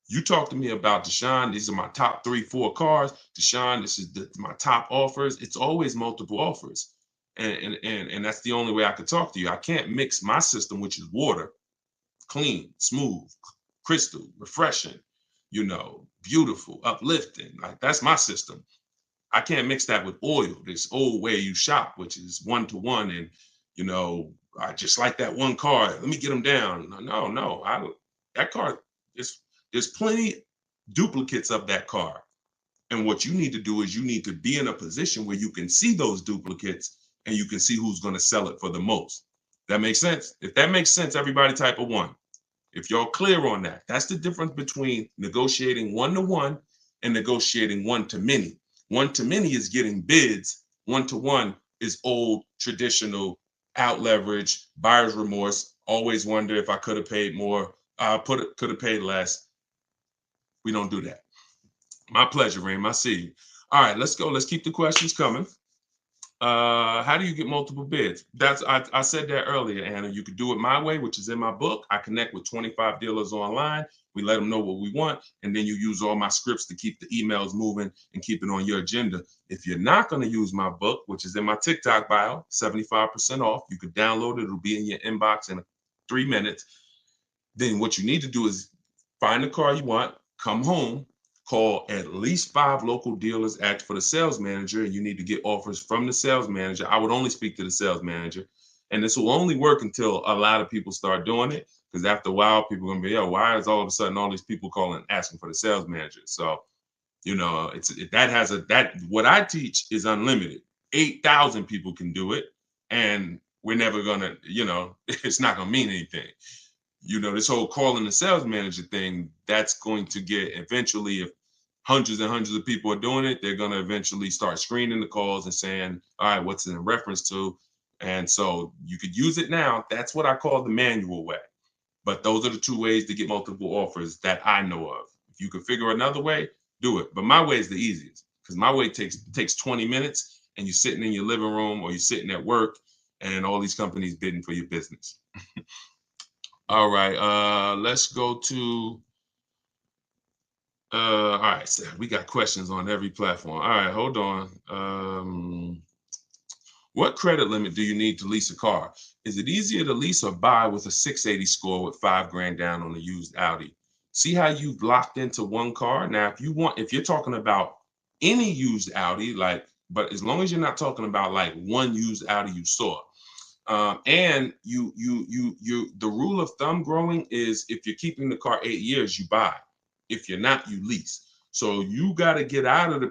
You talk to me about Deshone, these are my top 3, 4 cars. Deshone, this is my top offers. It's always multiple offers. And that's the only way I could talk to you. I can't mix my system, which is water, clean, smooth, crystal, refreshing, beautiful, uplifting. Like, that's my system. I can't mix that with oil, this old way you shop, which is 1-to-1. And, I just like that one car. Let me get them down. No. That car, there's plenty duplicates of that car. And what you need to do is you need to be in a position where you can see those duplicates and you can see who's going to sell it for the most. That makes sense? If that makes sense, everybody type a 1. If you're clear on that, that's the difference between negotiating 1-to-1 and negotiating 1-to-many. 1-to-many is getting bids. 1-to-1 is old, traditional, out leverage, buyer's remorse. Always wonder if I could have paid more. Could have paid less. We don't do that. My pleasure, Reem. I see you. All right, let's go. Let's keep the questions coming. How do you get multiple bids? I said that earlier, Anna. You could do it my way, which is in my book. I connect with 25 dealers online. We let them know what we want, and then you use all my scripts to keep the emails moving and keep it on your agenda. If you're not going to use my book, which is in my TikTok bio, 75% off, you could download it. It'll be in your inbox in 3 minutes. Then what you need to do is find the car you want, come home, call at least 5 local dealers, ask for the sales manager, and you need to get offers from the sales manager. I would only speak to the sales manager. And this will only work until a lot of people start doing it, because after a while, people are going to be, why is all of a sudden all these people calling asking for the sales manager? So, what I teach is unlimited. 8,000 people can do it, and we're never gonna, it's not gonna mean anything. This whole calling the sales manager thing, that's going to get eventually, if hundreds and hundreds of people are doing it, they're going to eventually start screening the calls and saying, all right, what's it in reference to? And so you could use it now. That's what I call the manual way. But those are the two ways to get multiple offers that I know of. If you could figure another way, do it. But my way is the easiest, because my way takes 20 minutes, and you're sitting in your living room or you're sitting at work, and all these companies bidding for your business. All right, let's go to all right, so we got questions on every platform. All right, hold on. What credit limit do you need to lease a car? Is it easier to lease or buy with a 680 score with $5,000 down on a used Audi? See how you've locked into one car? Now, if you're talking about any used Audi, but as long as you're not talking about like one used Audi you saw. And the rule of thumb growing is, if you're keeping the car 8 years, you buy. If you're not, you lease. So you got to get out of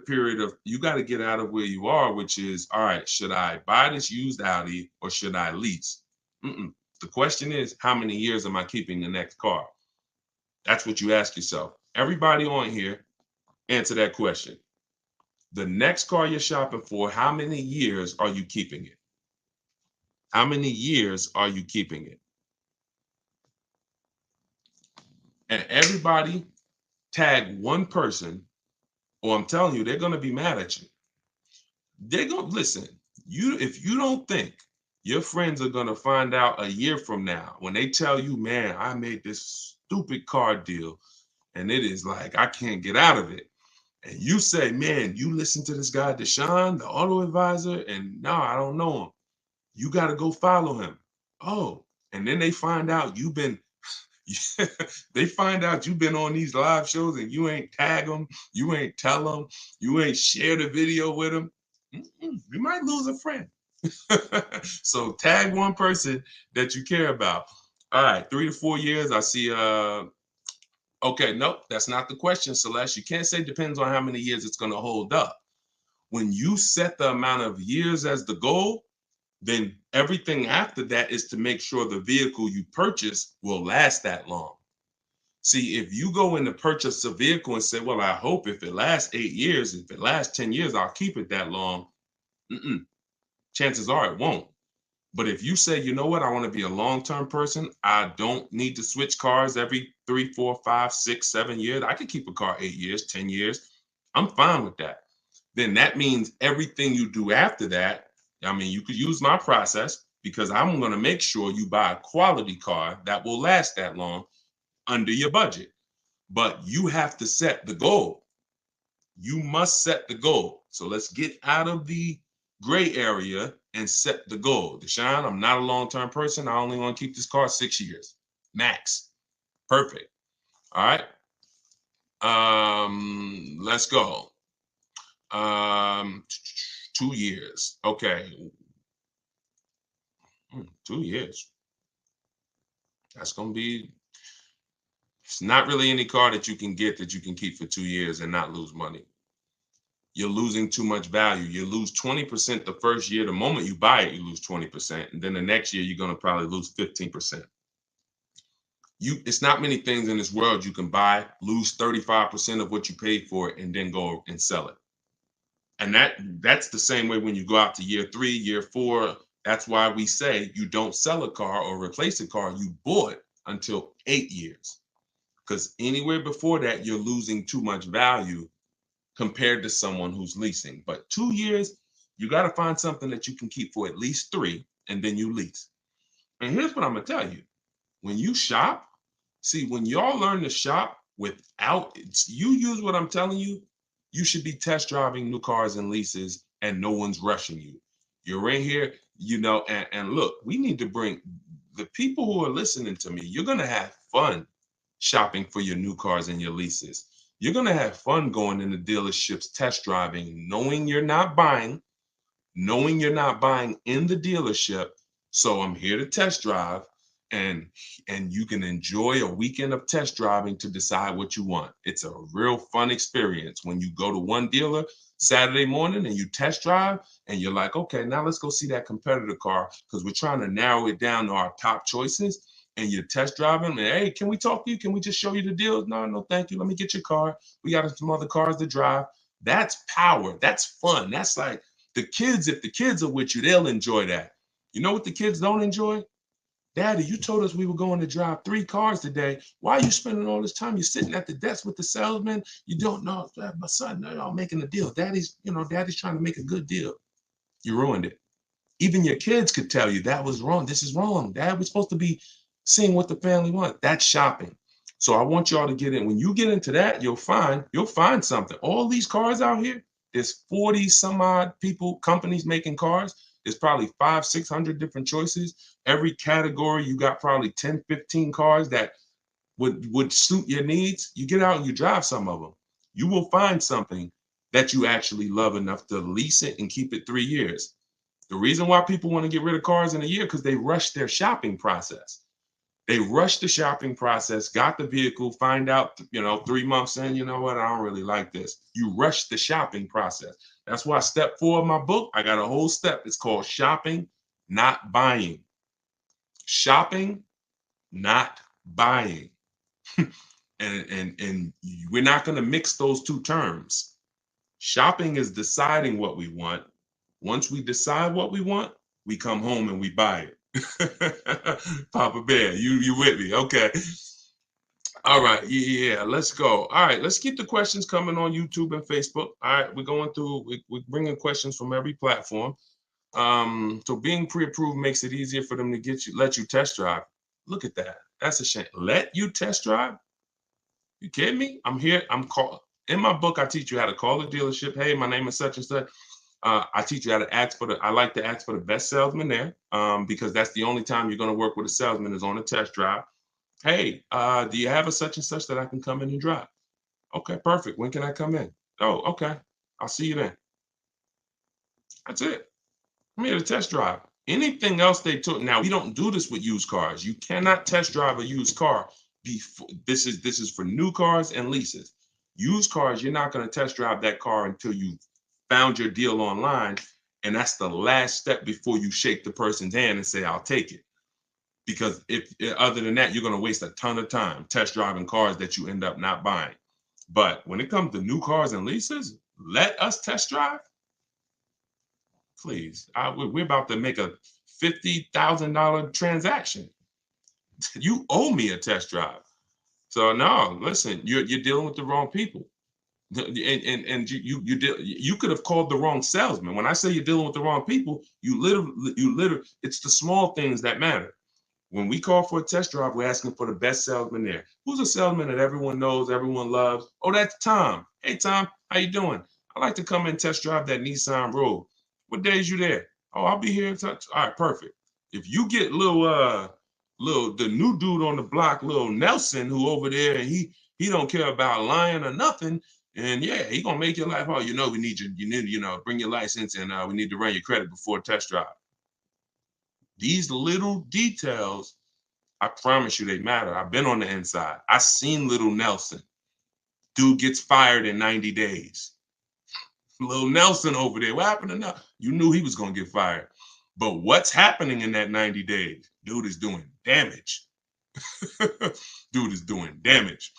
where you are, which is, all right, should I buy this used Audi or should I lease? The question is, how many years am I keeping the next car? That's what you ask yourself. Everybody on here, answer that question. The next car you're shopping for, how many years are you keeping it? How many years are you keeping it? And everybody tag one person, or I'm telling you, they're going to be mad at you. They're going to listen. If you don't think your friends are going to find out a year from now when they tell you, man, I made this stupid car deal and it is like, I can't get out of it. And you say, man, you listen to this guy, Deshone, the auto advisor, and no, I don't know him. You got to go follow him. Oh, and then they find out you've been on these live shows and you ain't tag them, you ain't tell them, you ain't share the video with them. You might lose a friend. So tag one person that you care about. All right, 3 to 4 years. I see. Okay, nope, that's not the question, Celeste. You can't say depends on how many years it's going to hold up. When you set the amount of years as the goal, then everything after that is to make sure the vehicle you purchase will last that long. See, if you go in to purchase a vehicle and say, well, I hope if it lasts 8 years, if it lasts 10 years, I'll keep it that long. Chances are it won't. But if you say, you know what, I want to be a long-term person, I don't need to switch cars every 3, 4, 5, 6, 7 years. I could keep a car 8 years, 10 years. I'm fine with that. Then that means everything you do after that, I mean, you could use my process, because I'm going to make sure you buy a quality car that will last that long under your budget. But you have to set the goal. You must set the goal. So let's get out of the gray area and set the goal. Deshone, I'm not a long-term person. I only want to keep this car 6 years max. Perfect. All right. Let's go. 2 years. Okay. 2 years. That's going to be, it's not really any car that you can get that you can keep for 2 years and not lose money. You're losing too much value. You lose 20% the first year. The moment you buy it, you lose 20%. And then the next year, you're going to probably lose 15%. It's not many things in this world you can buy, lose 35% of what you paid for it, and then go and sell it. And that's the same way when you go out to year 3, year 4. That's why we say you don't sell a car or replace a car you bought until 8 years. Because anywhere before that, you're losing too much value compared to someone who's leasing. But 2 years, you got to find something that you can keep for at least 3, and then you lease. And here's what I'm going to tell you. When you shop, see, when y'all learn to shop without, you use what I'm telling you, you should be test driving new cars and leases, and no one's rushing you. You're in here, and look, we need to bring the people who are listening to me, you're going to have fun shopping for your new cars and your leases. You're going to have fun going in the dealerships, test driving, knowing you're not buying in the dealership. So I'm here to test drive. and you can enjoy a weekend of test driving to decide what you want. It's a real fun experience when you go to one dealer Saturday morning and you test drive and you're like, okay, now let's go see that competitor car because we're trying to narrow it down to our top choices. And you're test driving and, hey, can we talk to you? Can we just show you the deals? No, thank you. Let me get your car. We got some other cars to drive. That's power. That's fun. That's like the kids. If the kids are with you, they'll enjoy that. You know what the kids don't enjoy? Daddy, you told us we were going to drive 3 cars today. Why are you spending all this time? You're sitting at the desk with the salesman. You don't know. My son, they're all making a deal. Daddy's trying to make a good deal. You ruined it. Even your kids could tell you that was wrong. This is wrong. Dad, we're supposed to be seeing what the family wants. That's shopping. So I want y'all to get in. When you get into that, you'll find something. All these cars out here, there's 40 some odd companies making cars. There's probably 500, 600 different choices. Every category, you got probably 10, 15 cars that would suit your needs. You get out and you drive some of them. You will find something that you actually love enough to lease it and keep it 3 years. The reason why people want to get rid of cars in a year because they rush their shopping process. They rush the shopping process, got the vehicle, find out, 3 months in, you know what, I don't really like this. You rush the shopping process. That's why step 4 of my book, I got a whole step. It's called shopping, not buying. Shopping, not buying. and we're not going to mix those two terms. Shopping is deciding what we want. Once we decide what we want, we come home and we buy it. Papa Bear, you with me? Okay. All right. Yeah, let's go. All right, let's keep the questions coming on YouTube and Facebook. All right, we're going through, we're bringing questions from every platform. So being pre-approved makes it easier for them to let you test drive. Look at that. That's a shame. Let you test drive? You kidding me? I'm here. In my book, I teach you how to call the dealership. Hey, my name is such and such. I teach you how to I like to ask for the best salesman there because that's the only time you're going to work with a salesman is on a test drive. Hey, do you have a such and such that I can come in and drive? Okay, perfect. When can I come in? Oh, okay. I'll see you then. That's it. I'm here to test drive. Anything else they took. Now, we don't do this with used cars. You cannot test drive a used car. This is for new cars and leases. Used cars, you're not going to test drive that car until you found your deal online. And that's the last step before you shake the person's hand and say, I'll take it. Because if other than that, you're going to waste a ton of time test driving cars that you end up not buying. But when it comes to new cars and leases, let us test drive. Please, we're about to make a $50,000 transaction. You owe me a test drive. So no, listen, you're dealing with the wrong people. And you could have called the wrong salesman. When I say you're dealing with the wrong people, you literally, it's the small things that matter. When we call for a test drive, we're asking for the best salesman there. Who's a salesman that everyone knows, everyone loves? Oh, that's Tom. Hey, Tom, how you doing? I'd like to come and test drive that Nissan Rogue. What days you there? Oh, I'll be here. All right, perfect. If you get the new dude on the block, little Nelson, who over there, and he don't care about lying or nothing, and yeah, he gonna make your life hard. We need you, bring your license, and we need to run your credit before test drive. These little details, I promise you, they matter. I've been on the inside. I seen little Nelson. Dude gets fired in 90 days. Little Nelson over there. What happened to Nelson? You knew he was going to get fired. But what's happening in that 90 days? Dude is doing damage. Dude is doing damage.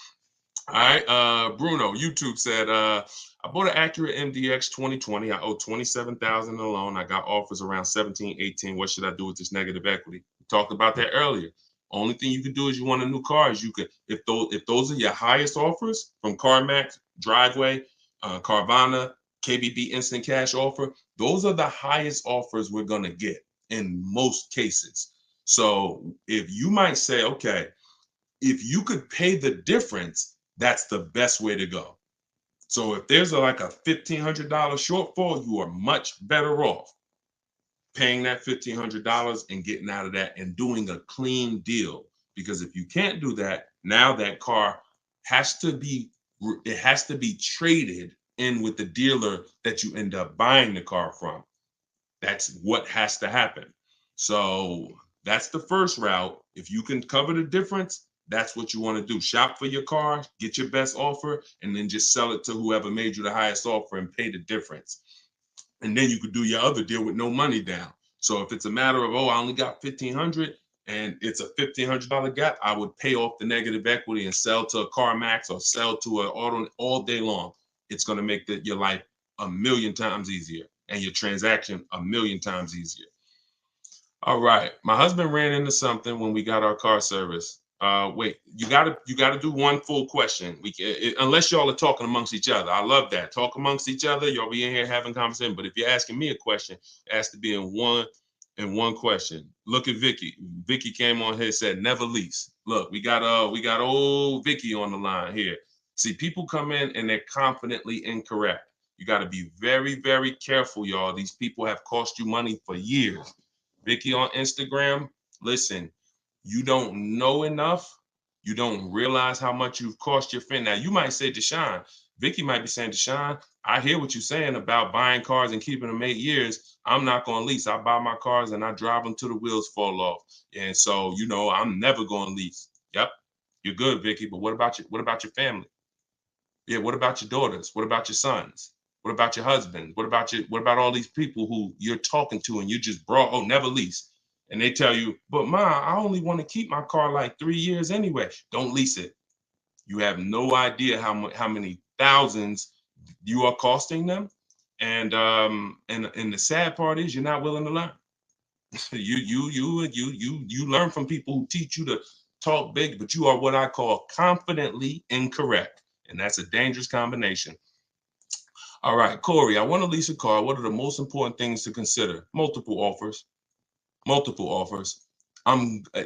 All right. Bruno, YouTube said, I bought an Acura MDX 2020. I owe $27,000 in a loan. I got offers around 17, 18. What should I do with this negative equity? We talked about that earlier. Only thing you can do is you want a new car. Is you could, if those are your highest offers from CarMax, Driveway, Carvana, KBB Instant Cash Offer, those are the highest offers we're gonna get in most cases. So if you might say, okay, if you could pay the difference, that's the best way to go. So if there's like a $1,500 shortfall, you are much better off paying that $1,500 and getting out of that and doing a clean deal. Because if you can't do that, now that car has to be traded in with the dealer that you end up buying the car from. That's what has to happen. So That's the first route. If you can cover the difference, that's what you want to do. Shop for your car, get your best offer, and then just sell it to whoever made you the highest offer and pay the difference. And then you could do your other deal with no money down. So if it's a matter of, oh, I only got 1,500 and it's a $1,500 gap, I would pay off the negative equity and sell to a CarMax or sell to an auto all day long. It's going to make your life a million times easier and your transaction a million times easier. All right, my husband ran into something when we got our car service. Wait, you gotta do one full question. Unless y'all are talking amongst each other. I love that. Talk amongst each other. Y'all be in here having conversation. But if you're asking me a question, it has to be in one question. Look at Vicky. Vicky came on here and said never lease. Look, we got old Vicky on the line here. See, people come in and they're confidently incorrect. You got to be very, very careful, y'all. These people have cost you money for years. Vicky on Instagram, listen, you don't know enough. You don't realize how much you've cost your friend. Now, you might say, Deshone, Vicky might be saying, Deshone, I hear what you're saying about buying cars and keeping them 8 years. I'm not going to lease. I buy my cars and I drive them till the wheels fall off. And so, I'm never going to lease. Yep, you're good, Vicky. But what about your family? Yeah, what about your daughters? What about your sons? What about your husband? What about all these people who you're talking to and you just brought, oh, never lease. And they tell you, but Ma, I only want to keep my car like 3 years anyway. Don't lease it. You have no idea how many thousands you are costing them. And the sad part is you're not willing to learn. you learn from people who teach you to talk big, but you are what I call confidently incorrect. And that's a dangerous combination. All right, Corey, I want to lease a car. What are the most important things to consider? Multiple offers.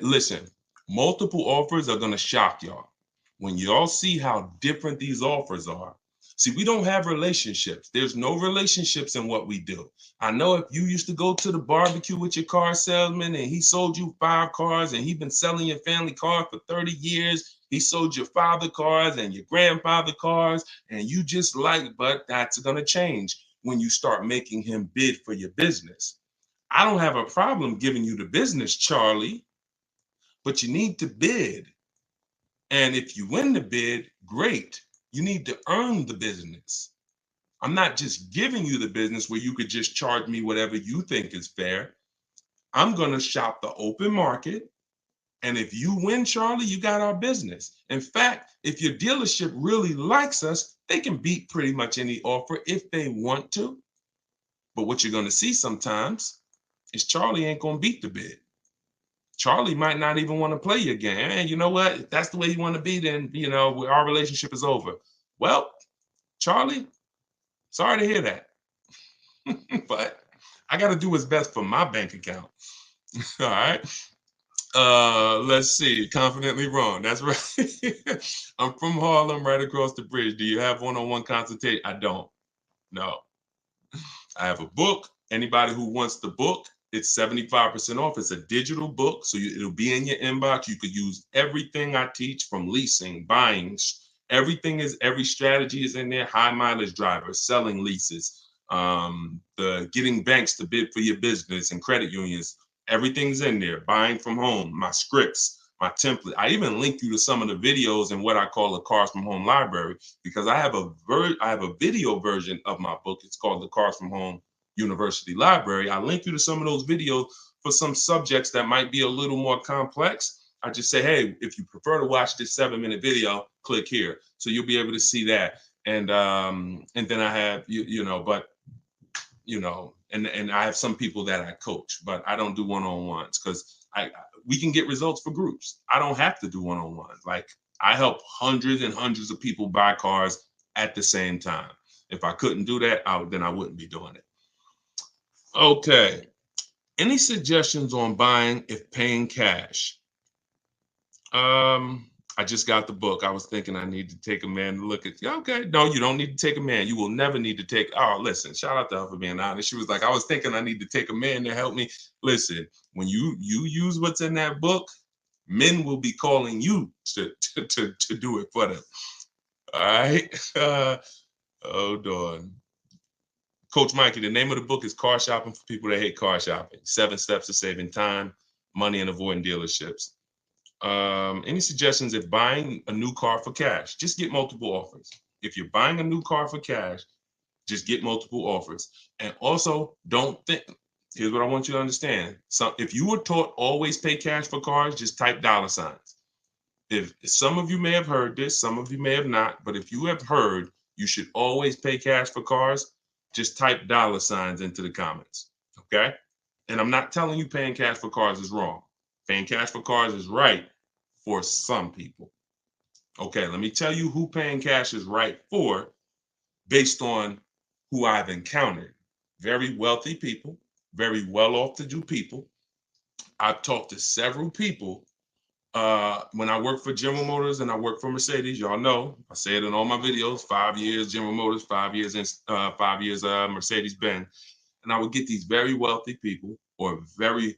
Listen, multiple offers are going to shock y'all. When y'all see how different these offers are. See, we don't have relationships. There's no relationships in what we do. I know if you used to go to the barbecue with your car salesman and he sold you 5 cars and he's been selling your family car for 30 years, he sold your father cars and your grandfather cars, and you just but that's going to change when you start making him bid for your business. I don't have a problem giving you the business, Charlie, but you need to bid. And if you win the bid, great. You need to earn the business. I'm not just giving you the business where you could just charge me whatever you think is fair. I'm going to shop the open market. And if you win, Charlie, you got our business. In fact, if your dealership really likes us, they can beat pretty much any offer if they want to. But what you're going to see sometimes is Charlie ain't going to beat the bid. Charlie might not even want to play your game. And you know what? If that's the way you want to be, then, our relationship is over. Well, Charlie, sorry to hear that. But I got to do what's best for my bank account. All right. Let's see. Confidently wrong. That's right. I'm from Harlem, right across the bridge. Do you have one-on-one consultation? I don't. No. I have a book. Anybody who wants the book, it's 75% off. It's a digital book, so it'll be in your inbox. You could use everything I teach, from leasing, buying. Every strategy is in there. High mileage drivers, selling leases, the getting banks to bid for your business and credit unions. Everything's in there. Buying from home, my scripts, my template. I even link you to some of the videos in what I call the Cars from Home library, because I have a video version of my book. It's called the Cars from Home University Library. I link you to some of those videos for some subjects that might be a little more complex. I just say, hey, if you prefer to watch this 7-minute video, click here. So you'll be able to see that. And then I have, and I have some people that I coach, but I don't do one-on-ones because we can get results for groups. I don't have to do one-on-ones. Like, I help hundreds and hundreds of people buy cars at the same time. If I couldn't do that, then I wouldn't be doing it. Okay. Any suggestions on buying if paying cash? I just got the book. I was thinking I need to take a man to look at. Okay, no, you don't need to take a man. You will never need to take. Oh, listen, shout out to her for being honest. She was like, I was thinking I need to take a man to help me. Listen, when you use what's in that book, men will be calling you to do it for them. All right. Hold on. Coach Mikey, the name of the book is Car Shopping for People That Hate Car Shopping. 7 Steps to Saving Time, money and avoiding dealerships. Any suggestions if buying a new car for cash? Just get multiple offers. If you're buying a new car for cash, just get multiple offers. And also, don't think, here's what I want you to understand. So if you were taught always pay cash for cars, just type $signs. If some of you may have heard this, some of you may have not, but if you have heard you should always pay cash for cars, just type $signs into the comments. Okay? And I'm not telling you paying cash for cars is wrong. Paying cash for cars is right for some people. Okay, let me tell you who paying cash is right for based on who I've encountered. Very wealthy people, very well-off-to-do people. I've talked to several people when I work for General Motors and I work for Mercedes. Y'all know, I say it in all my videos, 5 years General Motors, 5 years Mercedes-Benz. And I would get these very wealthy people or very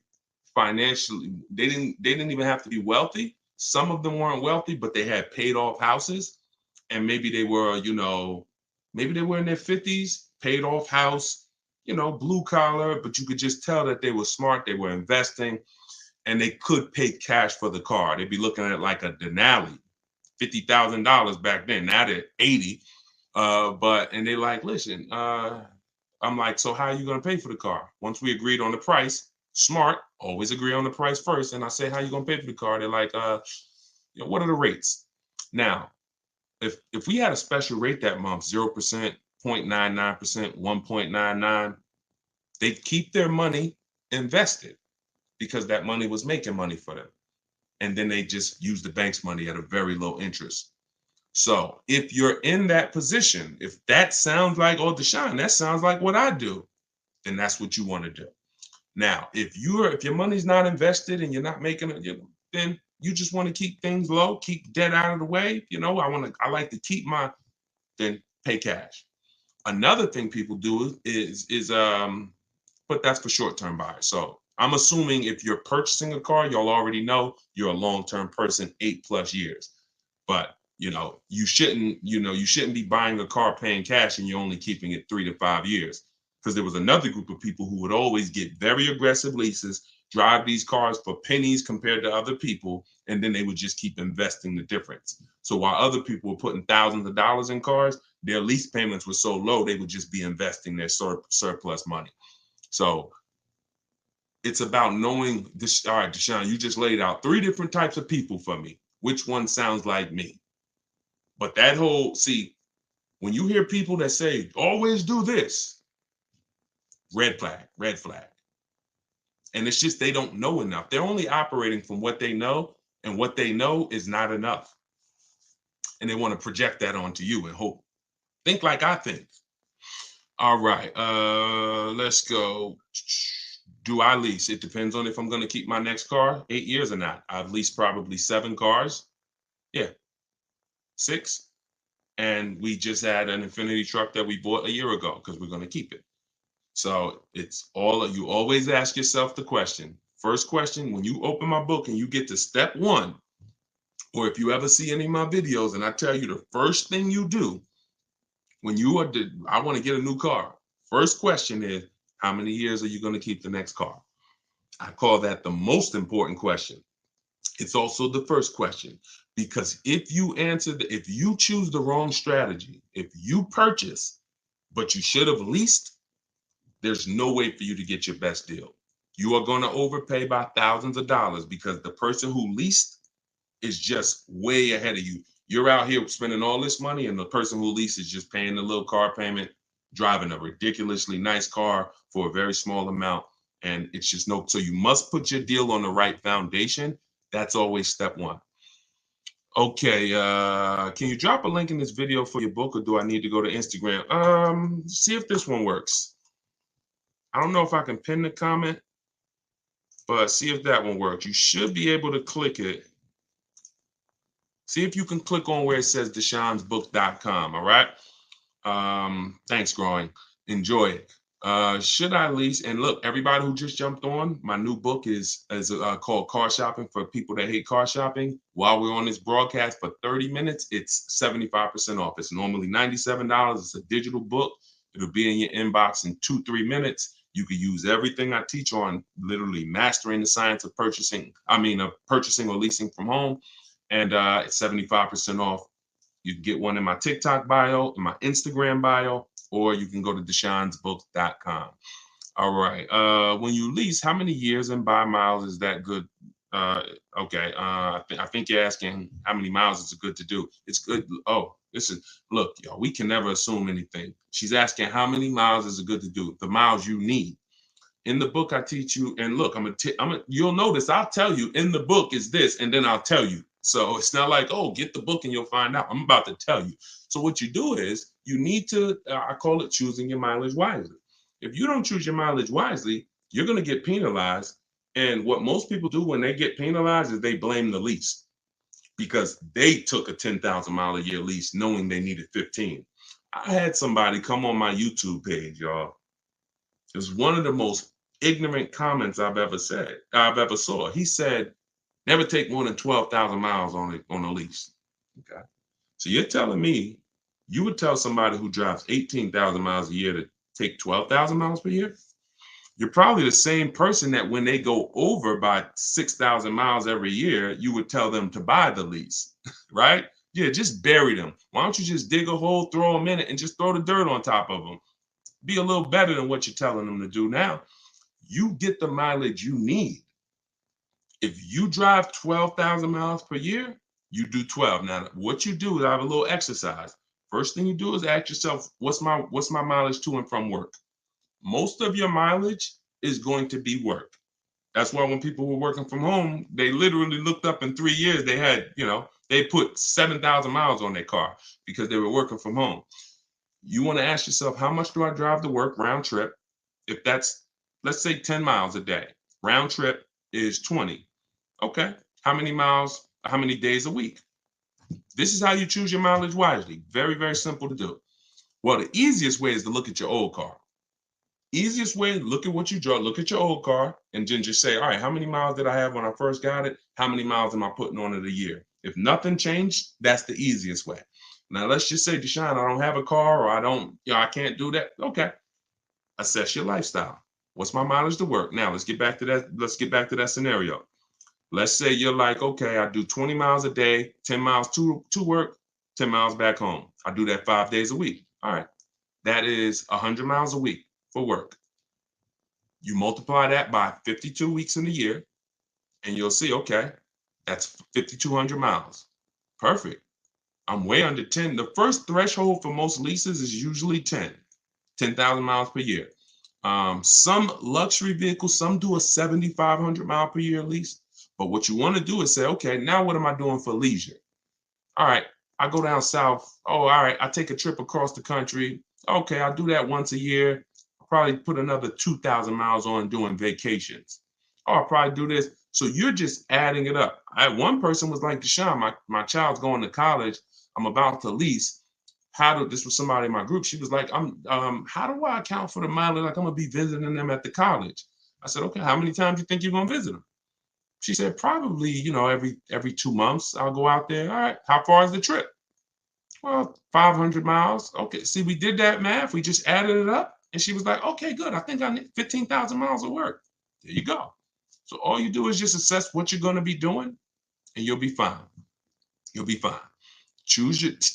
financially, they didn't even have to be wealthy. Some of them weren't wealthy, but they had paid off houses. And maybe they were, maybe they were in their 50s, paid off house, blue collar, but you could just tell that they were smart, they were investing, and they could pay cash for the car. They'd be looking at like a Denali, $50,000 back then. Now they're 80. And they're like, listen, I'm like, so how are you going to pay for the car? Once we agreed on the price, smart, always agree on the price first. And I say, how you going to pay for the car? They're like, what are the rates? Now, if we had a special rate that month, 0%, 0.99%, 1.99, they'd keep their money invested because that money was making money for them. And then they just use the bank's money at a very low interest. So if you're in that position, if that sounds like, oh, Deshone, that sounds like what I do, then that's what you want to do. Now, if your money's not invested and you're not making it, then you just want to keep things low, keep debt out of the way. I like to keep then pay cash. Another thing people do is but that's for short-term buyers. So I'm assuming if you're purchasing a car, y'all already know you're a long-term person, 8+ years. But you shouldn't be buying a car paying cash and you're only keeping it 3 to 5 years. Because there was another group of people who would always get very aggressive leases, drive these cars for pennies compared to other people, and then they would just keep investing the difference. So while other people were putting thousands of dollars in cars, their lease payments were so low, they would just be investing their surplus money. So it's about knowing this. All right, Deshone, you just laid out 3 different types of people for me. Which one sounds like me? But when you hear people that say, always do this, red flag. And it's just they don't know enough. They're only operating from what they know, and what they know is not enough. And they want to project that onto you and hope. Think like I think. All right, let's go. Do I lease? It depends on if I'm going to keep my next car 8 years or not. I've leased probably 7 cars. Yeah, 6. And we just had an Infinity truck that we bought a year ago because we're going to keep it. So you always ask yourself the question. First question, when you open my book and you get to step 1, or if you ever see any of my videos and I tell you the first thing you do when I want to get a new car, first question is, how many years are you going to keep the next car? I call that the most important question. It's also the first question, because if you choose the wrong strategy, if you purchase, but you should have leased, there's no way for you to get your best deal. You are going to overpay by thousands of dollars because the person who leased is just way ahead of you. You're out here spending all this money, and the person who leased is just paying the little car payment, driving a ridiculously nice car for a very small amount. And it's just so you must put your deal on the right foundation. That's always step 1. Okay, can you drop a link in this video for your book, or do I need to go to Instagram? See if this one works. I don't know if I can pin the comment, but see if that one works. You should be able to click it. See if you can click on where it says deshonsbook.com. All right. Thanks, Growing. Enjoy it. Should I lease? And look, everybody who just jumped on, my new book is called Car Shopping for People That Hate Car Shopping. While we're on this broadcast for 30 minutes, it's 75% off. It's normally $97. It's a digital book. It'll be in your inbox in 2-3 minutes. You could use everything I teach on literally mastering the science of purchasing. Of purchasing or leasing from home. And it's 75% off. You can get one in my TikTok bio, in my Instagram bio, or you can go to deshonesbook.com. All right. When you lease, how many years and by miles is that good? Okay. I think you're asking how many miles is it good to do. It's good. Oh, look, y'all, we can never assume anything. She's asking how many miles is it good to do? The miles you need. In the book, I teach you, and look, you'll notice I'll tell you in the book is this, and then I'll tell you. So it's not like, oh, get the book and you'll find out. I'm about to tell you. So what you do is you need to, I call it choosing your mileage wisely. If you don't choose your mileage wisely, you're going to get penalized. And what most people do when they get penalized is they blame the lease because they took a 10,000 mile a year lease knowing they needed 15. I had somebody come on my YouTube page, y'all. It was one of the most ignorant comments I've ever saw. He said, never take more than 12,000 miles on a lease. Okay. So you're telling me you would tell somebody who drives 18,000 miles a year to take 12,000 miles per year? You're probably the same person that when they go over by 6,000 miles every year, you would tell them to buy the lease, right? Yeah, just bury them. Why don't you just dig a hole, throw them in it, and just throw the dirt on top of them? Be a little better than what you're telling them to do now. You get the mileage you need. If you drive 12,000 miles per year, you do 12. Now, what you do is I have a little exercise. First thing you do is ask yourself, what's my mileage to and from work? Most of your mileage is going to be work. That's why when people were working from home, they literally looked up in 3 years, they had, they put 7,000 miles on their car because they were working from home. You want to ask yourself, how much do I drive to work round trip? If that's, let's say 10 miles a day, round trip is 20. Okay. How many miles, how many days a week? This is how you choose your mileage wisely. Very, very simple to do. Well, the easiest way is to look at your old car. Easiest way, look at what you draw, look at your old car, and then just say, all right, how many miles did I have when I first got it? How many miles am I putting on it a year? If nothing changed, that's the easiest way. Now, let's just say, Deshone, I don't have a car or I can't do that. Okay. Assess your lifestyle. What's my mileage to work? Now, let's get back to that scenario. Let's say you're like, okay, I do 20 miles a day, 10 miles to work, 10 miles back home. I do that 5 days a week. All right. That is 100 miles a week for work. You multiply that by 52 weeks in the year, and you'll see, okay, that's 5,200 miles. Perfect. I'm way under 10. The first threshold for most leases is usually 10,000 miles per year. Some luxury vehicles, some do a 7,500 mile per year lease. But what you want to do is say, okay, now what am I doing for leisure? All right, I go down south. Oh, all right, I take a trip across the country. Okay, I do that once a year. I'll probably put another 2,000 miles on doing vacations. Oh, I'll probably do this. So you're just adding it up. One person was like, Deshone, my child's going to college. I'm about to lease. This was somebody in my group. She was like, how do I account for the mileage? Like, I'm gonna be visiting them at the college. I said, okay, how many times do you think you're gonna visit them? She said, probably, every 2 months I'll go out there. All right, how far is the trip? Well, 500 miles. Okay, see, we did that math. We just added it up. And she was like, okay, good. I think I need 15,000 miles of work. There you go. So all you do is just assess what you're gonna be doing and you'll be fine. You'll be fine.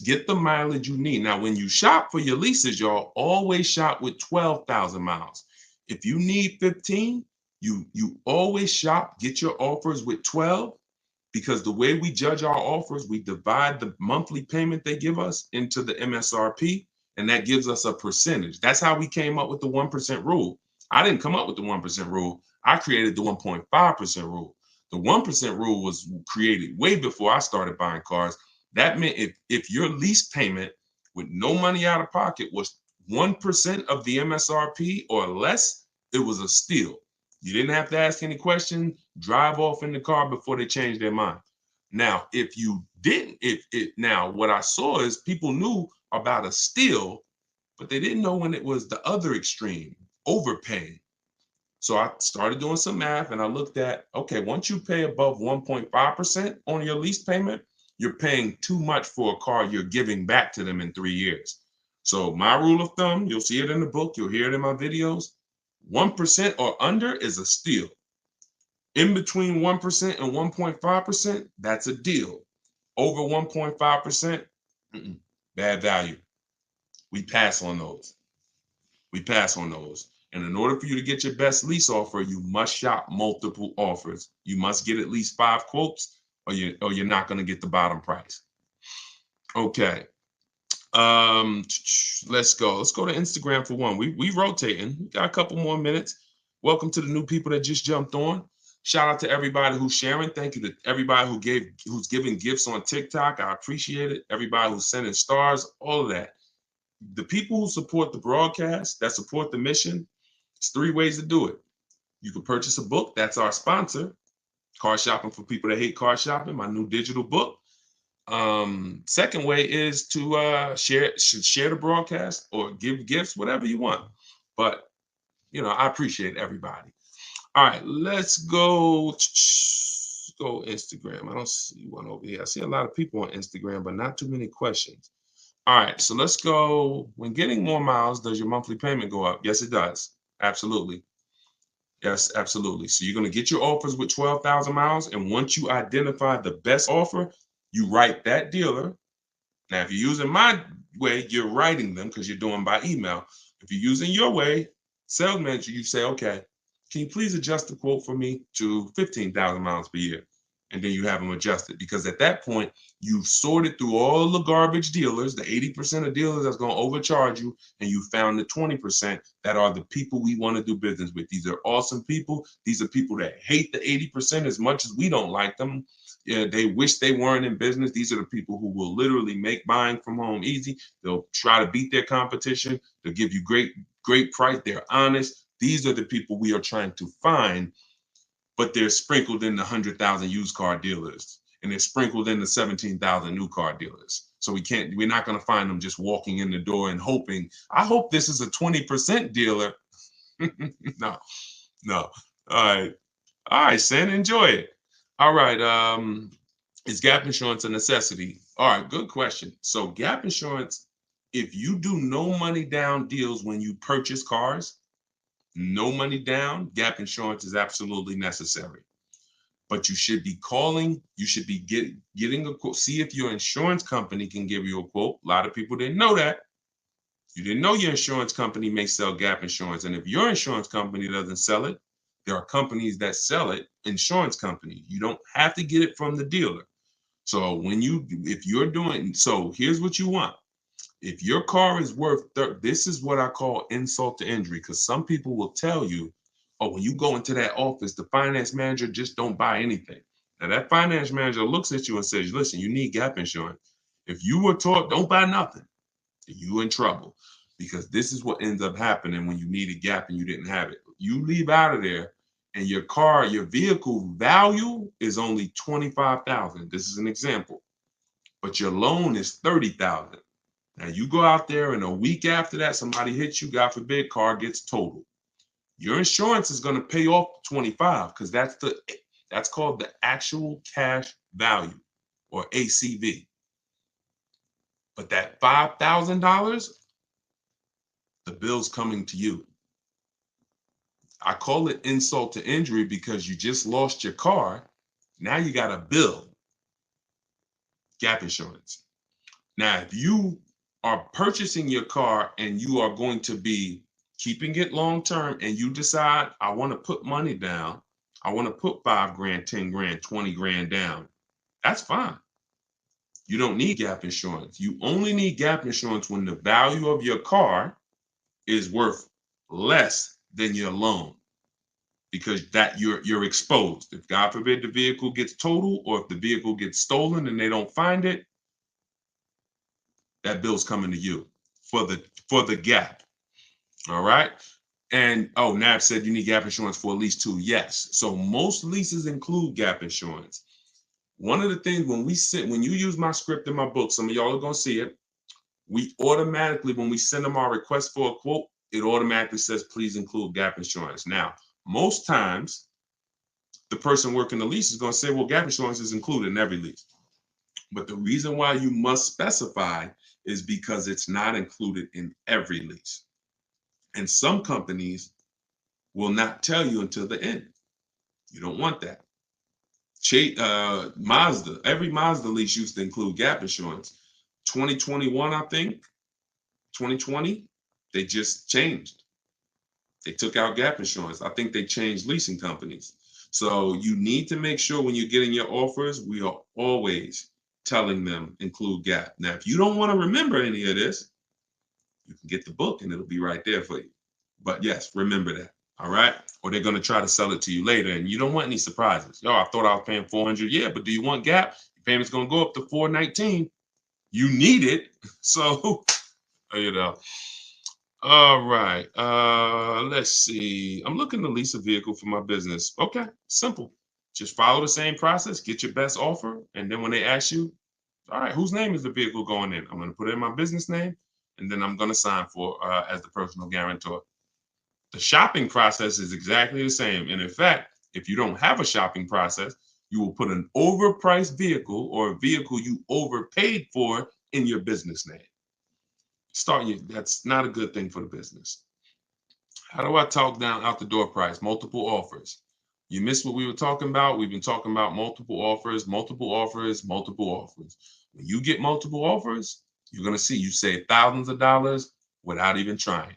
Get the mileage you need. Now, when you shop for your leases, y'all always shop with 12,000 miles. If you need 15, you always get your offers with 12, because the way we judge our offers, we divide the monthly payment they give us into the MSRP, and that gives us a percentage. That's how we came up with the 1% rule. I didn't come up with the 1% rule. I created the 1.5% rule. The 1% rule was created way before I started buying cars. That meant if your lease payment with no money out of pocket was 1% of the MSRP or less, it was a steal. You didn't have to ask any questions, drive off in the car before they changed their mind. Now, if you didn't, now what I saw is people knew about a steal, but they didn't know when it was the other extreme, overpaying. So I started doing some math and I looked at, okay, once you pay above 1.5% on your lease payment, you're paying too much for a car you're giving back to them in 3 years. So my rule of thumb, you'll see it in the book, you'll hear it in my videos, 1% or under is a steal. In between 1% and 1.5%, that's a deal. Over 1.5%, bad value. We pass on those. We pass on those. And in order for you to get your best lease offer, you must shop multiple offers. You must get at least 5 quotes, or you're not going to get the bottom price. Okay. Let's go. Let's go to Instagram for one. We rotating. We got a couple more minutes. Welcome to the new people that just jumped on. Shout out to everybody who's sharing. Thank you to everybody who's giving gifts on TikTok. I appreciate it. Everybody who's sending stars, all of that. The people who support the broadcast, that support the mission, it's 3 ways to do it. You can purchase a book. That's our sponsor. Car Shopping for People That Hate Car Shopping, my new digital book. Second way is to share the broadcast or give gifts, whatever you want. But, I appreciate everybody. All right, let's go Instagram. I don't see one over here. I see a lot of people on Instagram, but not too many questions. All right, so let's go. When getting more miles, does your monthly payment go up? Yes, it does. Absolutely. Yes, absolutely. So you're going to get your offers with 12,000 miles. And once you identify the best offer, you write that dealer. Now, if you're using my way, you're writing them because you're doing by email. If you're using your way, sales manager, you say, okay, can you please adjust the quote for me to 15,000 miles per year? And then you have them adjusted, because at that point, you've sorted through all the garbage dealers, the 80% of dealers that's going to overcharge you, and you found the 20% that are the people we want to do business with. These are awesome people. These are people that hate the 80% as much as we don't like them. Yeah, they wish they weren't in business. These are the people who will literally make buying from home easy. They'll try to beat their competition. They'll give you great price. They're honest. These are the people we are trying to find, but they're sprinkled in the 100,000 used car dealers, and they're sprinkled in the 17,000 new car dealers. So we're not going to find them just walking in the door and hoping, I hope this is a 20% dealer. No. All right, Sen, enjoy it. All right. Is gap insurance a necessity? All right, good question. So gap insurance, if you do no money down deals when you purchase cars, no money down, gap insurance is absolutely necessary. But you should be calling, you should be getting a quote. See if your insurance company can give you a quote. A lot of people didn't know that. You didn't know your insurance company may sell gap insurance. And if your insurance company doesn't sell it, there are companies that sell it, insurance companies. You don't have to get it from the dealer. So so here's what you want. If your car is worth, this is what I call insult to injury, because some people will tell you, oh, when you go into that office, the finance manager just don't buy anything. Now that finance manager looks at you and says, listen, you need gap insurance. If you were taught, don't buy nothing, you're in trouble, because this is what ends up happening when you need a gap and you didn't have it. You leave out of there and your vehicle value is only 25,000. This is an example, but your loan is 30,000. Now you go out there and a week after that, somebody hits you, God forbid, car gets totaled. Your insurance is going to pay off 25, because that's called the actual cash value, or ACV. But that $5,000, the bill's coming to you. I call it insult to injury because you just lost your car. Now you got a bill. Gap insurance. Now, if you are purchasing your car and you are going to be keeping it long term, and you decide, I want to put money down, I want to put 5 grand, 10 grand, 20 grand down, that's fine. You don't need gap insurance. You only need gap insurance when the value of your car is worth less than your loan, because that you're exposed. If God forbid the vehicle gets totaled, or if the vehicle gets stolen and they don't find it, that bill's coming to you for the gap. All right. And Nav said you need gap insurance for at least 2. Yes. So most leases include gap insurance. One of the things when you use my script in my book, some of y'all are gonna see it. We automatically, when we send them our request for a quote, it automatically says, please include gap insurance. Now, most times the person working the lease is gonna say, well, gap insurance is included in every lease. But the reason why you must specify is because it's not included in every lease. And some companies will not tell you until the end. You don't want that. Mazda, every Mazda lease used to include gap insurance. 2021, I think, 2020, they just changed. They took out gap insurance. I think they changed leasing companies. So you need to make sure when you're getting your offers, we are always telling them include gap. Now, if you don't want to remember any of this, you can get the book and it'll be right there for you. But yes, remember that. All right. Or they're going to try to sell it to you later. And you don't want any surprises. Yo, I thought I was paying 400. Yeah, but do you want gap? Your payment's going to go up to 419. You need it. So, you know. All right. Let's see. I'm looking to lease a vehicle for my business. Okay, simple. Just follow the same process, get your best offer, and then when they ask you, all right, whose name is the vehicle going in? I'm going to put in my business name, and then I'm going to sign for as the personal guarantor. The shopping process is exactly the same. And in fact, if you don't have a shopping process, you will put an overpriced vehicle or a vehicle you overpaid for in your business name. That's not a good thing for the business. How do I talk down out the door price? Multiple offers. You missed what we were talking about. We've been talking about multiple offers, multiple offers, multiple offers. When you get multiple offers, you're going to see you save thousands of dollars without even trying.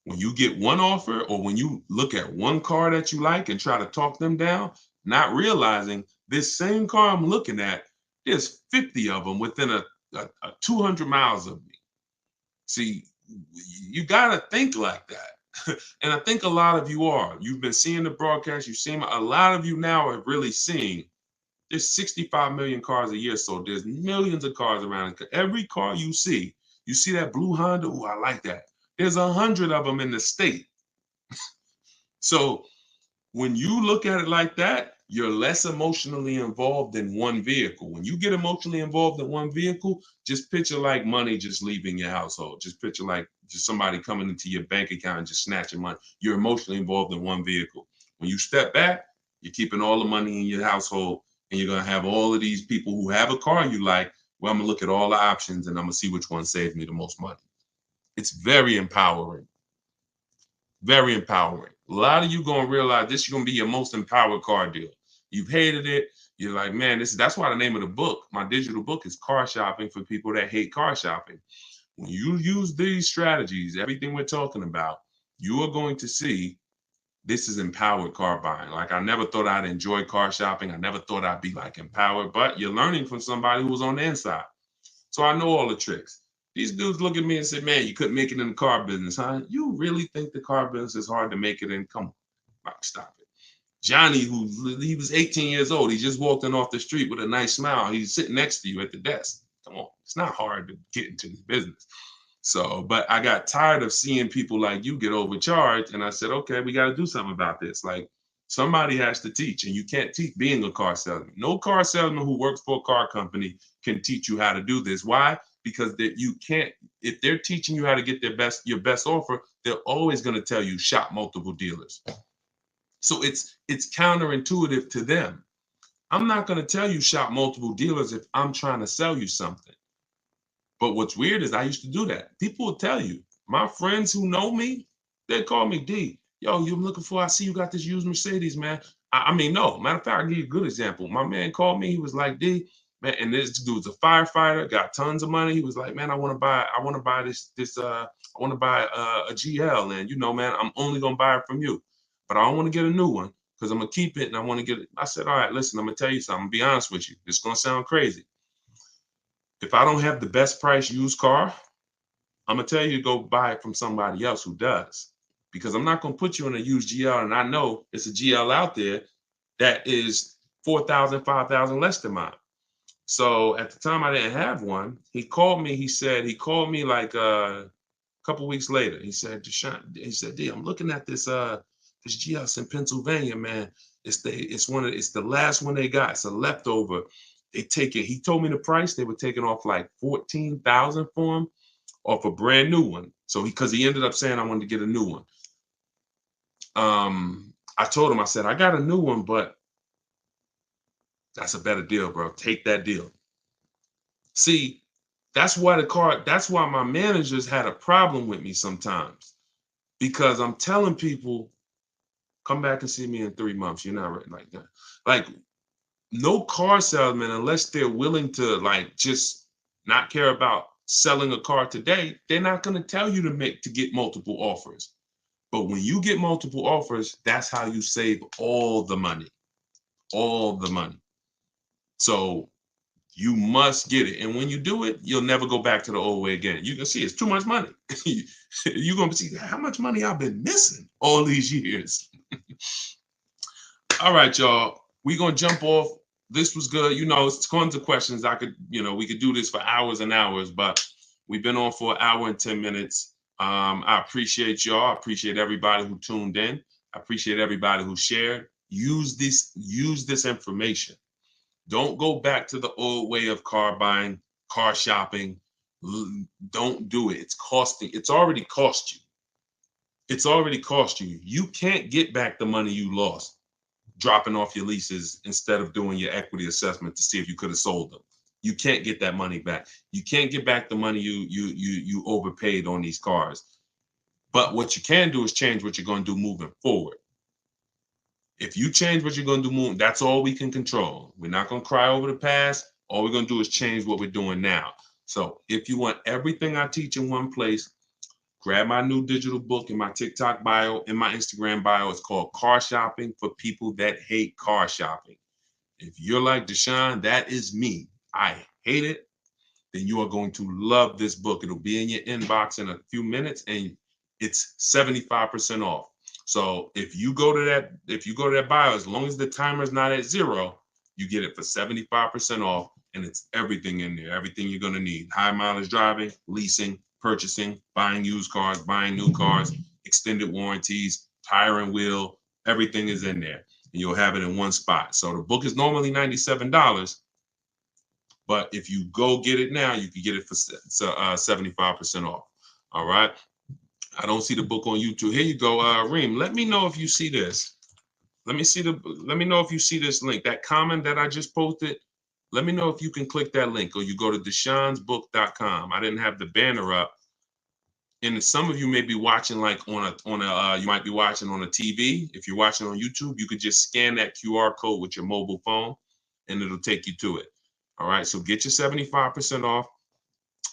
When you get one offer or when you look at one car that you like and try to talk them down, not realizing this same car I'm looking at, there's 50 of them within a 200 miles of me. See, you got to think like that. And I think a lot of you are. You've been seeing the broadcast. You've seen a lot of you now are really seeing there's 65 million cars a year. So there's millions of cars around. Every car you see that blue Honda. Oh, I like that. There's 100 of them in the state. So when you look at it like that, you're less emotionally involved in one vehicle. When you get emotionally involved in one vehicle, just picture like money just leaving your household. Just picture like just somebody coming into your bank account and just snatching money. You're emotionally involved in one vehicle. When you step back, you're keeping all the money in your household, and you're going to have all of these people who have a car you like. Well, I'm going to look at all the options and I'm going to see which one saves me the most money. It's very empowering. Very empowering. A lot of you gonna realize this is gonna be your most empowered car deal. You've hated it. You're like, man, that's why the name of the book, my digital book, is Car Shopping for People That Hate Car Shopping. When you use these strategies, everything we're talking about, you are going to see this is empowered car buying. Like I never thought I'd enjoy car shopping. I never thought I'd be like empowered, but you're learning from somebody who was on the inside. So I know all the tricks. These dudes look at me and say, man, you couldn't make it in the car business, huh? You really think the car business is hard to make it in? Come on, Mike, stop it. Johnny, he was 18 years old. He just walked in off the street with a nice smile. He's sitting next to you at the desk. Come on, it's not hard to get into this business. So, but I got tired of seeing people like you get overcharged. And I said, okay, we got to do something about this. Like somebody has to teach, and you can't teach being a car salesman. No car salesman who works for a car company can teach you how to do this. Why? Because you can't, if they're teaching you how to get your best offer, they're always going to tell you shop multiple dealers. So it's counterintuitive to them. I'm not going to tell you shop multiple dealers if I'm trying to sell you something. But what's weird is I used to do that. People will tell you, my friends who know me, they call me D. Yo, you looking for, I see you got this used Mercedes, man. I mean, no, matter of fact, I'll give you a good example. My man called me, he was like, D, man, and this dude's a firefighter, got tons of money. He was like, man, I want to buy a GL. And you know, man, I'm only gonna buy it from you. But I don't want to get a new one because I'm gonna keep it and I want to get it. I said, all right, listen, I'm gonna tell you something. I'm gonna be honest with you. It's gonna sound crazy. If I don't have the best price used car, I'm gonna tell you to go buy it from somebody else who does, because I'm not gonna put you in a used GL and I know it's a GL out there that is 4,000, 5,000 less than mine. So at the time I didn't have one. He called me. He called me like a couple weeks later. He said, Deshone, he said, D, I'm looking at this GL in Pennsylvania, man. It's the last one they got. It's a leftover. They take it. He told me the price. They were taking off like 14,000 for him off a brand new one. So because he ended up saying I wanted to get a new one. I told him, I said, I got a new one, but that's a better deal, bro. Take that deal. See, that's why my managers had a problem with me sometimes, because I'm telling people Come back and see me in 3 months. You're not ready like that. Like, no car salesman, unless they're willing to like just not care about selling a car today, they're not going to tell you to get multiple offers. But when you get multiple offers, that's how you save all the money. All the money. So you must get it. And when you do it, you'll never go back to the old way again. You can see it's too much money. You're going to see how much money I've been missing all these years. All right, y'all. We're going to jump off. This was good. You know, it's tons of questions. We could do this for hours and hours, but we've been on for an hour and 10 minutes. I appreciate y'all. I appreciate everybody who tuned in. I appreciate everybody who shared. Use this information. Don't go back to the old way of car buying, car shopping. Don't do it. It's already cost you. It's already cost you. You can't get back the money you lost dropping off your leases instead of doing your equity assessment to see if you could have sold them. You can't get that money back. You can't get back the money you overpaid on these cars. But what you can do is change what you're going to do moving forward. If you change what you're going to do, that's all we can control. We're not going to cry over the past. All we're going to do is change what we're doing now. So if you want everything I teach in one place, grab my new digital book in my TikTok bio, in my Instagram bio. It's called Car Shopping for People That Hate Car Shopping. If you're like Deshone, that is me. I hate it. Then you are going to love this book. It'll be in your inbox in a few minutes, and it's 75% off. So if you go to that bio, as long as the timer's not at 0, you get it for 75% off, and it's everything in there, everything you're gonna need. High mileage driving, leasing, purchasing, buying used cars, buying new cars, extended warranties, tire and wheel, everything is in there. And you'll have it in one spot. So the book is normally $97, but if you go get it now, you can get it for 75% off. All right. I don't see the book on YouTube. Here you go, Reem. Let me know if you see this. Let me know if you see this link. That comment that I just posted. Let me know if you can click that link, or you go to deshonesbook.com. I didn't have the banner up. And some of you may be watching like you might be watching on a TV. If you're watching on YouTube, you could just scan that QR code with your mobile phone and it'll take you to it. All right, so get your 75% off,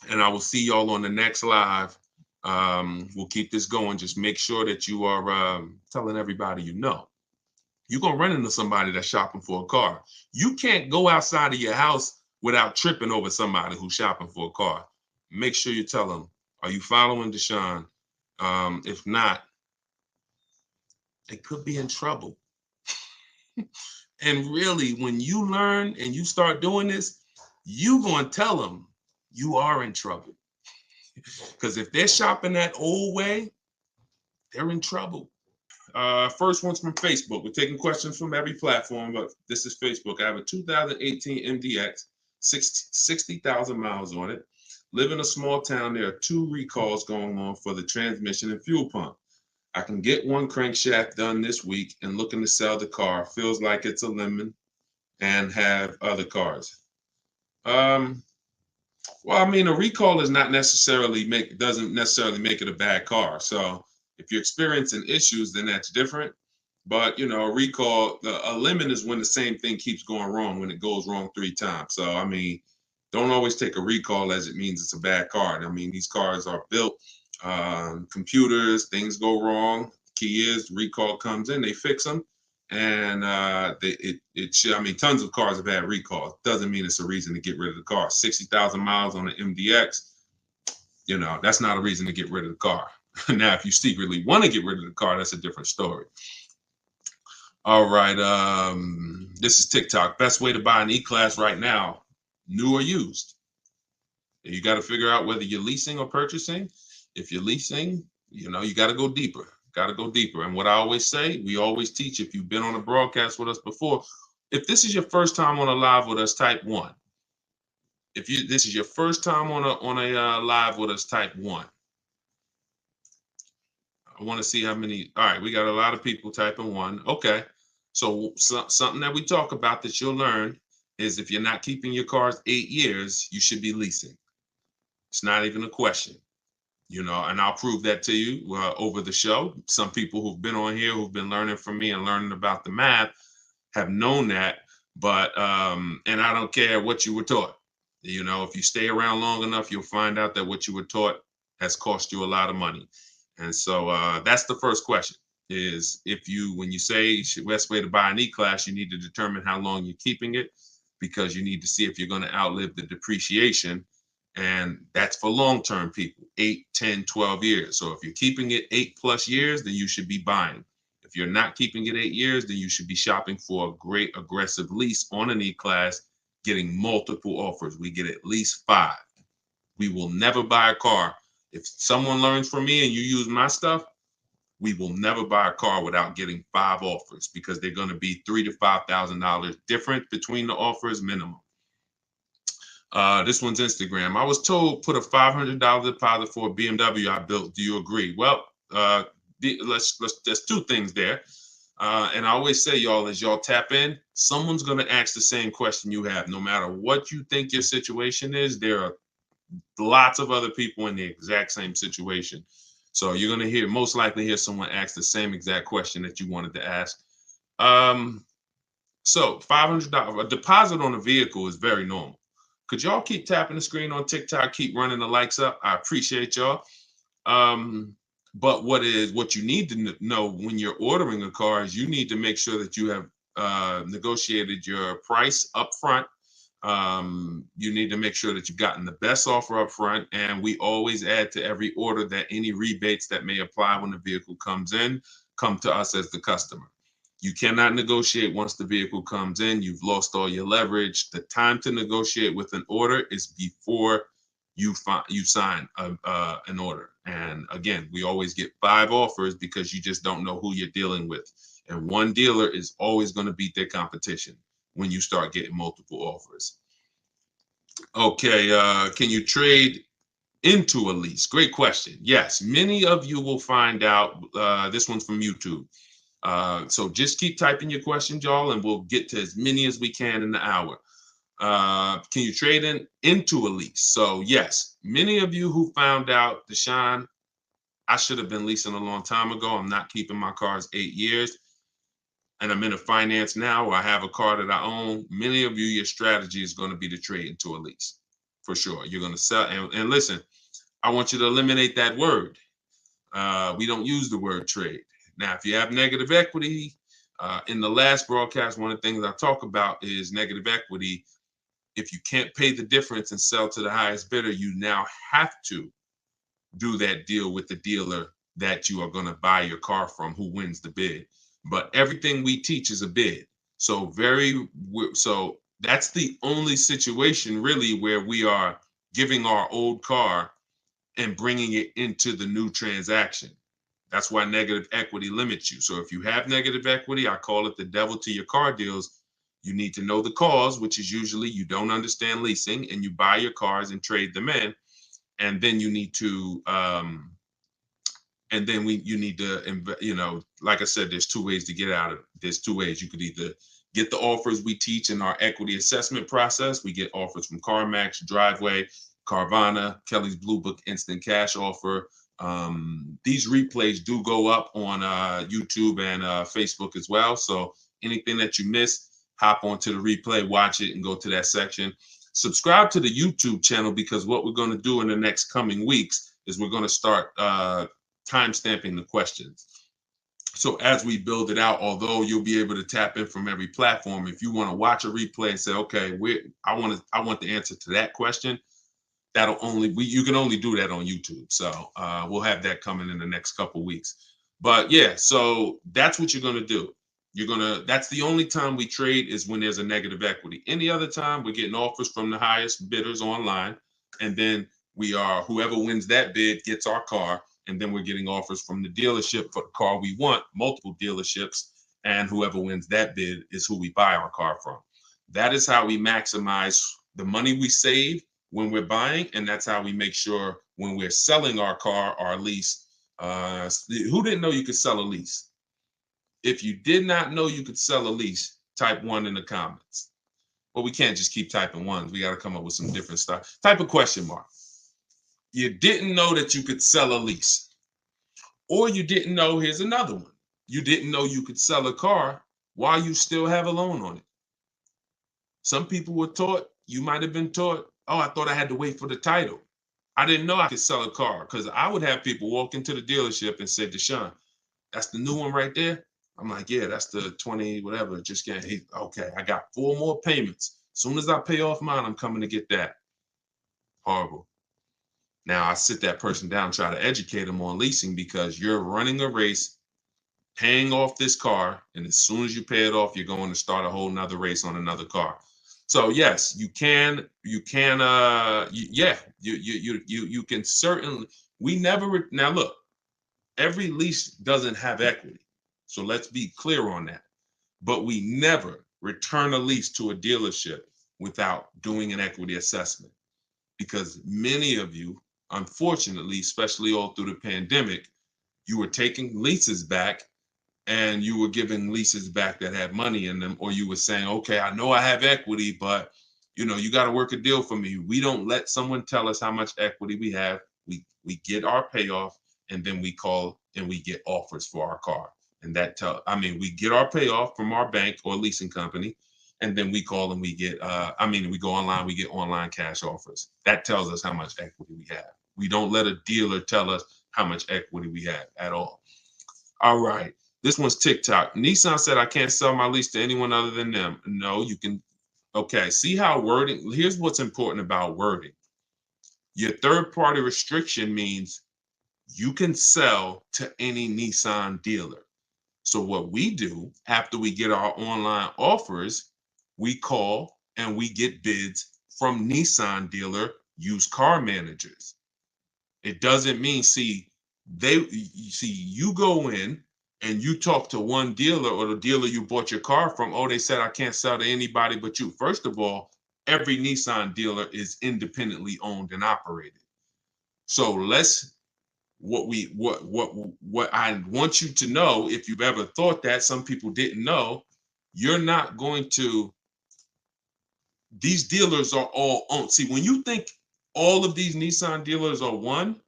and I will see y'all on the next live. We'll keep this going. Just make sure that you are telling everybody you know. You're going to run into somebody that's shopping for a car. You can't go outside of your house without tripping over somebody who's shopping for a car. Make sure you tell them, are you following Deshone? If not, they could be in trouble. And really, when you learn and you start doing this, you're going to tell them you are in trouble. Because if they're shopping that old way, they're in trouble. First one's from Facebook. We're taking questions from every platform, but this is Facebook. I have a 2018 MDX, 60,000 miles on it. Live in a small town. There are 2 recalls going on for the transmission and fuel pump. I can get one crankshaft done this week and looking to sell the car. Feels like it's a lemon and have other cars. Well, I mean, a recall is not necessarily doesn't necessarily make it a bad car. So if you're experiencing issues, then that's different. But you know, a recall, a lemon is when the same thing keeps going wrong, when it goes wrong 3 times. So I mean, don't always take a recall as it means it's a bad car. I mean, these cars are built, computers, things go wrong. Key is recall comes in, they fix them, and I mean, tons of cars have had recalls. Doesn't mean it's a reason to get rid of the car. 60,000 miles on an MDX, you know, that's not a reason to get rid of the car. Now, if you secretly want to get rid of the car, that's a different story. All right, this is TikTok. Best way to buy an E-Class right now, new or used. You got to figure out whether you're leasing or purchasing. If you're leasing, you know, you got to go deeper. Got to go deeper. And what I always say, we always teach, if you've been on a broadcast with us before, if this is your first time on a live with us, type 1. If this is your first time on a live with us, type 1. I want to see how many. All right, we got a lot of people typing 1. Okay. So something that we talk about that you'll learn is if you're not keeping your cars 8 years, you should be leasing. It's not even a question. you know, and I'll prove that to you over the show. Some people who've been on here, who've been learning from me and learning about the math, have known that. But and I don't care what you were taught. You know, if you stay around long enough, you'll find out that what you were taught has cost you a lot of money. And so that's the first question: is if you, when you say best way to buy an E-Class, you need to determine how long you're keeping it, because you need to see if you're going to outlive the depreciation. And that's for long-term people, 8, 10, 12 years. So if you're keeping it 8+ years, then you should be buying. If you're not keeping it 8 years, then you should be shopping for a great aggressive lease on an E-Class, getting multiple offers. We get at least 5. We will never buy a car. If someone learns from me and you use my stuff, we will never buy a car without getting 5 offers, because they're going to be $3,000 to $5,000 different between the offers minimum. This one's Instagram. I was told put a $500 deposit for a BMW I built. Do you agree? Well, there's 2 things there. And I always say, y'all, as y'all tap in, someone's going to ask the same question you have. No matter what you think your situation is, there are lots of other people in the exact same situation. So you're going to most likely hear someone ask the same exact question that you wanted to ask. So $500, a deposit on a vehicle is very normal. Could y'all keep tapping the screen on TikTok, keep running the likes up? I appreciate y'all. But what you need to know when you're ordering a car is you need to make sure that you have negotiated your price up front. You need to make sure that you've gotten the best offer up front. And we always add to every order that any rebates that may apply when the vehicle comes in come to us as the customer. You cannot negotiate once the vehicle comes in. You've lost all your leverage. The time to negotiate with an order is before you sign an order. And again, we always get 5 offers because you just don't know who you're dealing with. And one dealer is always going to beat their competition when you start getting multiple offers. Okay, can you trade into a lease? Great question. Yes, many of you will find out. This one's from YouTube. So just keep typing your questions, y'all, and we'll get to as many as we can in the hour. Can you trade into a lease? So yes, many of you who found out, Deshone, I should have been leasing a long time ago. I'm not keeping my cars 8 years. And I'm in a finance now, or I have a car that I own. Many of you, your strategy is going to be to trade into a lease. For sure. You're going to sell. And listen, I want you to eliminate that word. We don't use the word trade. Now, if you have negative equity, in the last broadcast, one of the things I talk about is negative equity. If you can't pay the difference and sell to the highest bidder, you now have to do that deal with the dealer that you are going to buy your car from, who wins the bid. But everything we teach is a bid. So that's the only situation really where we are giving our old car and bringing it into the new transaction. That's why negative equity limits you. So if you have negative equity, I call it the devil to your car deals. You need to know the cause, which is usually you don't understand leasing and you buy your cars and trade them in. And then you need to, you need to, like I said, there's 2 ways to get out of it. There's 2 ways. You could either get the offers we teach in our equity assessment process. We get offers from CarMax, Driveway, Carvana, Kelly's Blue Book Instant Cash Offer. These replays do go up on YouTube and Facebook as well. So anything that you missed, hop onto the replay, watch it, and go to that section. Subscribe to the YouTube channel, because what we're going to do in the next coming weeks is we're going to start time-stamping the questions. So as we build it out, although you'll be able to tap in from every platform, if you want to watch a replay and say, okay, I want the answer to that question, you can only do that on YouTube. So we'll have that coming in the next couple of weeks. But yeah, so that's what you're going to do. That's the only time we trade, is when there's a negative equity. Any other time, we're getting offers from the highest bidders online. And then whoever wins that bid gets our car. And then we're getting offers from the dealership for the car we want, multiple dealerships. And whoever wins that bid is who we buy our car from. That is how we maximize the money we save when we're buying. And that's how we make sure when we're selling our car, our lease. Who didn't know you could sell a lease? If you did not know you could sell a lease, type 1 in the comments. Well, we can't just keep typing ones. We got to come up with some different stuff. Type a question mark. You didn't know that you could sell a lease. Or you didn't know, here's another one. You didn't know you could sell a car while you still have a loan on it. Some people were taught, you might have been taught, oh, I thought I had to wait for the title. I didn't know I could sell a car because I would have people walk into the dealership and say, Deshone, that's the new one right there. I'm like, yeah, that's the 20, whatever. Just can't. Okay, I got 4 more payments. As soon as I pay off mine, I'm coming to get that. Horrible. Now I sit that person down, try to educate them on leasing because you're running a race, paying off this car, and as soon as you pay it off, you're going to start a whole nother race on another car. So yes, you can, yeah, you can certainly. We never now look. Every lease doesn't have equity, so let's be clear on that. But we never return a lease to a dealership without doing an equity assessment, because many of you, unfortunately, especially all through the pandemic, you were taking leases back and you were giving leases back that had money in them, or you were saying, okay, I know I have equity, but you got to work a deal for me. We don't let someone tell us how much equity we have. We get our payoff, and then we call and we get offers for our car. And we get our payoff from our bank or leasing company, and then we call and we get, we go online, we get online cash offers. That tells us how much equity we have. We don't let a dealer tell us how much equity we have at all. All right. This one's TikTok. Nissan said I can't sell my lease to anyone other than them. No, you can. Okay, see how wording, here's what's important about wording. Your third party restriction means you can sell to any Nissan dealer. So what we do after we get our online offers, we call and we get bids from Nissan dealer used car managers. It doesn't mean, you go in and you talk to one dealer or the dealer you bought your car from. Oh, they said I can't sell to anybody but you. First of all, every Nissan dealer is independently owned and operated. So what I want you to know, if you've ever thought that, some people didn't know, you're not going to, these dealers are all owned. See, when you think all of these Nissan dealers are one,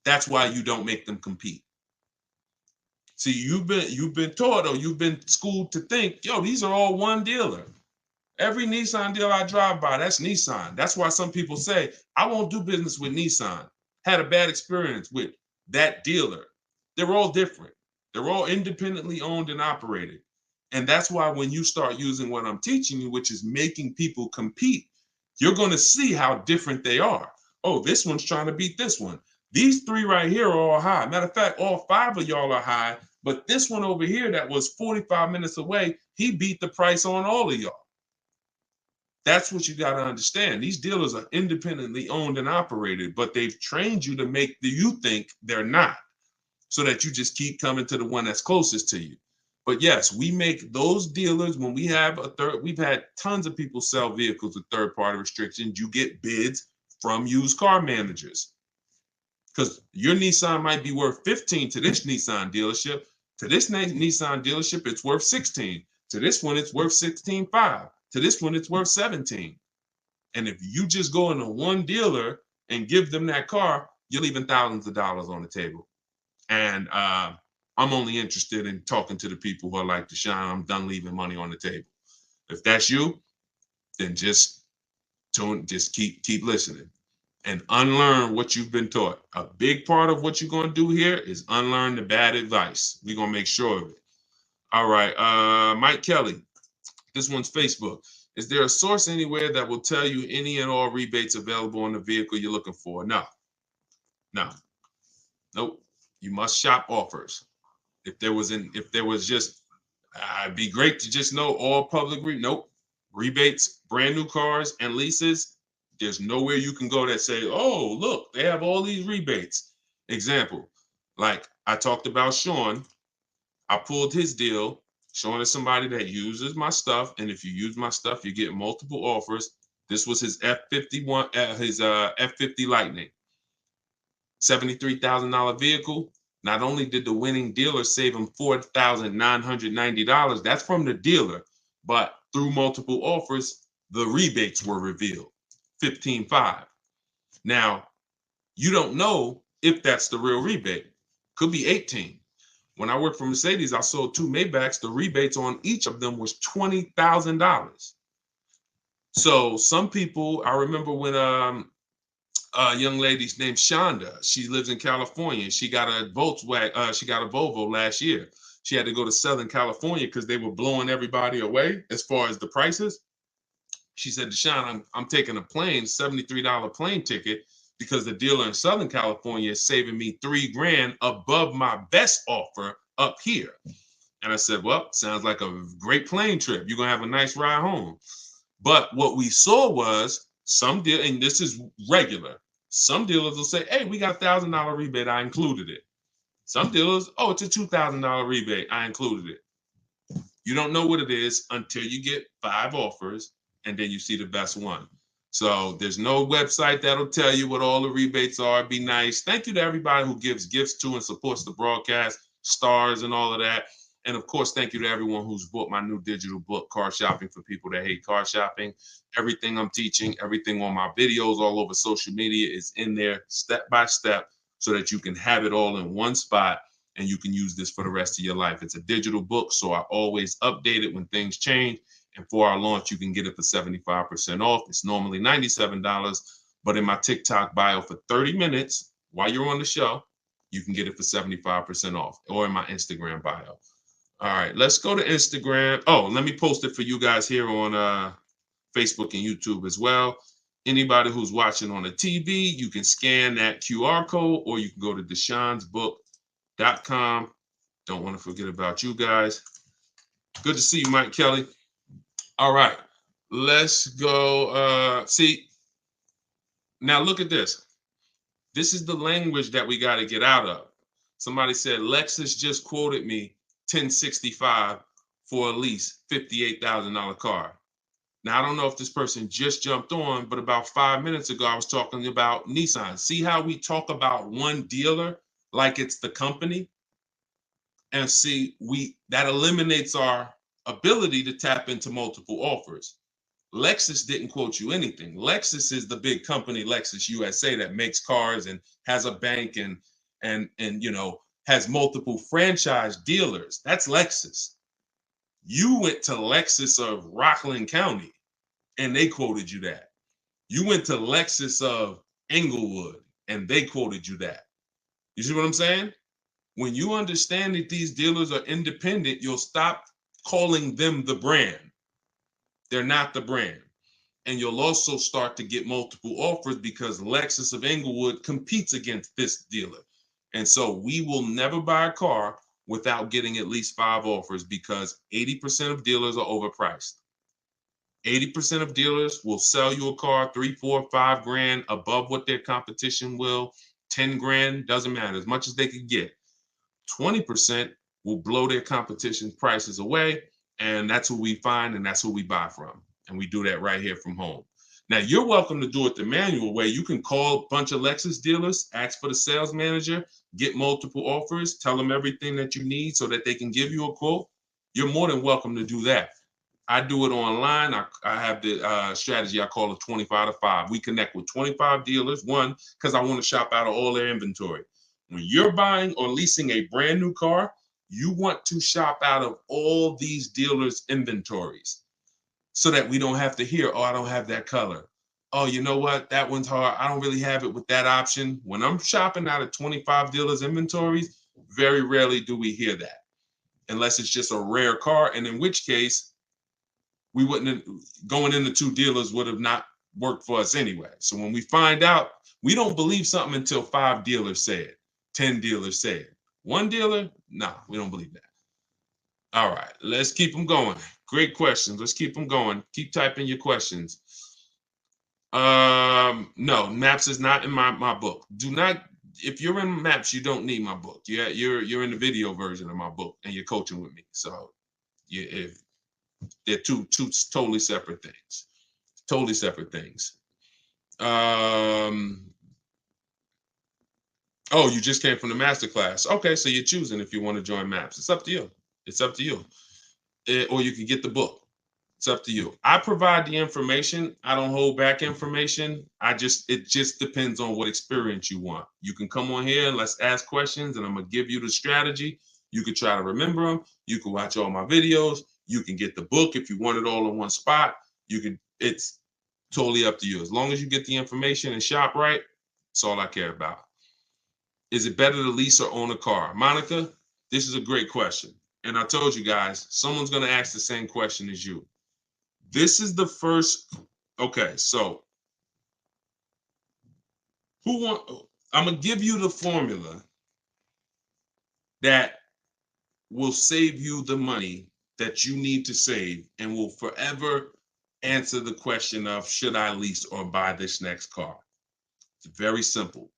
that's why you don't make them compete. See, you've been taught, or you've been schooled to think, yo, these are all one dealer. Every Nissan dealer I drive by, that's Nissan. That's why some people say, I won't do business with Nissan. Had a bad experience with that dealer. They're all different. They're all independently owned and operated. And that's why when you start using what I'm teaching you, which is making people compete, you're going to see how different they are. Oh, this one's trying to beat this one. These 3 right here are all high. Matter of fact, all 5 of y'all are high, but this one over here that was 45 minutes away, he beat the price on all of y'all. That's what you got to understand. These dealers are independently owned and operated, but they've trained you to make you think they're not, so that you just keep coming to the one that's closest to you. But yes, we make those dealers, when we have we've had tons of people sell vehicles with third-party restrictions. You get bids from used car managers, because your Nissan might be worth 15 to this Nissan dealership. To this Nissan dealership, it's worth 16. To this one, it's worth 16.5. To this one, it's worth 17. And if you just go into one dealer and give them that car, you're leaving thousands of dollars on the table. And I'm only interested in talking to the people who are like, Deshone, I'm done leaving money on the table. If that's you, then just keep listening and unlearn what you've been taught. A big part of what you're going to do here is unlearn the bad advice. We're going to make sure of it. All right. Mike Kelly. This one's Facebook. Is there a source anywhere that will tell you any and all rebates available on the vehicle you're looking for? No. Nope. You must shop offers. If there was just, it'd be great to just know all public nope. Rebates, brand new cars and leases. There's nowhere you can go that say, oh, look, they have all these rebates. Example, like I talked about Sean. I pulled his deal. Sean is somebody that uses my stuff, and if you use my stuff, you get multiple offers. This was his F51, his F50 Lightning, $73,000 vehicle. Not only did the winning dealer save him $4,990, that's from the dealer, but through multiple offers, the rebates were revealed, 15.5. Now, You don't know if that's the real rebate. Could be 18. When I worked for Mercedes, I sold 2 Maybachs. The rebates on each of them was $20,000. So some people, I remember when a young lady named Shonda, she lives in California. She got a Volkswagen, she got a Volvo last year. She had to go to Southern California because they were blowing everybody away as far as the prices. She said, Deshaun, I'm taking a plane, $73 plane ticket, because the dealer in Southern California is saving me $3,000 above my best offer up here. And I said, well, sounds like a great plane trip. You're gonna have a nice ride home. But what we saw was some deal, and this is regular. Some dealers will say, hey, we got $1,000 rebate, I included it. Some dealers, oh, it's a $2,000 rebate, I included it. You don't know what it is until you get 5 offers, and then you see the best one. So there's no website that'll tell you what all the rebates are. Be nice. Thank you to everybody who gives gifts to and supports the broadcast, stars and all of that. And of course, thank you to everyone who's bought my new digital book, Car Shopping for People That Hate Car Shopping. Everything I'm teaching, everything on my videos all over social media is in there step by step so that you can have it all in one spot and you can use this for the rest of your life. It's a digital book, so I always update it when things change. And for our launch, you can get it for 75% off. It's normally $97, but in my TikTok bio for 30 minutes while you're on the show, you can get it for 75% off, or in my Instagram bio. All right, let's go to Instagram. Oh, let me post it for you guys here on Facebook and YouTube as well. Anybody who's watching on the TV, you can scan that QR code, or you can go to deshonsbook.com. Don't want to forget about you guys. Good to see you, Mike Kelly. All right, let's go. See, now look at this. This is the language that we got to get out of. Somebody said, Lexus just quoted me $1,065 for a lease, $58,000 car. Now, I don't know if this person just jumped on, but about 5 minutes ago, I was talking about Nissan. See how we talk about one dealer like it's the company? And see, that eliminates our ability to tap into multiple offers. Lexus didn't quote you anything. Lexus is the big company, Lexus USA, that makes cars and has a bank and you know, has multiple franchise dealers. That's Lexus. You went to Lexus of Rockland County and they quoted you that. You went to Lexus of Englewood and they quoted you that. You see what I'm saying? When you understand that these dealers are independent, you'll stop calling them the brand. They're not the brand. And you'll also start to get multiple offers because Lexus of Englewood competes against this dealer. And so we will never buy a car without getting at least 5 offers, because 80% of dealers are overpriced. 80% of dealers will sell you a car 3, 4, 5 grand above what their competition will. 10 grand, doesn't matter, as much as they can get. 20% will blow their competition prices away. And that's who we find, and that's who we buy from. And we do that right here from home. Now, you're welcome to do it the manual way. You can call a bunch of Lexus dealers, ask for the sales manager, get multiple offers, tell them everything that you need so that they can give you a quote. You're more than welcome to do that. I do it online. I have the strategy I call it 25 to 5. We connect with 25 dealers, one, because I want to shop out of all their inventory. When you're buying or leasing a brand new car, you want to shop out of all these dealers' inventories so that we don't have to hear, oh, I don't have that color. Oh, you know what? That one's hard. I don't really have it with that option. When I'm shopping out of 25 dealers' inventories, very rarely do we hear that, unless it's just a rare car, and in which case, we wouldn't have, going into 2 dealers would have not worked for us anyway. So when we find out, we don't believe something until 5 dealers say it, 10 dealers say it. 1 dealer, no, we don't believe that. All right, let's keep them going. Great questions. Let's keep them going. Keep typing your questions. No, maps is not in my book. Do not, if you're in maps, you don't need my book. You're in the video version of my book and you're coaching with me. So if they're two totally separate things. Totally separate things. Oh, you just came from the masterclass. Okay, so you're choosing if you want to join MAPS. It's up to you. It's up to you. Or you can get the book. It's up to you. I provide the information. I don't hold back information. It just depends on what experience you want. You can come on here and let's ask questions, and I'm gonna give you the strategy. You can try to remember them. You can watch all my videos. You can get the book if you want it all in one spot. It's totally up to you. As long as you get the information and shop right, that's all I care about. Is it better to lease or own a car? Monica, this is a great question. And I told you guys, someone's gonna ask the same question as you. This is the first. Okay, so I'm gonna give you the formula that will save you the money that you need to save and will forever answer the question of should I lease or buy this next car? It's very simple.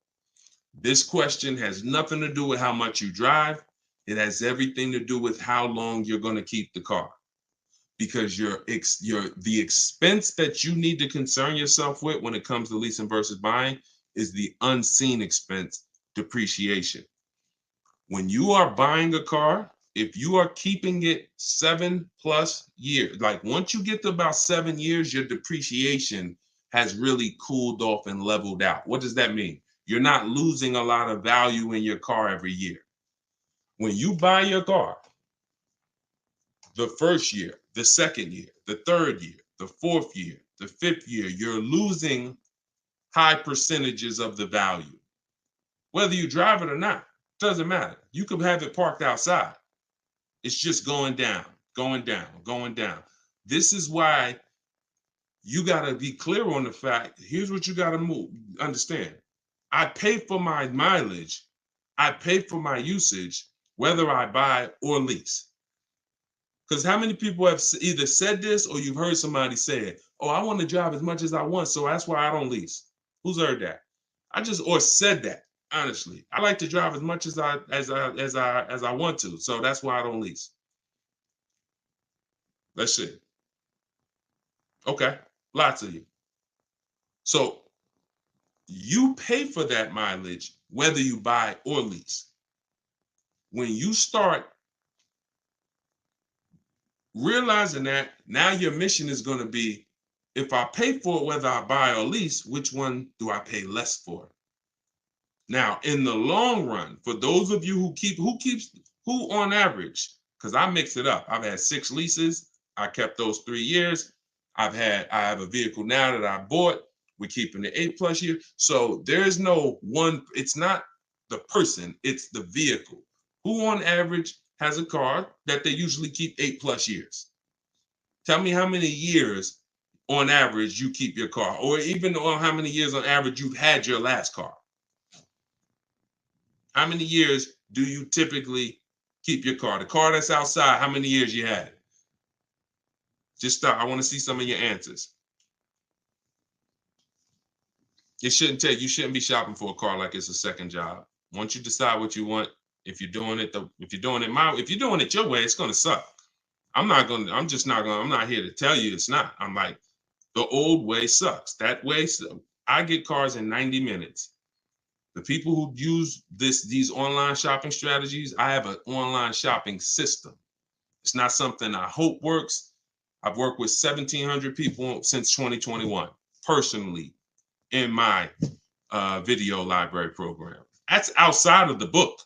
This question has nothing to do with how much you drive. It has everything to do with how long you're going to keep the car. Because the expense that you need to concern yourself with when it comes to leasing versus buying is the unseen expense, depreciation. When you are buying a car, if you are keeping it 7+ years, like once you get to about 7 years, your depreciation has really cooled off and leveled out. What does that mean? You're not losing a lot of value in your car every year. When you buy your car, the first year, the second year, the third year, the fourth year, the fifth year, you're losing high percentages of the value. Whether you drive it or not, doesn't matter. You could have it parked outside. It's just going down, going down, going down. This is why you got to be clear on the fact, here's what you got to understand. I pay for my mileage. I pay for my usage, whether I buy or lease. Because how many people have either said this or you've heard somebody say it? Oh, I want to drive as much as I want, so that's why I don't lease. Who's heard that? Or said that. Honestly, I like to drive as much as I want to, so that's why I don't lease. Let's see. Okay, lots of you. So you pay for that mileage whether you buy or lease. When you start realizing that, now your mission is going to be, if I pay for it whether I buy or lease, which one do I pay less for? Now, in the long run, for those of you who on average, because I mix it up. I've had 6 leases. I kept those 3 years. I have a vehicle now that I bought. We're keeping it 8+ years. So there's no one, it's not the person, it's the vehicle. Who on average has a car that they usually keep 8+ years? Tell me how many years on average you keep your car, or even on how many years on average you've had your last car. How many years do you typically keep your car? The car that's outside, how many years you had it? Just stop. I want to see some of your answers. You shouldn't be shopping for a car like it's a second job. Once you decide what you want, if you're doing it your way, it's gonna suck. I'm not here to tell you it's not. I'm like, the old way sucks. That way, I get cars in 90 minutes. The people who use these online shopping strategies, I have an online shopping system. It's not something I hope works. I've worked with 1,700 people since 2021, personally, in my video library program. That's outside of the book.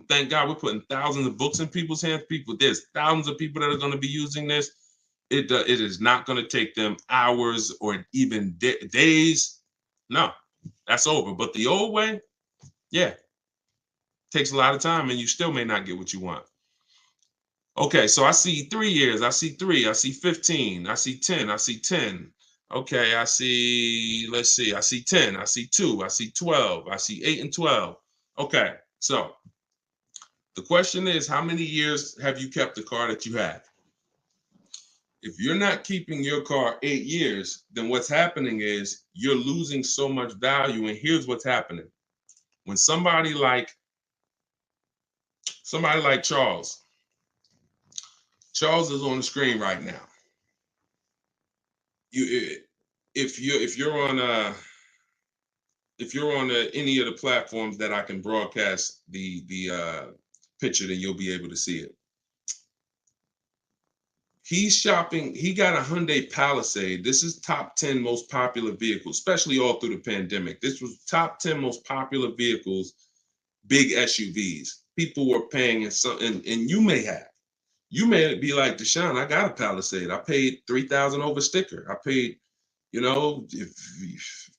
Thank God, we're putting thousands of books in people's hands. There's thousands of people that are going to be using this. It is not going to take them hours or even days. No, that's over. But the old way, yeah, takes a lot of time and you still may not get what you want. Okay, so I see 3 years. I see 3. I see 15. I see 10. I see 10. Okay, let's see. I see 10. I see 2. I see 12. I see 8 and 12. Okay, so the question is, how many years have you kept the car that you have? If you're not keeping your car 8 years, then what's happening is you're losing so much value. And here's what's happening. When somebody like Charles is on the screen right now. If you're on any of the platforms that I can broadcast the picture, then you'll be able to see it. He's shopping. He got a Hyundai Palisade. This is top 10 most popular vehicles, especially all through the pandemic. This was top 10 most popular vehicles, big SUVs. People were paying in some, and you may be like, Deshone, I got a Palisade. I paid $3,000 over sticker. I paid,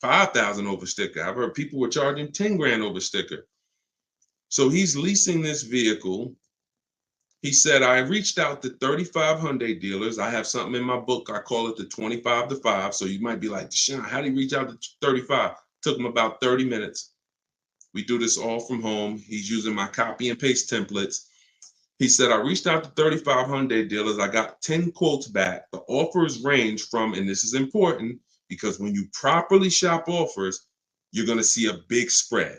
5,000 over sticker. I've heard people were charging 10 grand over sticker. So he's leasing this vehicle. He said, I reached out to 35 Hyundai dealers. I have something in my book. I call it the 25 to 5. So you might be like, Deshone, how did he reach out to 35? Took him about 30 minutes. We do this all from home. He's using my copy and paste templates. He said, I reached out to 35 Hyundai dealers. I got 10 quotes back. The offers range from, and this is important because when you properly shop offers, you're going to see a big spread.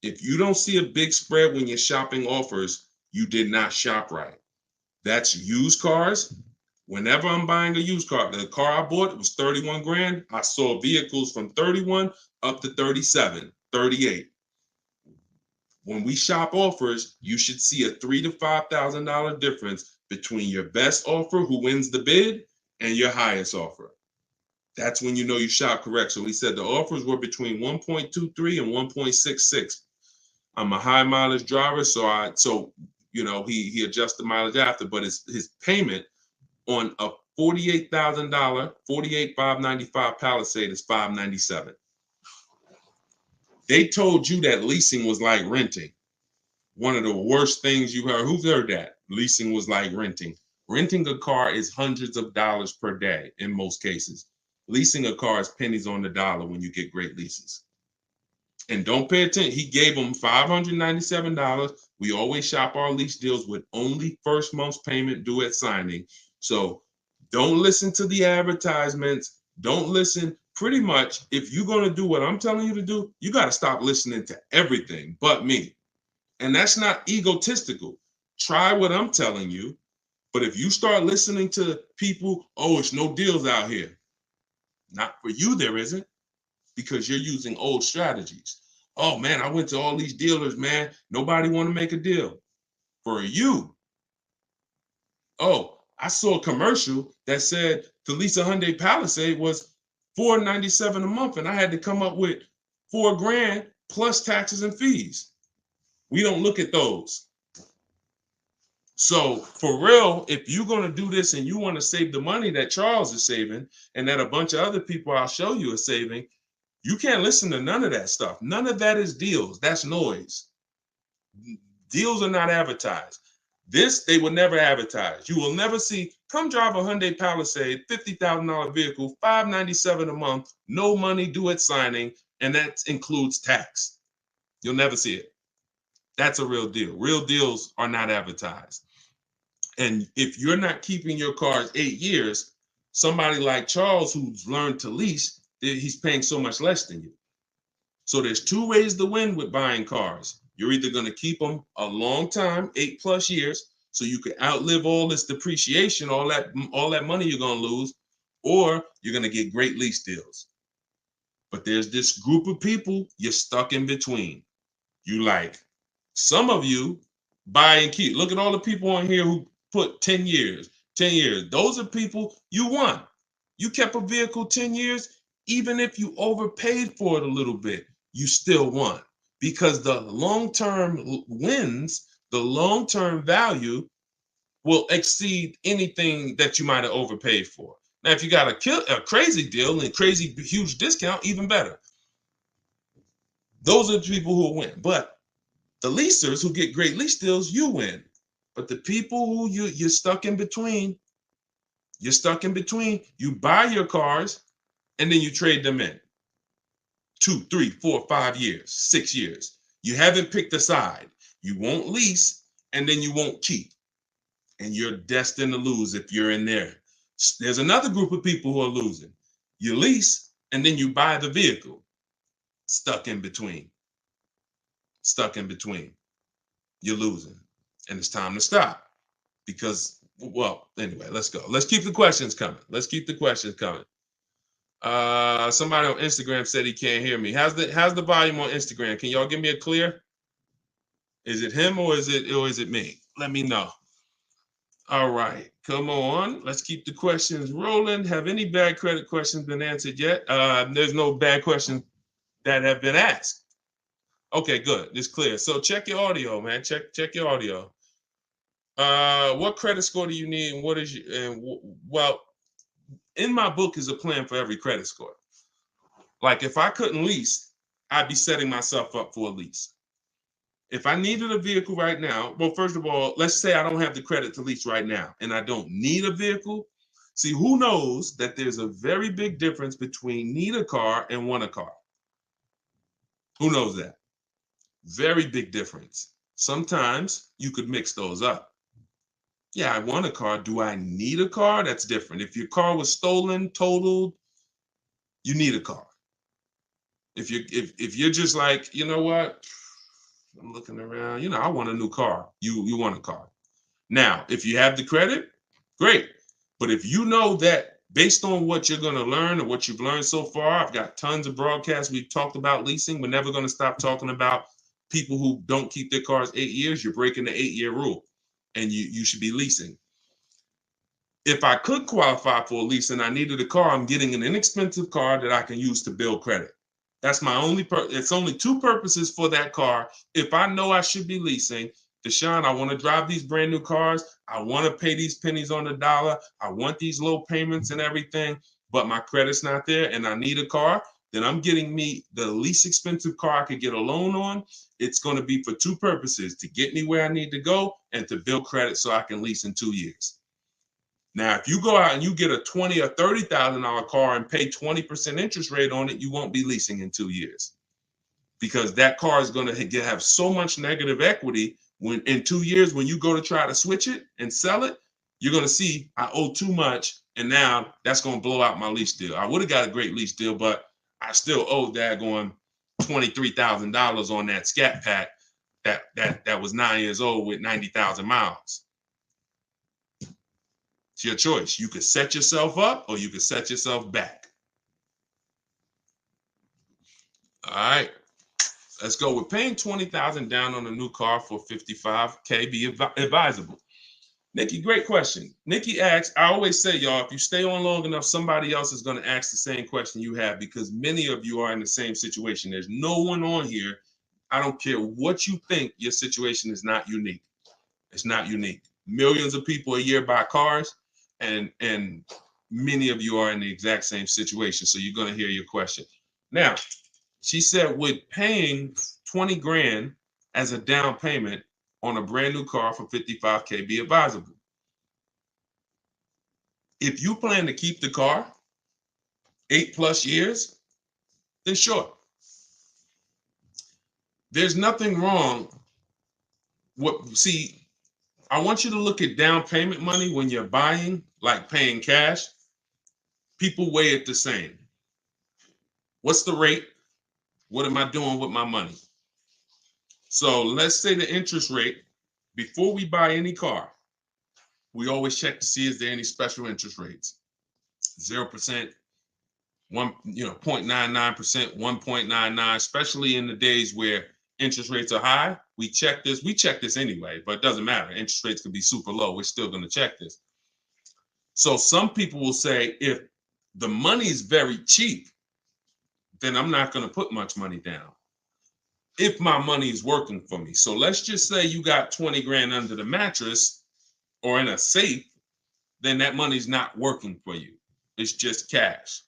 If you don't see a big spread when you're shopping offers, you did not shop right. That's used cars. Whenever I'm buying a used car, the car I bought, it was 31 grand. I saw vehicles from 31 up to 37, 38. When we shop offers, you should see a $3,000 to $5,000 difference between your best offer, who wins the bid, and your highest offer. That's when you know you shop correct. So he said the offers were between 1.23 and 1.66. I'm a high mileage driver, so he adjusts the mileage after, but his payment on a $48,000, 48,595 Palisade is $597. They told you that leasing was like renting. One of the worst things you heard. Who's heard that? Leasing was like renting. Renting a car is hundreds of dollars per day in most cases. Leasing a car is pennies on the dollar when you get great leases. And don't pay attention. He gave them $597. We always shop our lease deals with only first month's payment due at signing. So don't listen to the advertisements. Don't listen. Pretty much, if you're going to do what I'm telling you to do, you got to stop listening to everything but me. And that's not egotistical. Try what I'm telling you. But if you start listening to people, oh, it's no deals out here. Not for you, there isn't, because you're using old strategies. Oh man, I went to all these dealers, man. Nobody want to make a deal. For you, oh, I saw a commercial that said to lease a Hyundai Palisade was $497 a month, and I had to come up with $4 grand plus taxes and fees. We don't look at those. So for real, if you're going to do this and you want to save the money that Charles is saving and that a bunch of other people I'll show you are saving, you can't listen to none of that stuff. None of that is deals. That's noise. Deals are not advertised. This, they will never advertise. You will never see, come drive a Hyundai Palisade, $50,000 vehicle, $597 a month, no money due at signing, and that includes tax. You'll never see it. That's a real deal. Real deals are not advertised. And if you're not keeping your cars 8 years, somebody like Charles, who's learned to lease, he's paying so much less than you. So there's two ways to win with buying cars. You're either going to keep them a long time, 8+ years, so you can outlive all this depreciation, all that money you're going to lose, or you're going to get great lease deals. But there's this group of people you're stuck in between. You like, some of you buy and keep. Look at all the people on here who put 10 years, 10 years. Those are people you won. You kept a vehicle 10 years, even if you overpaid for it a little bit, you still won, because the long-term wins, the long-term value will exceed anything that you might have overpaid for. Now, if you got a crazy deal and crazy huge discount, even better. Those are the people who win. But the leasers who get great lease deals, you win. But the people who you're stuck in between, you buy your cars and then you trade them in. 2, 3, 4, 5 years, 6 years. You haven't picked a side. You won't lease and then you won't keep. And you're destined to lose if you're in there. There's another group of people who are losing. You lease and then you buy the vehicle. Stuck in between. You're losing. And it's time to stop. Because, well, anyway, let's go. Let's keep the questions coming. Somebody on Instagram said he can't hear me. How's the volume on Instagram? Can y'all give me a clear? Is it him or is it me? Let me know. All right, come on. Let's keep the questions rolling. Have any bad credit questions been answered yet? There's no bad questions that have been asked. Okay, good. It's clear. So check your audio, man. Check your audio. What credit score do you need, and what is your? And well, in my book is a plan for every credit score. Like if I couldn't lease, I'd be setting myself up for a lease. If I needed a vehicle right now, well, first of all, let's say I don't have the credit to lease right now and I don't need a vehicle. See, who knows that there's a very big difference between need a car and want a car? Who knows that? Very big difference. Sometimes you could mix those up. Yeah, I want a car. Do I need a car? That's different. If your car was stolen, totaled, you need a car. If you're just like, you know what? I'm looking around, I want a new car. You want a car. Now, if you have the credit, great. But if you know that based on what you're going to learn or what you've learned so far, I've got tons of broadcasts. We've talked about leasing. We're never going to stop talking about people who don't keep their cars 8 years. You're breaking the 8-year rule and you should be leasing. If I could qualify for a lease and I needed a car, I'm getting an inexpensive car that I can use to build credit. That's my only it's only two purposes for that car. If I know I should be leasing, Deshone, I want to drive these brand new cars. I want to pay these pennies on the dollar. I want these low payments and everything, but my credit's not there and I need a car. Then I'm getting me the least expensive car I could get a loan on. It's going to be for two purposes: to get me where I need to go and to build credit so I can lease in 2 years. Now, if you go out and you get a $20,000 or $30,000 car and pay 20% interest rate on it, you won't be leasing in 2 years because that car is going to have so much negative equity. When in 2 years, when you go to try to switch it and sell it, you're going to see I owe too much, and now that's going to blow out my lease deal. I would have got a great lease deal, but I still owe daggone $23,000 on that Scat Pack that was 9 years old with 90,000 miles. It's your choice. You could set yourself up or you could set yourself back. All right. Let's go. We're paying $20,000 down on a new car for $55K. Be advisable. Nikki, great question. Nikki asks, I always say, y'all, if you stay on long enough, somebody else is going to ask the same question you have because many of you are in the same situation. There's no one on here. I don't care what you think. Your situation is not unique. It's not unique. Millions of people a year buy cars. And many of you are in the exact same situation. So you're going to hear your question. Now, she said, would paying 20 grand as a down payment on a brand new car for $55K be advisable? If you plan to keep the car 8+ years, then sure. There's nothing wrong. See, I want you to look at down payment money when you're buying, like paying cash. People weigh it the same. What's the rate? What am I doing with my money? So let's say the interest rate, before we buy any car, we always check to see is there any special interest rates. 0%, 0.99%, 1.99, especially in the days where interest rates are high. We check this. We check this anyway, but it doesn't matter. Interest rates could be super low. We're still going to check this. So some people will say, if the money is very cheap, then I'm not going to put much money down if my money is working for me. So let's just say you got 20 grand under the mattress or in a safe, then that money's not working for you. It's just cash.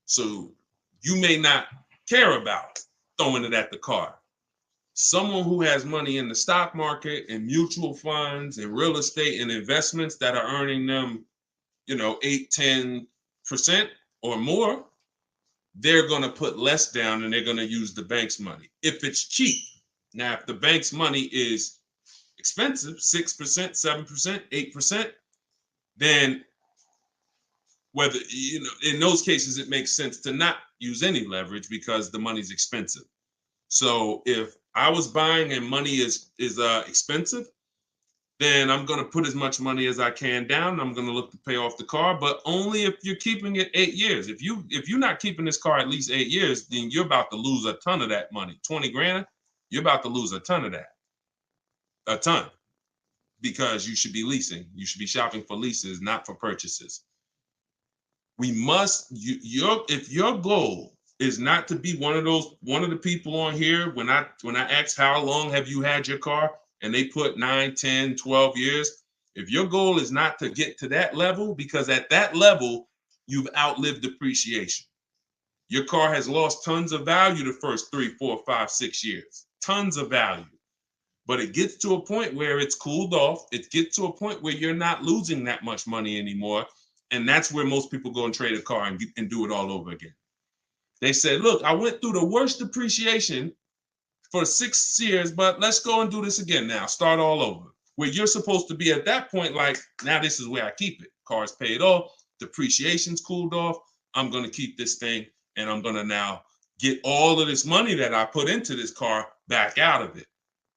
So you may not care about throwing it at the car. Someone who has money in the stock market and mutual funds and real estate and investments that are earning them, 8-10% or more, they're going to put less down and they're going to use the bank's money if it's cheap. Now, if the bank's money is expensive, 6%, 7%, 8%, then whether, in those cases, it makes sense to not use any leverage because the money's expensive. So if I was buying and money is expensive, then I'm going to put as much money as I can down. I'm going to look to pay off the car, but only if you're keeping it 8 years. If you're not keeping this car at least 8 years, then you're about to lose a ton of that money. 20 grand, you're about to lose a ton of that. A ton. because you should be leasing. You should be shopping for leases, not for purchases. We must, if your goal is not to be one of the people on here, when I ask how long have you had your car and they put 9, 10, 12 years, if your goal is not to get to that level, because at that level, you've outlived depreciation. Your car has lost tons of value the first 3, 4, 5, 6 years, tons of value. But it gets to a point where it's cooled off. It gets to a point where you're not losing that much money anymore. And that's where most people go and trade a car and do it all over again. They say, look, I went through the worst depreciation for 6 years, but let's go and do this again now. Start all over. Where you're supposed to be at that point, like, now this is where I keep it. Car's paid off, depreciation's cooled off. I'm going to keep this thing, and I'm going to now get all of this money that I put into this car back out of it.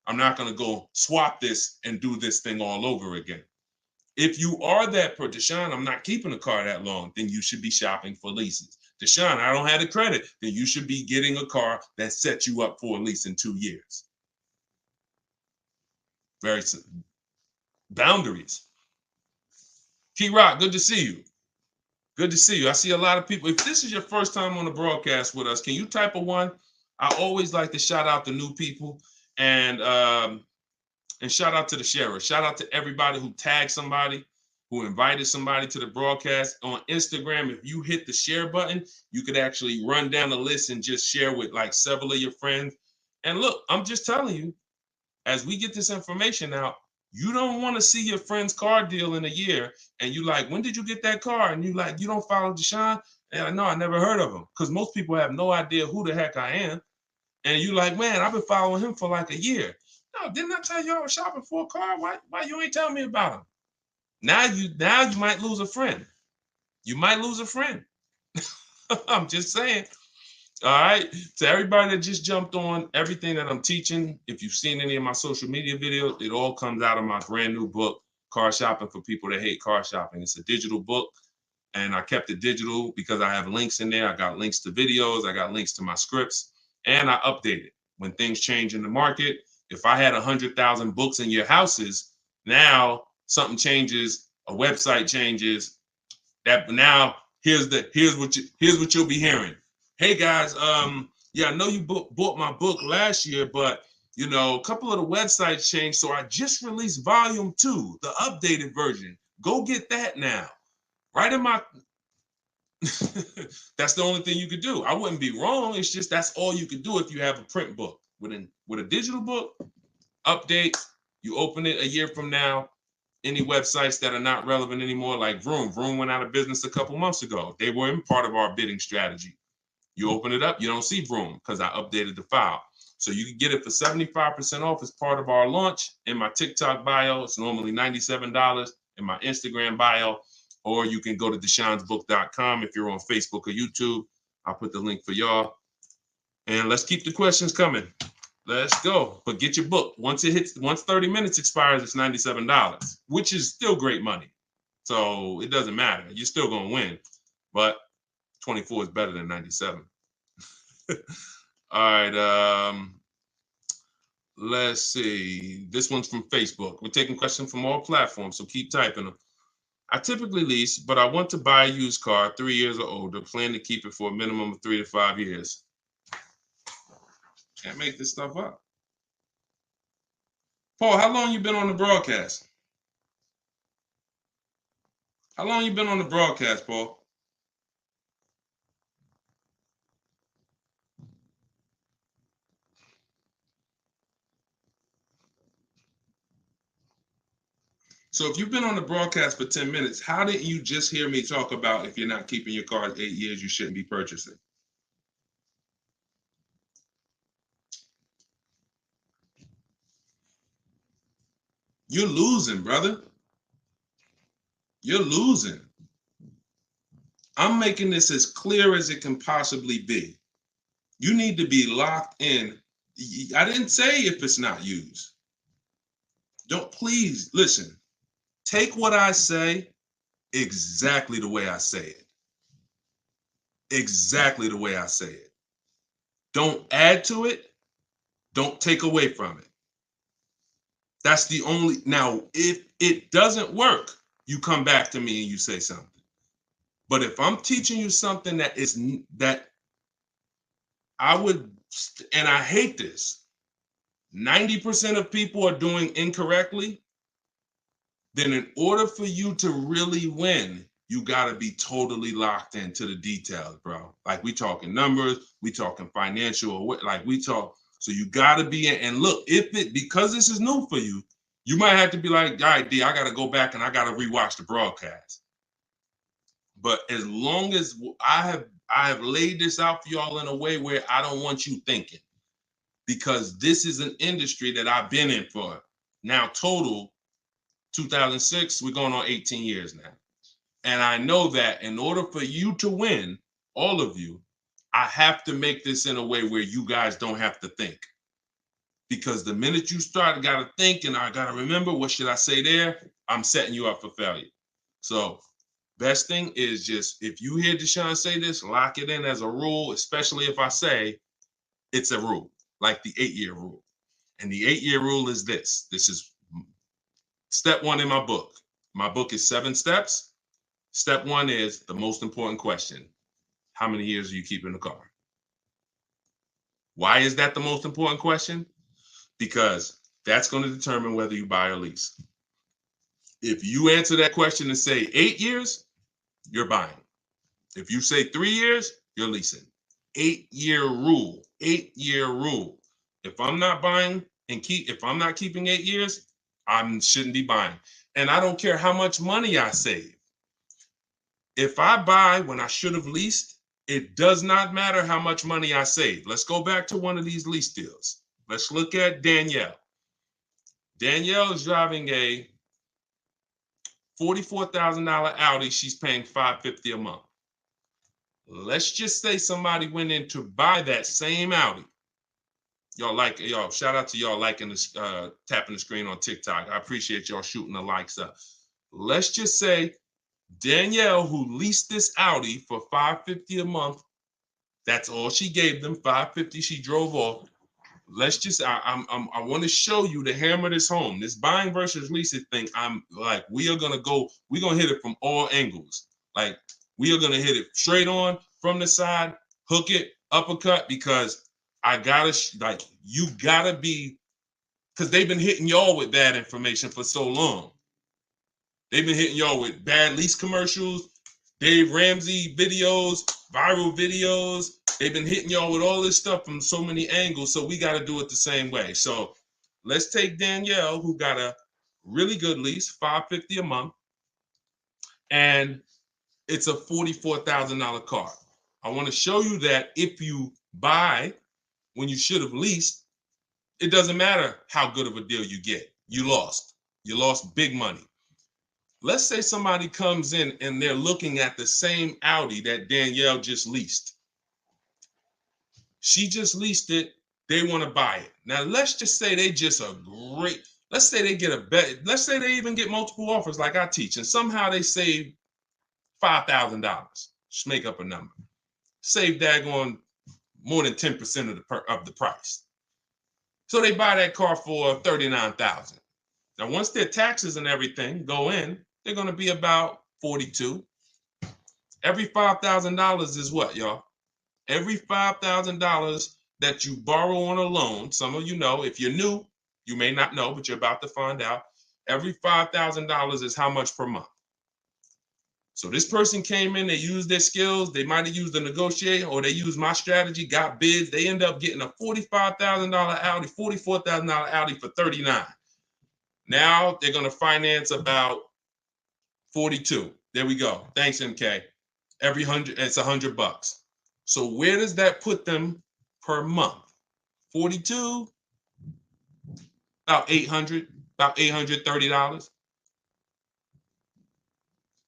I'm not going to go swap this and do this thing all over again. If you are that per Deshone, I'm not keeping a car that long, then you should be shopping for leases. Deshone, I don't have the credit, then you should be getting a car that sets you up for a lease in 2 years. Very simple. Boundaries. Key Rock, good to see you. Good to see you. I see a lot of people. If this is your first time on the broadcast with us, can you type a 1? I always like to shout out the new people and shout out to the sharers. Shout out to everybody who tagged somebody, who invited somebody to the broadcast. On Instagram, if you hit the share button, you could actually run down the list and just share with like several of your friends. And look, I'm just telling you, as we get this information out, you don't want to see your friend's car deal in a year. And you like, when did you get that car? And you like, you don't follow Deshone? And I know I never heard of him, because most people have no idea who the heck I am. And you like, man, I've been following him for like a year. No, didn't I tell you I was shopping for a car? Why you ain't telling me about him? Now you might lose a friend. You might lose a friend. I'm just saying. All right. To everybody that just jumped on, everything that I'm teaching, if you've seen any of my social media videos, it all comes out of my brand new book, Car Shopping for People That Hate Car Shopping. It's a digital book, and I kept it digital because I have links in there. I got links to videos. I got links to my scripts, and I update it when things change in the market. If I had 100,000 books in your houses, now something changes, a website changes. That now here's what you'll be hearing. Hey guys, yeah, I know you bought my book last year, but you know, a couple of the websites changed, so I just released volume 2, the updated version. Go get that now. Right in my that's the only thing you could do. I wouldn't be wrong. It's just that's all you could do if you have a print book. With a digital book, update, you open it a year from now. Any websites that are not relevant anymore, like Vroom went out of business a couple months ago. They weren't part of our bidding strategy. You open it up, you don't see Vroom because I updated the file. So you can get it for 75% off as part of our launch. In my TikTok bio, it's normally $97. In my Instagram bio, or you can go to deshonesbook.com if you're on Facebook or YouTube. I'll put the link for y'all. And let's keep the questions coming. Let's go. But get your book. Once 30 minutes expires, it's $97, which is still great money. So it doesn't matter. You're still going to win. But 24 is better than 97. All right. Let's see. This one's from Facebook. We're taking questions from all platforms, so keep typing them. I typically lease, but I want to buy a used car 3 years or older. Plan to keep it for a minimum of 3 to 5 years. Can't make this stuff up. Paul, how long you been on the broadcast? How long you been on the broadcast, Paul? So if you've been on the broadcast for 10 minutes, how didn't you just hear me talk about if you're not keeping your car 8 years, you shouldn't be purchasing? You're losing, brother. You're losing. I'm making this as clear as it can possibly be. You need to be locked in. I didn't say if it's not used. Don't, please listen. Take what I say exactly the way I say it. Exactly the way I say it. Don't add to it. Don't take away from it. That's the only, now, if it doesn't work, you come back to me and you say something. But if I'm teaching you something that I would, and I hate this, 90% of people are doing incorrectly, then in order for you to really win, you got to be totally locked into the details, bro. Like, we talking numbers, we talking financial, like we talk. So you got to be in, and look, because this is new for you, you might have to be like, all right, D, I got to go back and I got to rewatch the broadcast. But as long as I have laid this out for y'all in a way where I don't want you thinking, because this is an industry that I've been in for now total 2006, we're going on 18 years now. And I know that in order for you to win, all of you, I have to make this in a way where you guys don't have to think. Because the minute you start, got to think, and I got to remember, what should I say there? I'm setting you up for failure. So best thing is just, if you hear Deshone say this, lock it in as a rule, especially if I say it's a rule, like the 8-year rule. And the 8-year rule is this. This is step 1 in my book. My book is 7 steps. Step 1 is the most important question. How many years are you keeping the car? Why is that the most important question? Because that's going to determine whether you buy or lease. If you answer that question and say 8 years, you're buying. If you say 3 years, you're leasing. 8-year rule. 8-year rule. If I'm not buying if I'm not keeping 8 years, I shouldn't be buying. And I don't care how much money I save. If I buy when I should have leased, it does not matter how much money I save. Let's go back to one of these lease deals. Let's look at Danielle. Danielle is driving a $44,000 Audi. She's paying $550 a month. Let's just say somebody went in to buy that same Audi. Y'all, shout out to y'all liking this, tapping the screen on TikTok. I appreciate y'all shooting the likes up. Let's just say Danielle, who leased this Audi for $550 a month, that's all she gave them, $550. She drove off. Let's just, I want to show you, to hammer this home, this buying versus leasing thing. I'm like, we're gonna hit it from all angles. Like, we are gonna hit it straight on, from the side, hook it, uppercut, because you gotta be, because they've been hitting y'all with bad information for so long. They've been hitting y'all with bad lease commercials, Dave Ramsey videos, viral videos. They've been hitting y'all with all this stuff from so many angles, so we got to do it the same way. So let's take Danielle, who got a really good lease, $550 a month, and it's a $44,000 car. I want to show you that if you buy when you should have leased, it doesn't matter how good of a deal you get. You lost. You lost big money. Let's say somebody comes in and they're looking at the same Audi that Danielle just leased. She just leased it. They want to buy it. Now, let's just say let's say they get a bet. Let's say they even get multiple offers like I teach, and somehow they save $5,000. Just make up a number. Save daggone more than 10% of the price. So they buy that car for $39,000. Now, once their taxes and everything go in, they're going to be about $42,000. Every $5,000 is what, y'all? Every $5,000 that you borrow on a loan, some of you know, if you're new, you may not know, but you're about to find out. Every $5,000 is how much per month? So this person came in, they used their skills, they might have used a negotiator, or they used my strategy, got bids. They end up getting a $45,000 Audi, $44,000 Audi for $39,000. Now they're going to finance about $42,000. There we go. Thanks, MK. Every 100, it's $100. So where does that put them per month? 42, about $830.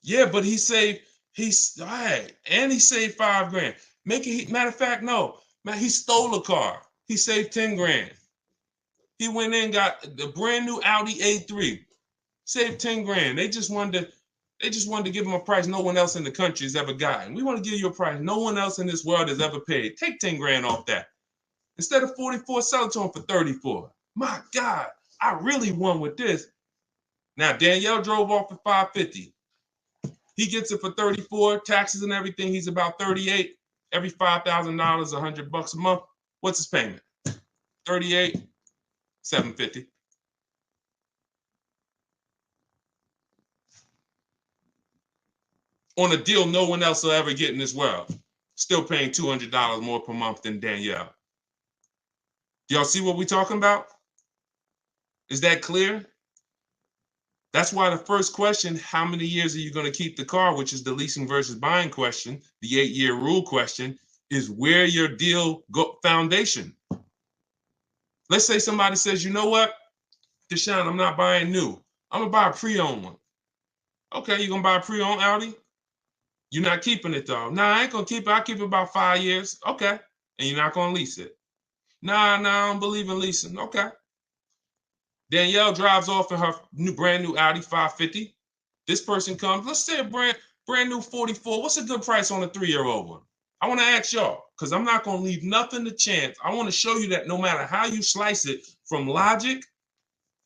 Yeah, but he saved $5,000. Matter of fact, no, man, he stole a car. He saved $10,000. He went in, got the brand new Audi A3, saved $10,000. They just wanted to give him a price no one else in the country has ever gotten. We want to give you a price no one else in this world has ever paid. Take $10,000 off that. Instead of 44, sell it to him for 34. My God, I really won with this. Now, Danielle drove off at 550. He gets it for 34, taxes and everything. He's about 38. Every $5,000, $100 a month. What's his payment? 38, 750. On a deal no one else will ever get in this world. Still paying $200 more per month than Danielle. Y'all see what we're talking about? Is that clear? That's why the first question, how many years are you going to keep the car, which is the leasing versus buying question, the 8-year rule question, is where your deal foundation. Let's say somebody says, you know what, Deshone, I'm not buying new. I'm going to buy a pre-owned one. Okay, you're going to buy a pre-owned Audi? You're not keeping it though. Nah, I ain't going to keep it. I'll keep it about 5 years. Okay. And you're not going to lease it. Nah, I don't believe in leasing. Okay. Danielle drives off in her brand new Audi 550. This person comes, let's say a brand new 44. What's a good price on a 3-year-old one? I want to ask y'all, because I'm not going to leave nothing to chance. I want to show you that no matter how you slice it from logic,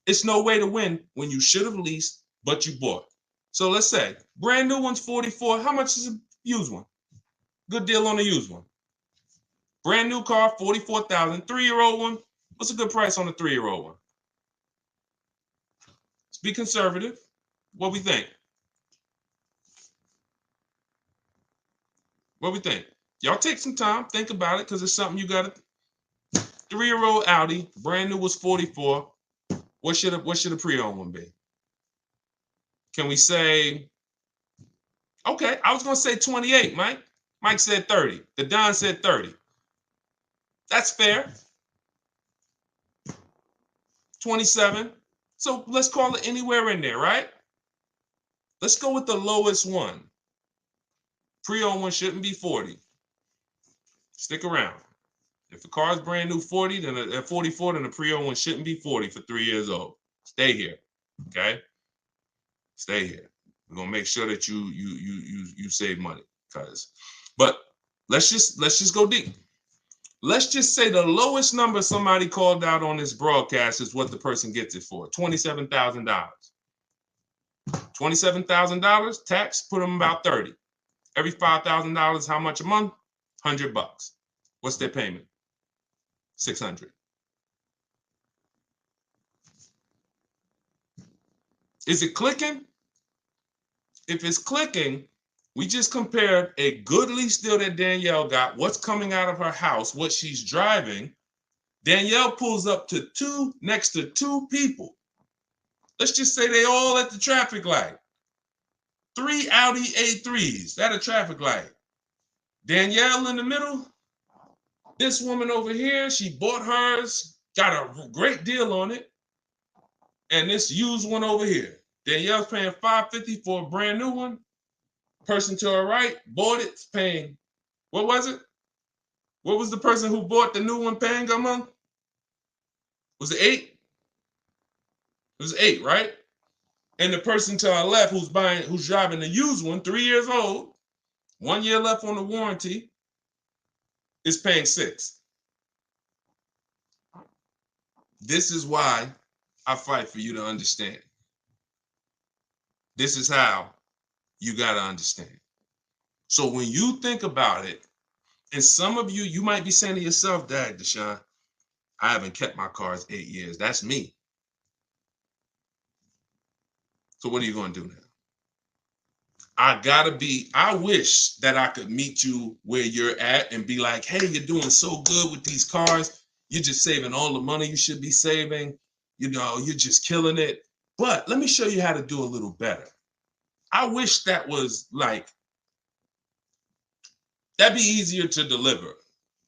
it's no way to win when you should have leased, but you bought. So let's say brand new one's 44. How much is a used one? Good deal on a used one. Brand new car, 44,000. 3-year-old one. What's a good price on a 3-year-old one? Let's be conservative. What we think? What we think? Y'all take some time, think about it, because it's something you got to. 3-year-old Audi, brand new was 44. What should a pre-owned one be? Can we say, okay, I was going to say 28, Mike. Mike said 30. The Don said 30. That's fair. 27. So let's call it anywhere in there, right? Let's go with the lowest one. Pre-owned one shouldn't be 40. Stick around. If the car is brand new 40, then at 44, then the pre-owned one shouldn't be 40 for 3 years old. Stay here, okay? Stay here. We're gonna make sure that you save money, but let's just go deep. Let's just say the lowest number somebody called out on this broadcast is what the person gets it for, $27,000. $27,000 tax, put them about 30. Every $5,000, how much a month? $100. What's their payment? $600. Is it clicking? If it's clicking, we just compared a good lease deal that Danielle got, what's coming out of her house, what she's driving. Danielle pulls up to next to two people. Let's just say they all at the traffic light. 3 Audi A3s at a traffic light. Danielle in the middle. This woman over here, she bought hers, got a great deal on it. And this used one over here. Danielle's paying $550 for a brand new one. Person to her right bought it, paying, what was it? What was the person who bought the new one paying a month? Was it 8? It was 8, right? And the person to our left who's driving the used one, 3 years old, 1 year left on the warranty, is paying 6. This is why I fight for you to understand. This is how you got to understand. So when you think about it, and some of you might be saying to yourself, Dad, Deshone, I haven't kept my cars 8 years. That's me. So what are you going to do now? I wish that I could meet you where you're at and be like, hey, you're doing so good with these cars. You're just saving all the money you should be saving. You know, you're just killing it. But let me show you how to do a little better. I wish that was like, that'd be easier to deliver.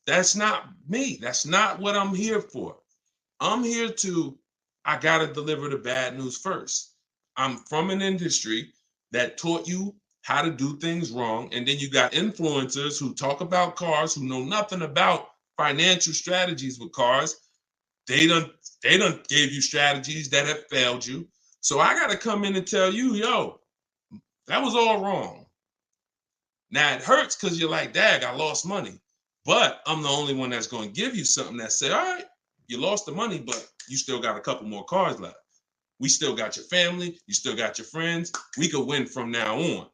That's not me. That's not what I'm here for. I'm here I got to deliver the bad news first. I'm from an industry that taught you how to do things wrong. And then you got influencers who talk about cars, who know nothing about financial strategies with cars. They done gave you strategies that have failed you. So I got to come in and tell you, yo, that was all wrong. Now it hurts because you're like, Dag, I lost money. But I'm the only one that's going to give you something that say, all right, you lost the money, but you still got a couple more cars left. We still got your family. You still got your friends. We could win from now on.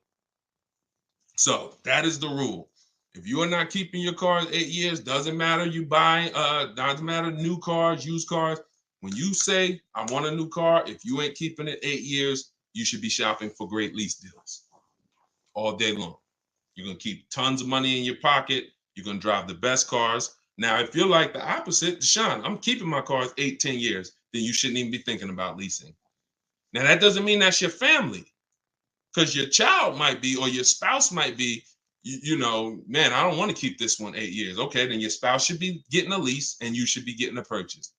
So that is the rule. If you are not keeping your cars 8 years, doesn't matter you buy, doesn't matter new cars, used cars. When you say, I want a new car, if you ain't keeping it 8 years, you should be shopping for great lease deals all day long. You're going to keep tons of money in your pocket. You're going to drive the best cars. Now, if you're like the opposite, Deshone, I'm keeping my cars 8, 10 years, then you shouldn't even be thinking about leasing. Now, that doesn't mean that's your family, because your child might be, or your spouse might be, you know, man, I don't want to keep this one 8 years. Okay, then your spouse should be getting a lease and you should be getting a purchase.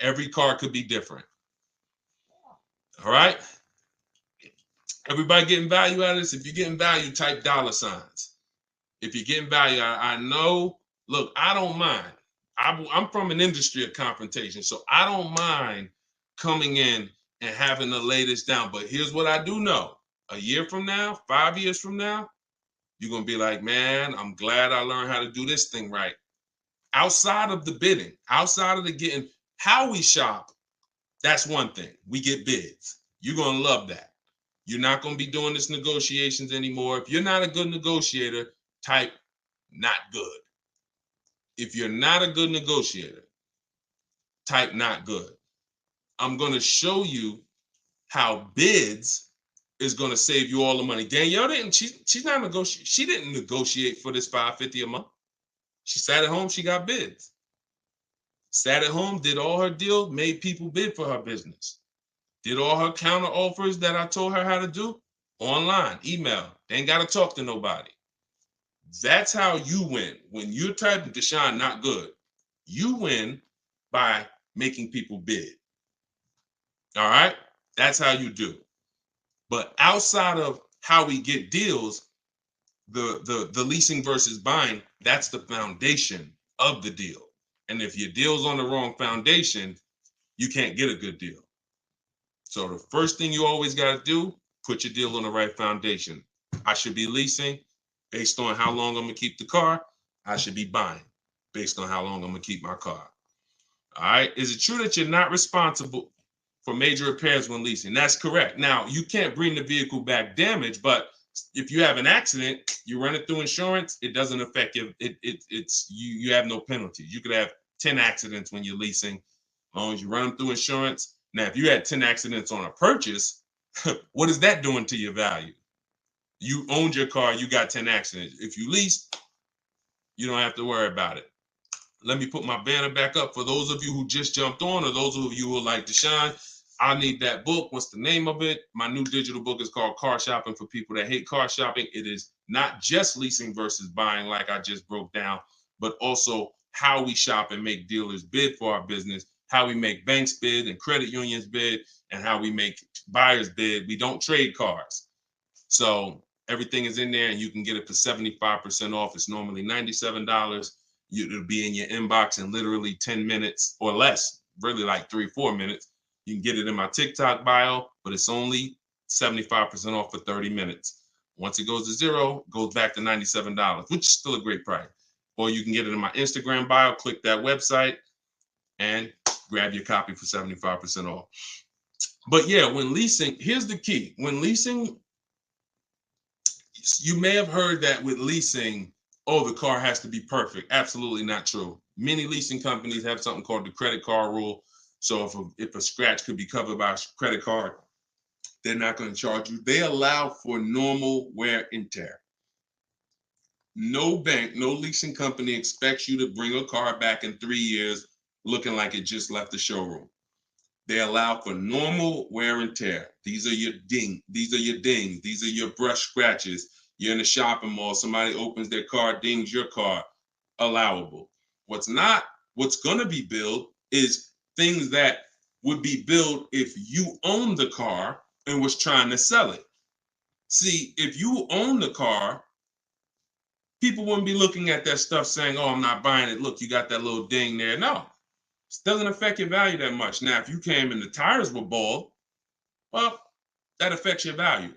Every car could be different. All right. Everybody getting value out of this? If you're getting value, type $signs. If you're getting value, I know, look, I don't mind. I'm from an industry of confrontation, so I don't mind coming in and having the latest down. But here's what I do know. A year from now, 5 years from now, you're going to be like, man, I'm glad I learned how to do this thing right. Outside of the bidding, outside of the getting, how we shop, that's one thing. We get bids. You're going to love that. You're not going to be doing this negotiations anymore. If you're not a good negotiator, type not good. If you're not a good negotiator, type not good. I'm going to show you how bids is going to save you all the money. Danielle she's not negotiating. She didn't negotiate for this $550 a month. She sat at home, she got bids. Sat at home, did all her deals, made people bid for her business. Did all her counter offers that I told her how to do online, email. They ain't got to talk to nobody. That's how you win. When you're typing Deshone not good, you win by making people bid. All right? That's how you do. But outside of how we get deals, the leasing versus buying, that's the foundation of the deal. And if your deal's on the wrong foundation, you can't get a good deal. So the first thing you always got to do, put your deal on the right foundation. I should be leasing based on how long I'm going to keep the car. I should be buying based on how long I'm going to keep my car. All right. Is it true that you're not responsible for major repairs when leasing? That's correct. Now, you can't bring the vehicle back damaged, but if you have an accident, you run it through insurance, it doesn't affect you. You have no penalties. You could have 10 accidents when you're leasing, as long as you run them through insurance. Now, if you had 10 accidents on a purchase, what is that doing to your value? You owned your car, you got 10 accidents. If you lease, you don't have to worry about it. Let me put my banner back up for those of you who just jumped on, or those of you who are like Deshone. I need that book. What's the name of it? My new digital book is called Car Shopping for People That Hate Car Shopping. It is not just leasing versus buying like I just broke down, but also how we shop and make dealers bid for our business, how we make banks bid and credit unions bid, and how we make buyers bid. We don't trade cars. So everything is in there, and you can get it for 75% off. It's normally $97. It'll be in your inbox in literally 10 minutes or less, really like 3-4 minutes. You can get it in my TikTok bio, but it's only 75% off for 30 minutes. Once it goes to zero, it goes back to $97, which is still a great price. Or you can get it in my Instagram bio, click that website, and grab your copy for 75% off. But yeah, when leasing, here's the key. When leasing, you may have heard that with leasing, oh, the car has to be perfect. Absolutely not true. Many leasing companies have something called the credit card rule. So if a scratch could be covered by a credit card, they're not going to charge you. They allow for normal wear and tear. No bank, no leasing company expects you to bring a car back in 3 years looking like it just left the showroom. They allow for normal wear and tear. These are your dings. These are your dings. These are your brush scratches. You're in a shopping mall. Somebody opens their car, dings your car. Allowable. What's going to be billed is things that would be billed if you owned the car and was trying to sell it. See, if you own the car, people wouldn't be looking at that stuff saying, oh, I'm not buying it. Look, you got that little ding there. No, it doesn't affect your value that much. Now, if you came and the tires were bald, well, that affects your value.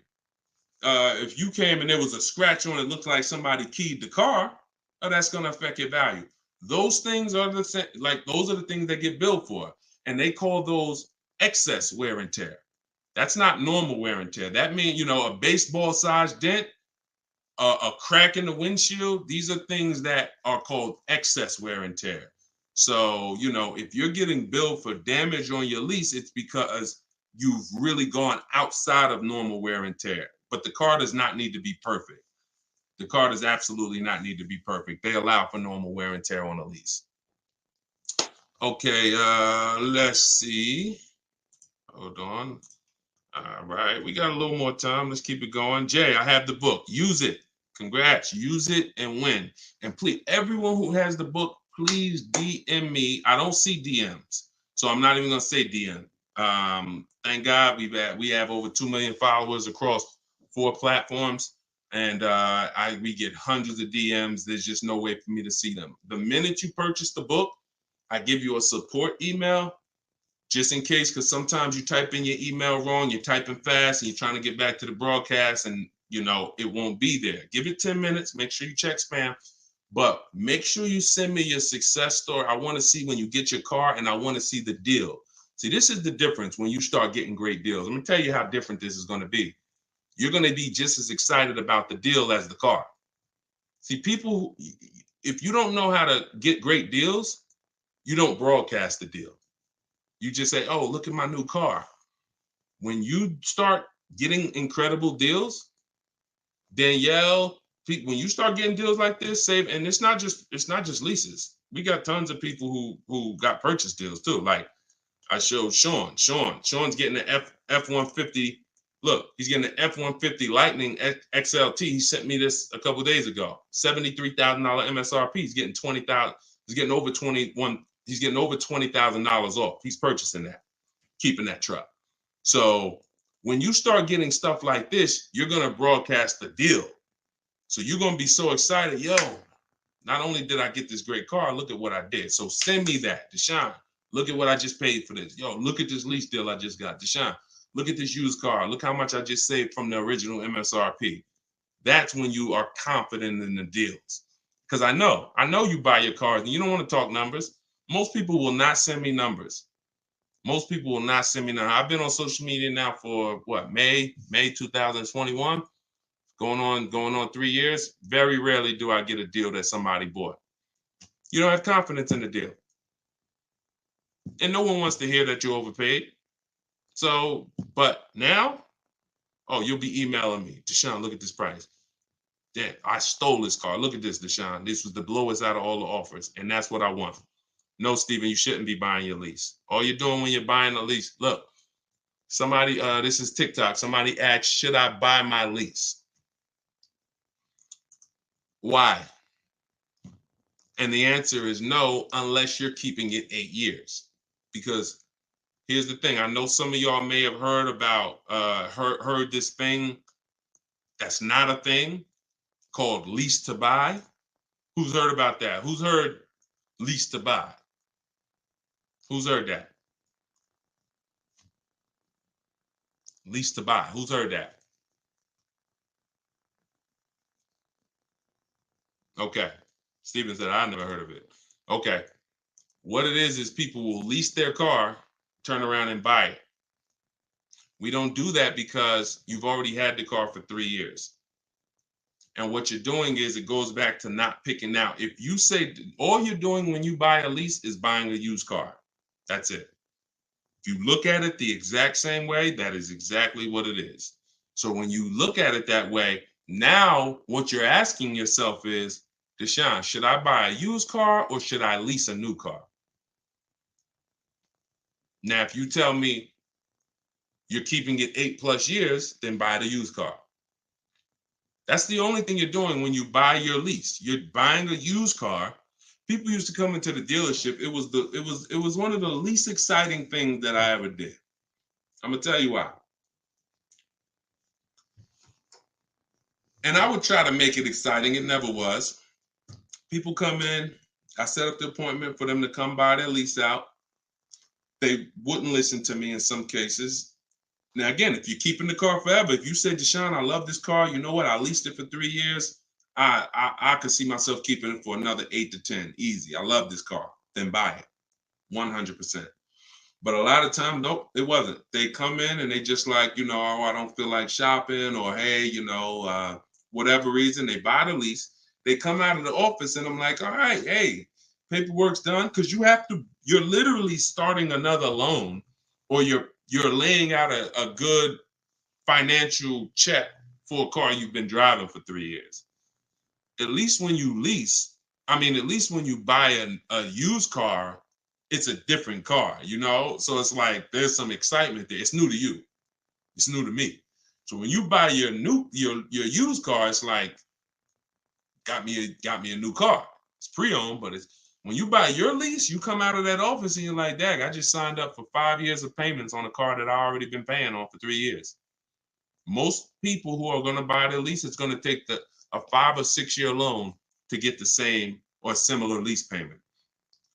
If you came and there was a scratch on it, looked like somebody keyed the car, oh, that's going to affect your value. Those things are those are the things that get billed for. and they call those excess wear and tear. That's not normal wear and tear. That means, a baseball-sized dent, a crack in the windshield. These are things that are called excess wear and tear. So, if you're getting billed for damage on your lease, it's because you've really gone outside of normal wear and tear. But the car does not need to be perfect. The car does absolutely not need to be perfect. They allow for normal wear and tear on a lease. Okay, let's see. Hold on. All right, we got a little more time. Let's keep it going. Jay, I have the book. Use it. Congrats. Use it and win. And please, everyone who has the book, please DM me. I don't see DMs, so I'm not even gonna say DM. Thank God we have over 2 million followers across 4 platforms, and we get hundreds of DMs. There's just no way for me to see them. The minute you purchase the book, I give you a support email, just in case, because sometimes you type in your email wrong, you're typing fast, and you're trying to get back to the broadcast, and it won't be there. Give it 10 minutes. Make sure you check spam, but make sure you send me your success story. I want to see when you get your car, and I want to see the deal. See, this is the difference when you start getting great deals. Let me tell you how different this is going to be. You're going to be just as excited about the deal as the car. See, people, if you don't know how to get great deals, you don't broadcast the deal. You just say, oh, look at my new car. When you start getting incredible deals, Danielle, when you start getting deals like this, and it's not just leases. We got tons of people who got purchase deals too. Like I showed Sean. Sean's getting an F-150. Look, he's getting an F-150 Lightning XLT. He sent me this a couple days ago. $73,000 MSRP. He's getting $20,000. He's getting over $20,000 off. He's purchasing that, keeping that truck. So when you start getting stuff like this, you're going to broadcast the deal. So you're going to be so excited. Yo, not only did I get this great car, look at what I did. So send me that. Deshone, look at what I just paid for this. Yo, look at this lease deal I just got. Deshone, look at this used car. Look how much I just saved from the original MSRP. That's when you are confident in the deals. Because I know you buy your cars and you don't want to talk numbers. Most people will not send me numbers. Most people will not send me numbers. I've been on social media now for May 2021, going on 3 years. Very rarely do I get a deal that somebody bought. You don't have confidence in the deal. And no one wants to hear that you overpaid. So, but now, oh, you'll be emailing me. Deshone, look at this price. Yeah, I stole this car. Look at this, Deshone. This was the lowest out of all the offers. And that's what I want. No, Stephen, you shouldn't be buying your lease. All you're doing when you're buying a lease, look, somebody, this is TikTok. Somebody asked, should I buy my lease? Why? And the answer is no, unless you're keeping it 8 years. Because here's the thing. I know some of y'all may have heard about, heard this thing that's not a thing called lease to buy. Who's heard about that? Who's heard lease to buy? Who's heard that? Lease to buy. Who's heard that? Okay. Steven said, I never heard of it. Okay. What it is people will lease their car, turn around and buy it. We don't do that because you've already had the car for 3 years. And what you're doing is it goes back to not picking out. If you say all you're doing when you buy a lease is buying a used car, that's it. If you look at it the exact same way, that is exactly what it is. So when you look at it that way, now what you're asking yourself is, Deshone, should I buy a used car or should I lease a new car? Now, if you tell me you're keeping it 8+ years, then buy the used car. That's the only thing you're doing when you buy your lease. You're buying a used car. People used to come into the dealership. It was one of the least exciting things that I ever did. I'm gonna tell you why. And I would try to make it exciting. It never was. People come in. I set up the appointment for them to come buy their lease out. They wouldn't listen to me in some cases. Now, again, if you're keeping the car forever, if you say, Deshone, I love this car, you know what? I leased it for 3 years. I could see myself keeping it for another 8 to 10. Easy. I love this car. Then buy it. 100%. But a lot of times, nope, it wasn't. They come in and they just like, you know, oh, I don't feel like shopping, or hey, you know, whatever reason, they buy the lease. They come out of the office and I'm like, all right, hey, paperwork's done, because you're literally starting another loan, or you're laying out a good financial check for a car you've been driving for 3 years. At least when you lease, at least when you buy a used car, it's a different car, you know? So it's like there's some excitement there. It's new to you. It's new to me. So when you buy your used car, it's like got me a new car. It's pre-owned, but it's when you buy your lease, you come out of that office and you're like, dang, I just signed up for 5 years of payments on a car that I already been paying on for 3 years. Most people who are going to buy their lease, it's going to take a 5 or 6 year loan to get the same or similar lease payment.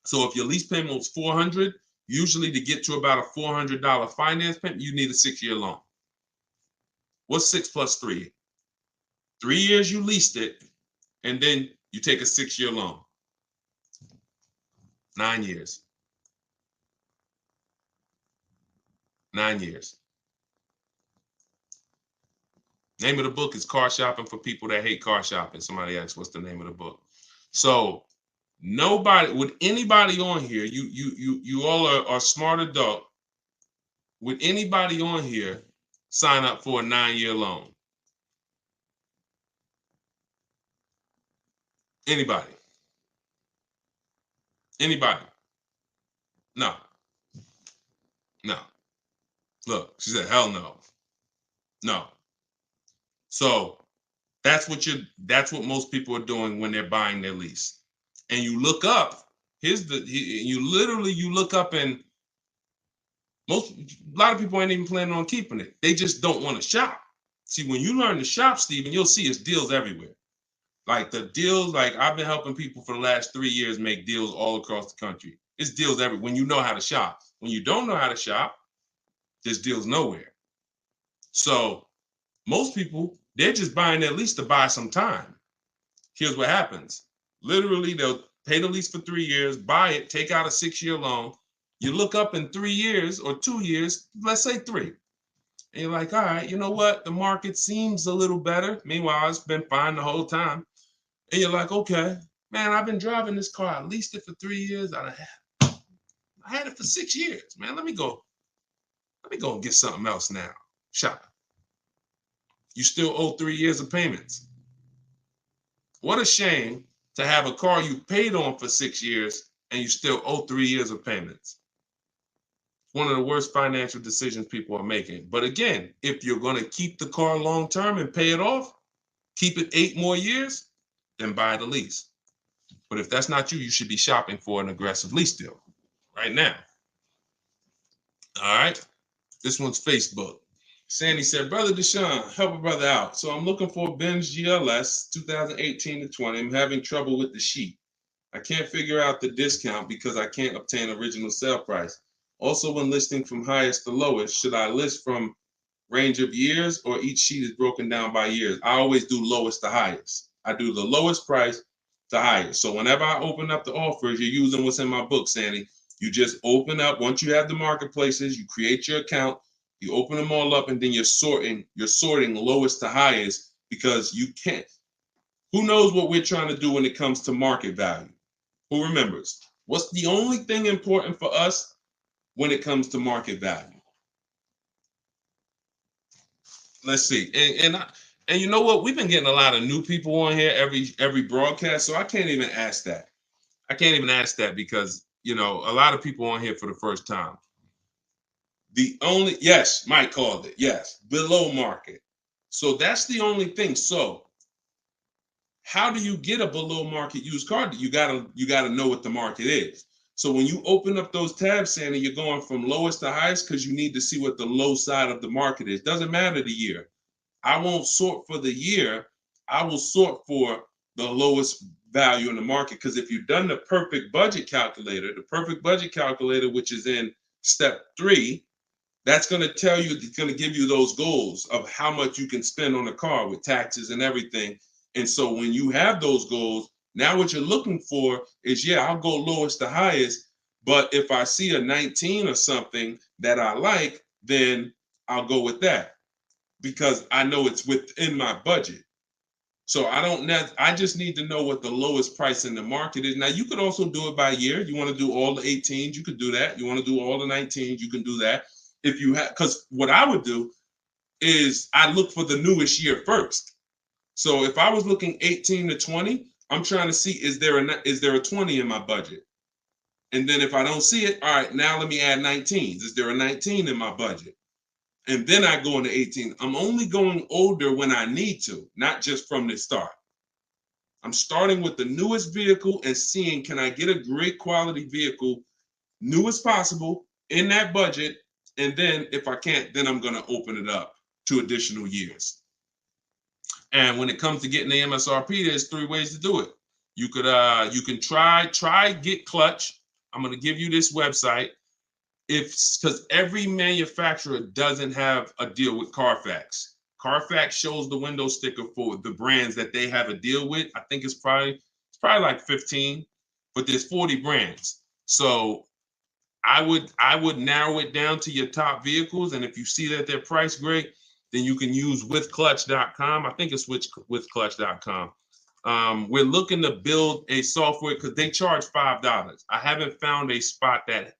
So if your lease payment was $400, usually to get to about a $400 finance payment, you need a 6 year loan. What's 6 plus 3? 3 years you leased it, and then you take a 6 year loan. 9 years. 9 years. Name of the book is Car Shopping for People That Hate Car Shopping. Somebody asked, what's the name of the book? So anybody on here, you all are smart adult. Would anybody on here sign up for a 9 year loan? Anybody? Anybody? No. No. Look, she said, hell no. No. So that's what most people are doing when they're buying their lease. And you look up, you look up, and a lot of people ain't even planning on keeping it. They just don't want to shop. See, when you learn to shop, Stephen, you'll see it's deals everywhere. Like the deals, like I've been helping people for the last 3 years make deals all across the country. It's deals everywhere when you know how to shop. When you don't know how to shop, there's deals nowhere. So most people, they're just buying their lease to buy some time. Here's what happens. Literally, they'll pay the lease for 3 years, buy it, take out a 6 year loan. You look up in 3 years or 2 years, let's say 3. And you're like, all right, you know what? The market seems a little better. Meanwhile, it's been fine the whole time. And you're like, okay, man, I've been driving this car. I leased it for 3 years. I had it for 6 years, man. Let me go and get something else now. Shop. You still owe 3 years of payments. What a shame to have a car you paid on for 6 years and you still owe 3 years of payments. One of the worst financial decisions people are making. But again, if you're going to keep the car long term and pay it off, keep it 8 more years, then buy the lease. But if that's not you, you should be shopping for an aggressive lease deal right now. All right. This one's Facebook. Sandy said, Brother Deshone, help a brother out. So I'm looking for a Benz GLS 2018 to 20. I'm having trouble with the sheet. I can't figure out the discount because I can't obtain original sale price. Also, when listing from highest to lowest, should I list from range of years, or each sheet is broken down by years? I always do lowest to highest. I do the lowest price to highest. So whenever I open up the offers, you're using what's in my book, Sandy. You just open up, once you have the marketplaces, you create your account, you open them all up, and then you're sorting lowest to highest, because you can't. Who knows what we're trying to do when it comes to market value? Who remembers? What's the only thing important for us when it comes to market value? Let's see. And you know what? We've been getting a lot of new people on here every broadcast, so I can't even ask that. I can't even ask that because, you know, a lot of people on here for the first time. Yes, Mike called it. Yes, below market. So that's the only thing. So how do you get a below market used car? You gotta know what the market is. So when you open up those tabs, Sandy, you're going from lowest to highest because you need to see what the low side of the market is. Doesn't matter the year. I won't sort for the year. I will sort for the lowest value in the market, because if you've done the perfect budget calculator, which is in step 3, that's going to tell you, it's going to give you those goals of how much you can spend on a car with taxes and everything. And so when you have those goals, now what you're looking for is, I'll go lowest to highest, But if I see a 19 or something that I like, then I'll go with that because I know it's within my budget. So I just need to know what the lowest price in the market is. Now you could also do it by year. You want to do all the 18s, you could do that. You want to do all the 19s, you can do that. If you have, because what I would do is I look for the newest year first. So if I was looking 18 to 20, I'm trying to see is there a 20 in my budget? And then if I don't see it, all right, now let me add 19s. Is there a 19 in my budget? And then I go into 18. I'm only going older when I need to, not just from the start. I'm starting with the newest vehicle and seeing, can I get a great quality vehicle, new as possible, in that budget? And then if I can't, then I'm going to open it up to additional years. And when it comes to getting the MSRP, there's 3 ways to do it. You can try Get Clutch. I'm going to give you this website. Because every manufacturer doesn't have a deal with Carfax. Carfax shows the window sticker for the brands that they have a deal with. I think it's probably like 15, but there's 40 brands. So I would narrow it down to your top vehicles, and if you see that they're priced great, then you can use withclutch.com. I think it's withclutch.com. We're looking to build a software because they charge $5. I haven't found a spot that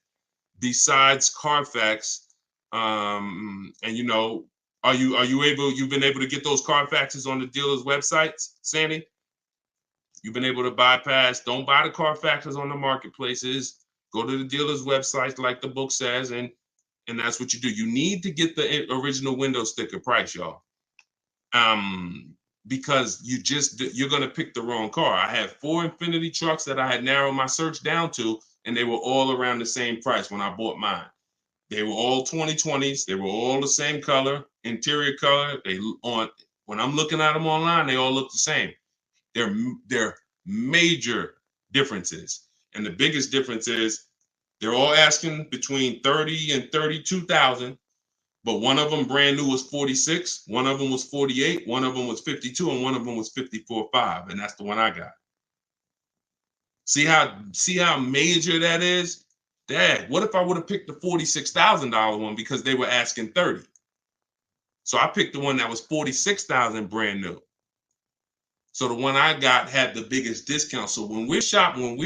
besides Carfax, and you've been able to get those Carfaxes on the dealers' websites, Sandy? You've been able to bypass, don't buy the Carfaxes on the marketplaces, go to the dealers' websites like the book says, and that's what you do. You need to get the original window sticker price, y'all. Because you're gonna pick the wrong car. I had 4 Infiniti trucks that I had narrowed my search down to, and they were all around the same price when I bought mine. They were all 2020s. They were all the same color, interior color. When I'm looking at them online, they all look the same. They're major differences, and the biggest difference is they're all asking between 30 and 32,000. But one of them brand new was 46, one of them was 48, one of them was 52, and one of them was 54.5, and that's the one I got. See how major that is? Dad, what if I would have picked the $46,000 one because they were asking 30? So I picked the one that was 46,000 brand new. So the one I got had the biggest discount. So when we're shopping,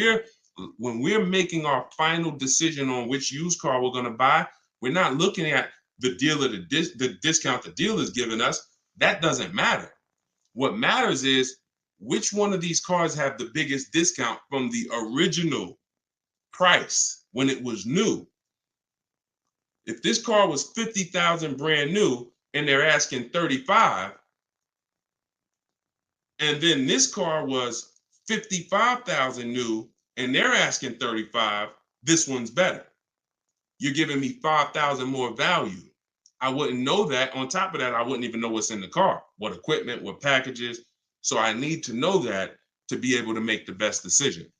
when we're making our final decision on which used car we're going to buy, we're not looking at the dealer, the discount the dealer is giving us. That doesn't matter. What matters is which one of these cars have the biggest discount from the original price when it was new. If this car was 50,000 brand new and they're asking 35, and then this car was 55,000 new and they're asking 35, this one's better. You're giving me 5,000 more value. I wouldn't know that. On top of that, I wouldn't even know what's in the car, what equipment, what packages. So I need to know that to be able to make the best decision.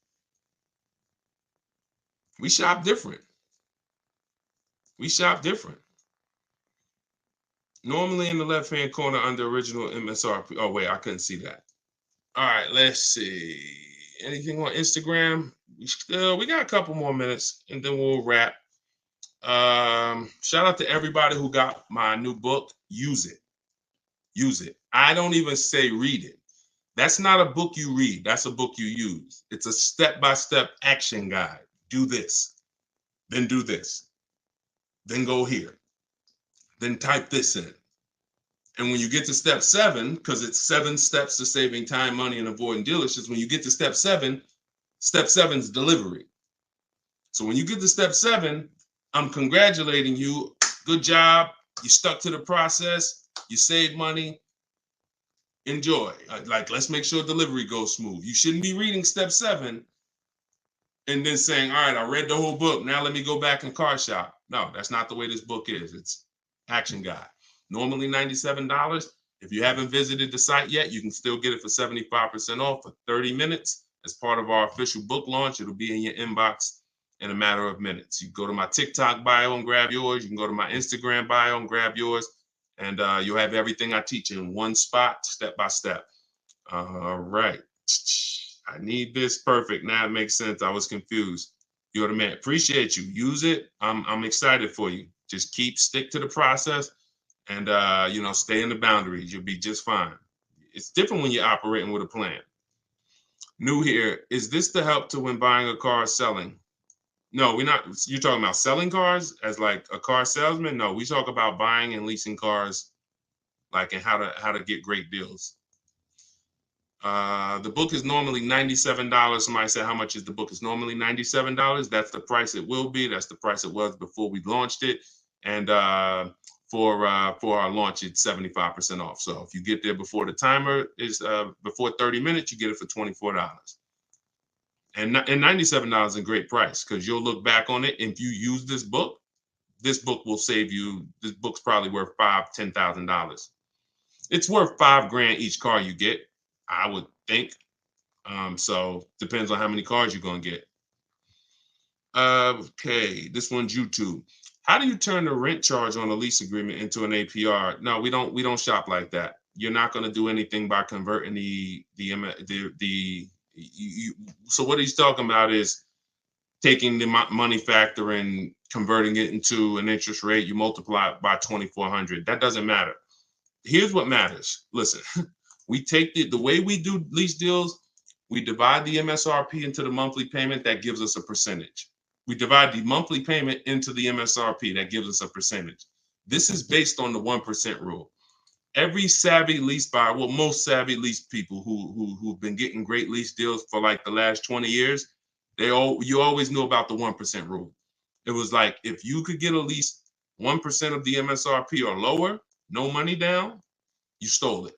We shop different. We shop different. Normally in the left-hand corner under original MSRP. Oh, wait, I couldn't see that. All right, let's see. Anything on Instagram? We got a couple more minutes, and then we'll wrap. Shout out to everybody who got my new book. Use it. Use it. I don't even say read it. That's not a book you read. That's a book you use. It's a step-by-step action guide. Do this. Then do this. Then go here. Then type this in. And when you get to step 7, because it's 7 steps to saving time, money, and avoiding dealerships, when you get to step 7 is delivery. So when you get to step 7, I'm congratulating you. Good job. You stuck to the process. You saved money. Enjoy. Like, let's make sure delivery goes smooth. You shouldn't be reading step 7 and then saying, all right, I read the whole book. Now let me go back and car shop. No, that's not the way this book is. It's action guide. Normally $97. If you haven't visited the site yet, you can still get it for 75% off for 30 minutes as part of our official book launch. It'll be in your inbox in a matter of minutes. You go to my TikTok bio and grab yours. You can go to my Instagram bio and grab yours. And you'll have everything I teach in one spot, step by step. All right. I need this. Perfect. Now it makes sense. I was confused. You're the man. Appreciate you. Use it. I'm excited for you. Just stick to the process, and stay in the boundaries. You'll be just fine. It's different when you're operating with a plan. New here. Is this the help to when buying a car or selling? No, we're not. You're talking about selling cars as like a car salesman? No, we talk about buying and leasing cars, like, and how to get great deals. The book is normally $97. Somebody said, how much is the book? It's normally $97. That's the price it will be. That's the price it was before we launched it. And for our launch, it's 75% off. So if you get there before the timer is before 30 minutes, you get it for $24. And $97 is a great price, because you'll look back on it. If you use this book will save you. This book's probably worth $10,000. It's worth $5,000 each car you get, I would think. So depends on how many cars you're gonna get. Okay, this one's YouTube. How do you turn the rent charge on a lease agreement into an APR? No, we don't shop like that. You're not gonna do anything by converting so what he's talking about is taking the money factor and converting it into an interest rate. You multiply it by 2,400. That doesn't matter. Here's what matters. Listen, we take the way we do lease deals, we divide the MSRP into the monthly payment. That gives us a percentage. We divide the monthly payment into the MSRP. That gives us a percentage. This is based on the 1% rule. Every savvy lease buyer, well, most savvy lease people who've been getting great lease deals for like the last 20 years, you always knew about the 1% rule. It was like, if you could get at least 1% of the MSRP or lower, no money down, you stole it.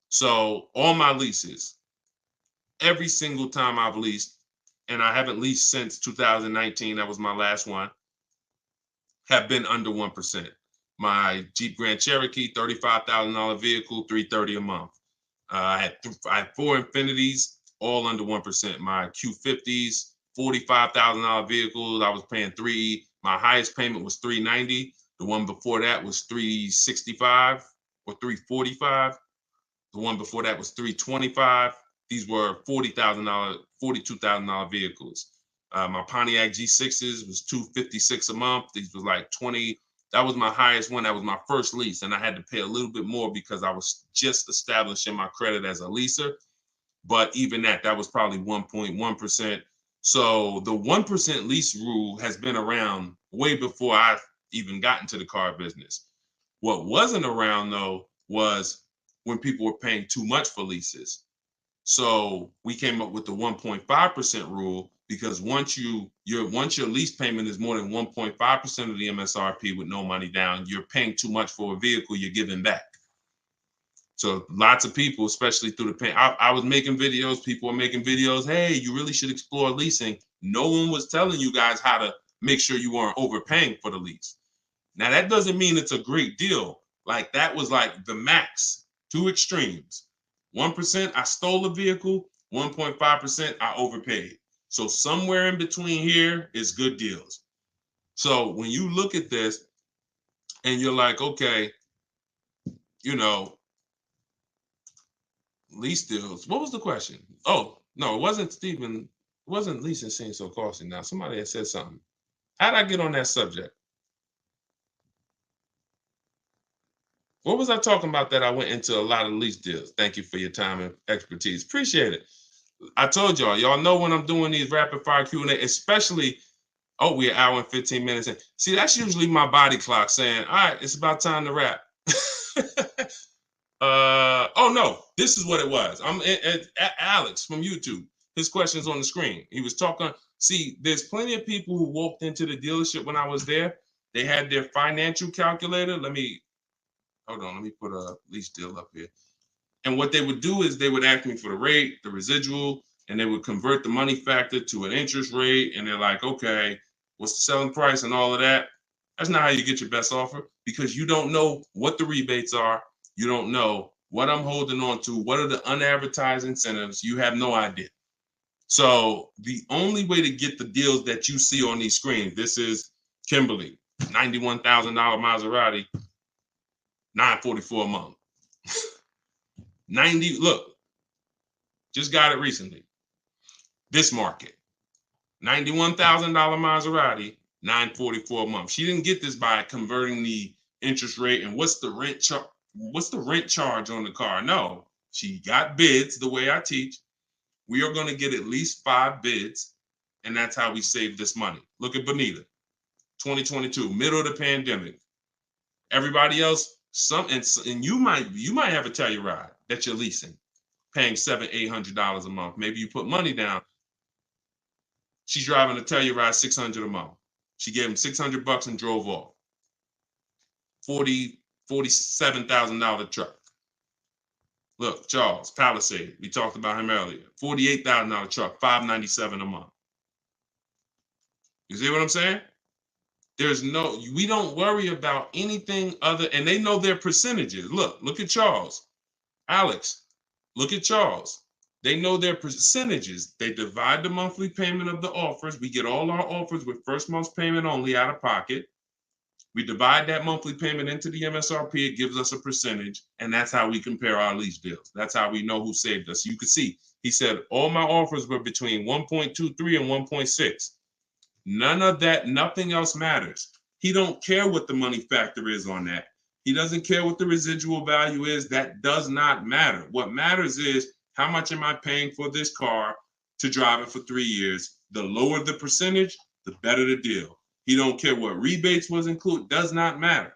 So all my leases, every single time I've leased, and I haven't leased since 2019, that was my last one, have been under 1%. My Jeep Grand Cherokee, $35,000 vehicle, $330 a month. I had 4 Infinities, all under 1%. My Q50s, $45,000 vehicles, I was paying $3. My highest payment was $390. The one before that was $365 or $345. The one before that was $325. These were $40,000, $42,000 vehicles. My Pontiac G6s was $256 a month. These was like 20. That was my highest one. That was my first lease, and I had to pay a little bit more because I was just establishing my credit as a leaser. But even that was probably 1.1%. So the 1% lease rule has been around way before I even got into the car business. What wasn't around, though, was when people were paying too much for leases. So we came up with the 1.5% rule, because once your lease payment is more than 1.5% of the MSRP with no money down, you're paying too much for a vehicle you're giving back. So lots of people, especially through the pandemic, I was making videos, people were making videos, hey, you really should explore leasing. No one was telling you guys how to make sure you weren't overpaying for the lease. Now, that doesn't mean it's a great deal. Like, that was like the max, 2 extremes. 1%, I stole a vehicle. 1.5%, I overpaid. So somewhere in between here is good deals. So when you look at this and you're like, okay, lease deals. What was the question? Oh, no, it wasn't Stephen. It wasn't leasing seems so costly now. Somebody had said something. How'd I get on that subject? What was I talking about that I went into a lot of lease deals? Thank you for your time and expertise. Appreciate it. I told y'all know when I'm doing these rapid fire Q&A, especially, we're an hour and 15 minutes in. See, that's usually my body clock saying, all right, it's about time to wrap. No, this is what it was. I'm at Alex from YouTube. His question's on the screen. He was talking. See, there's plenty of people who walked into the dealership when I was there. They had their financial calculator. Let me put a lease deal up here. And what they would do is they would ask me for the rate, the residual, and they would convert the money factor to an interest rate. And they're like, okay, what's the selling price and all of that? That's not how you get your best offer, because you don't know what the rebates are. You don't know what I'm holding on to. What are the unadvertised incentives? You have no idea. So the only way to get the deals that you see on these screens, this is Kimberly, $91,000 Maserati, $944 a month. 90, look, just got it recently. This market, $91,000 Maserati, $944 a month. She didn't get this by converting the interest rate and what's the rent charge on the car. No, she got bids the way I teach. We are going to get at least 5 bids, and that's how we save this money. Look at Bonita, 2022, middle of the pandemic. Everybody else, and you might have a Telluride that you're leasing, paying $700-800 a month. Maybe you put money down. She's driving a Telluride $600 a month. She gave him $600 and drove off. $47,000 truck. Look, Charles, Palisade. We talked about him earlier. $48,000 truck, $597 a month. You see what I'm saying? We don't worry about anything other, and they know their percentages. Look at Charles. Alex, look at Charles. They know their percentages. They divide the monthly payment of the offers. We get all our offers with first month's payment only out of pocket. We divide that monthly payment into the MSRP. It gives us a percentage, and that's how we compare our lease deals. That's how we know who saved us. You can see, he said, all my offers were between 1.23 and 1.6. None of that, nothing else matters. He don't care what the money factor is on that. He doesn't care what the residual value is. That does not matter. What matters is, how much am I paying for this car to drive it for 3 years? The lower the percentage, the better the deal. He don't care what rebates was included. Does not matter.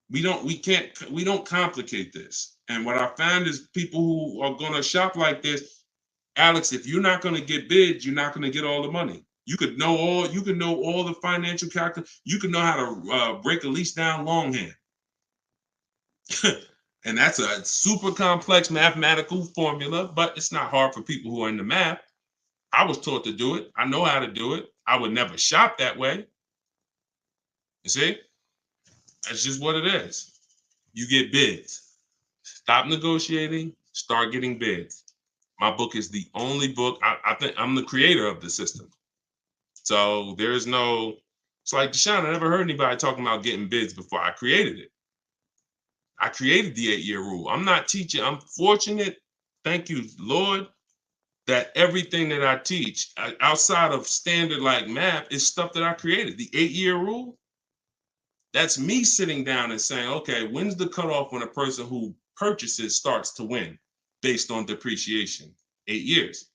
We don't complicate this. And what I found is people who are going to shop like this, Alex, if you're not going to get bids, you're not going to get all the money. You could know all the financial calculation. You could know how to break a lease down longhand. And that's a super complex mathematical formula, but it's not hard for people who are into math. I was taught to do it. I know how to do it. I would never shop that way. You see? That's just what it is. You get bids. Stop negotiating, start getting bids. My book is the only book. I think I'm the creator of the system. So there's no, it's like Deshone, I never heard anybody talking about getting bids before. I created it. I created the 8-year rule. I'm not teaching. I'm fortunate, thank you, Lord, that everything that I teach outside of standard like math is stuff that I created. The 8-year rule, that's me sitting down and saying, okay, when's the cutoff when a person who purchases starts to win based on depreciation? 8 years.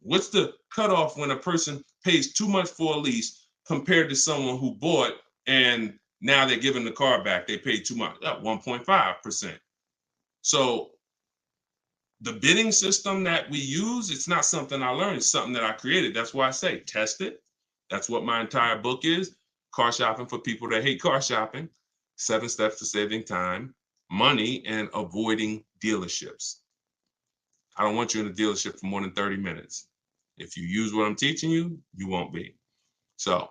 What's the cutoff when a person pays too much for a lease compared to someone who bought and now they're giving the car back? They paid too much, 1.5%. So the bidding system that we use, it's not something I learned, it's something that I created. That's why I say test it. That's what my entire book is. Car shopping for people that hate car shopping. 7 steps to saving time, money, and avoiding dealerships. I don't want you in a dealership for more than 30 minutes. If you use what I'm teaching you, you won't be. So,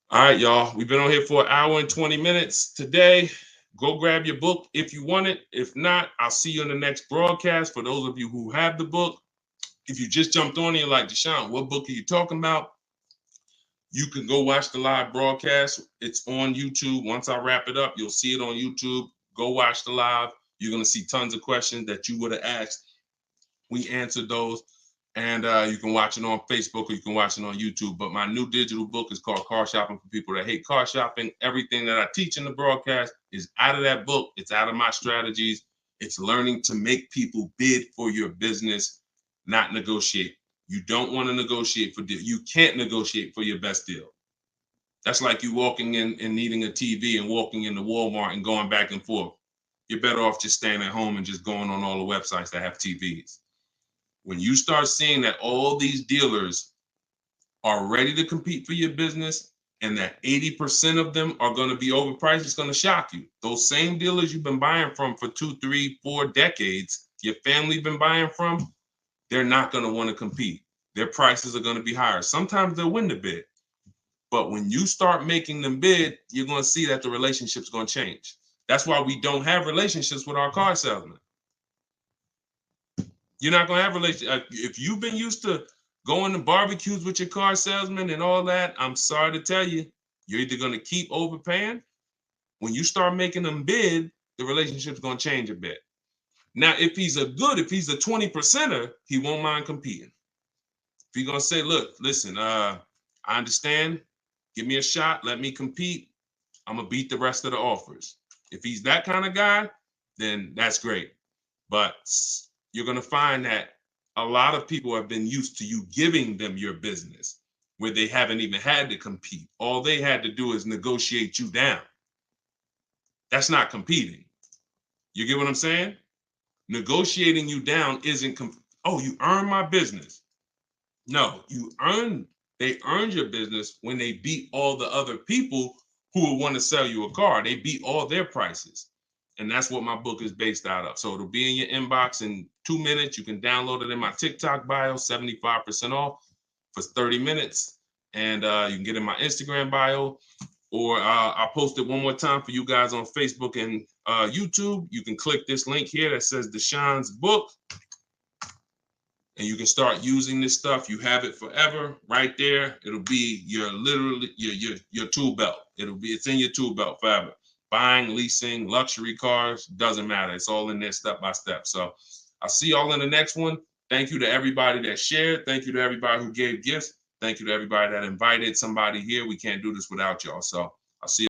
all right, y'all. We've been on here for 1 hour and 20 minutes today. Go grab your book if you want it. If not, I'll see you in the next broadcast. For those of you who have the book, if you just jumped on here like Deshone, what book are you talking about? You can go watch the live broadcast. It's on YouTube. Once I wrap it up, you'll see it on YouTube. Go watch the live. You're going to see tons of questions that you would have asked. We answered those. And you can watch it on Facebook or you can watch it on YouTube. But my new digital book is called Car Shopping for People That Hate Car Shopping. Everything that I teach in the broadcast is out of that book. It's out of my strategies. It's learning to make people bid for your business, not negotiate. You don't want to negotiate for deal. You can't negotiate for your best deal. That's like you walking in and needing a TV and walking into Walmart and going back and forth. You're better off just staying at home and just going on all the websites that have TVs. When you start seeing that all these dealers are ready to compete for your business and that 80% of them are going to be overpriced, it's going to shock you. Those same dealers you've been buying from for 2, 3, 4 decades, your family been buying from, they're not going to want to compete. Their prices are going to be higher. Sometimes they'll win the bid. But when you start making them bid, you're going to see that the relationship's going to change. That's why we don't have relationships with our car salesmen. You're not going to have relationships. If you've been used to going to barbecues with your car salesman and all that, I'm sorry to tell you, you're either going to keep overpaying. When you start making them bid, the relationship's going to change a bit. Now, if he's a 20%er, he won't mind competing. If you're gonna say, look, listen, I understand, give me a shot, let me compete, I'm gonna beat the rest of the offers. If he's that kind of guy, then that's great. But you're gonna find that a lot of people have been used to you giving them your business where they haven't even had to compete. All they had to do is negotiate you down. That's not competing. You get what I'm saying? Negotiating you down isn't, oh, you earned my business. No, they earned your business when they beat all the other people who would want to sell you a car. They beat all their prices. And that's what my book is based out of. So it'll be in your inbox in 2 minutes. You can download it in my TikTok bio, 75% off for 30 minutes. And you can get in my Instagram bio, or I'll post it one more time for you guys on Facebook and YouTube. You can click this link here that says Deshone's book, and you can start using this stuff. You have it forever right there. It'll be your tool belt. It's in your tool belt forever. Buying, leasing, luxury cars, doesn't matter. It's all in there step by step. So I'll see y'all in the next one. Thank you to everybody that shared. Thank you to everybody who gave gifts. Thank you to everybody that invited somebody here. We can't do this without y'all. So I'll see you.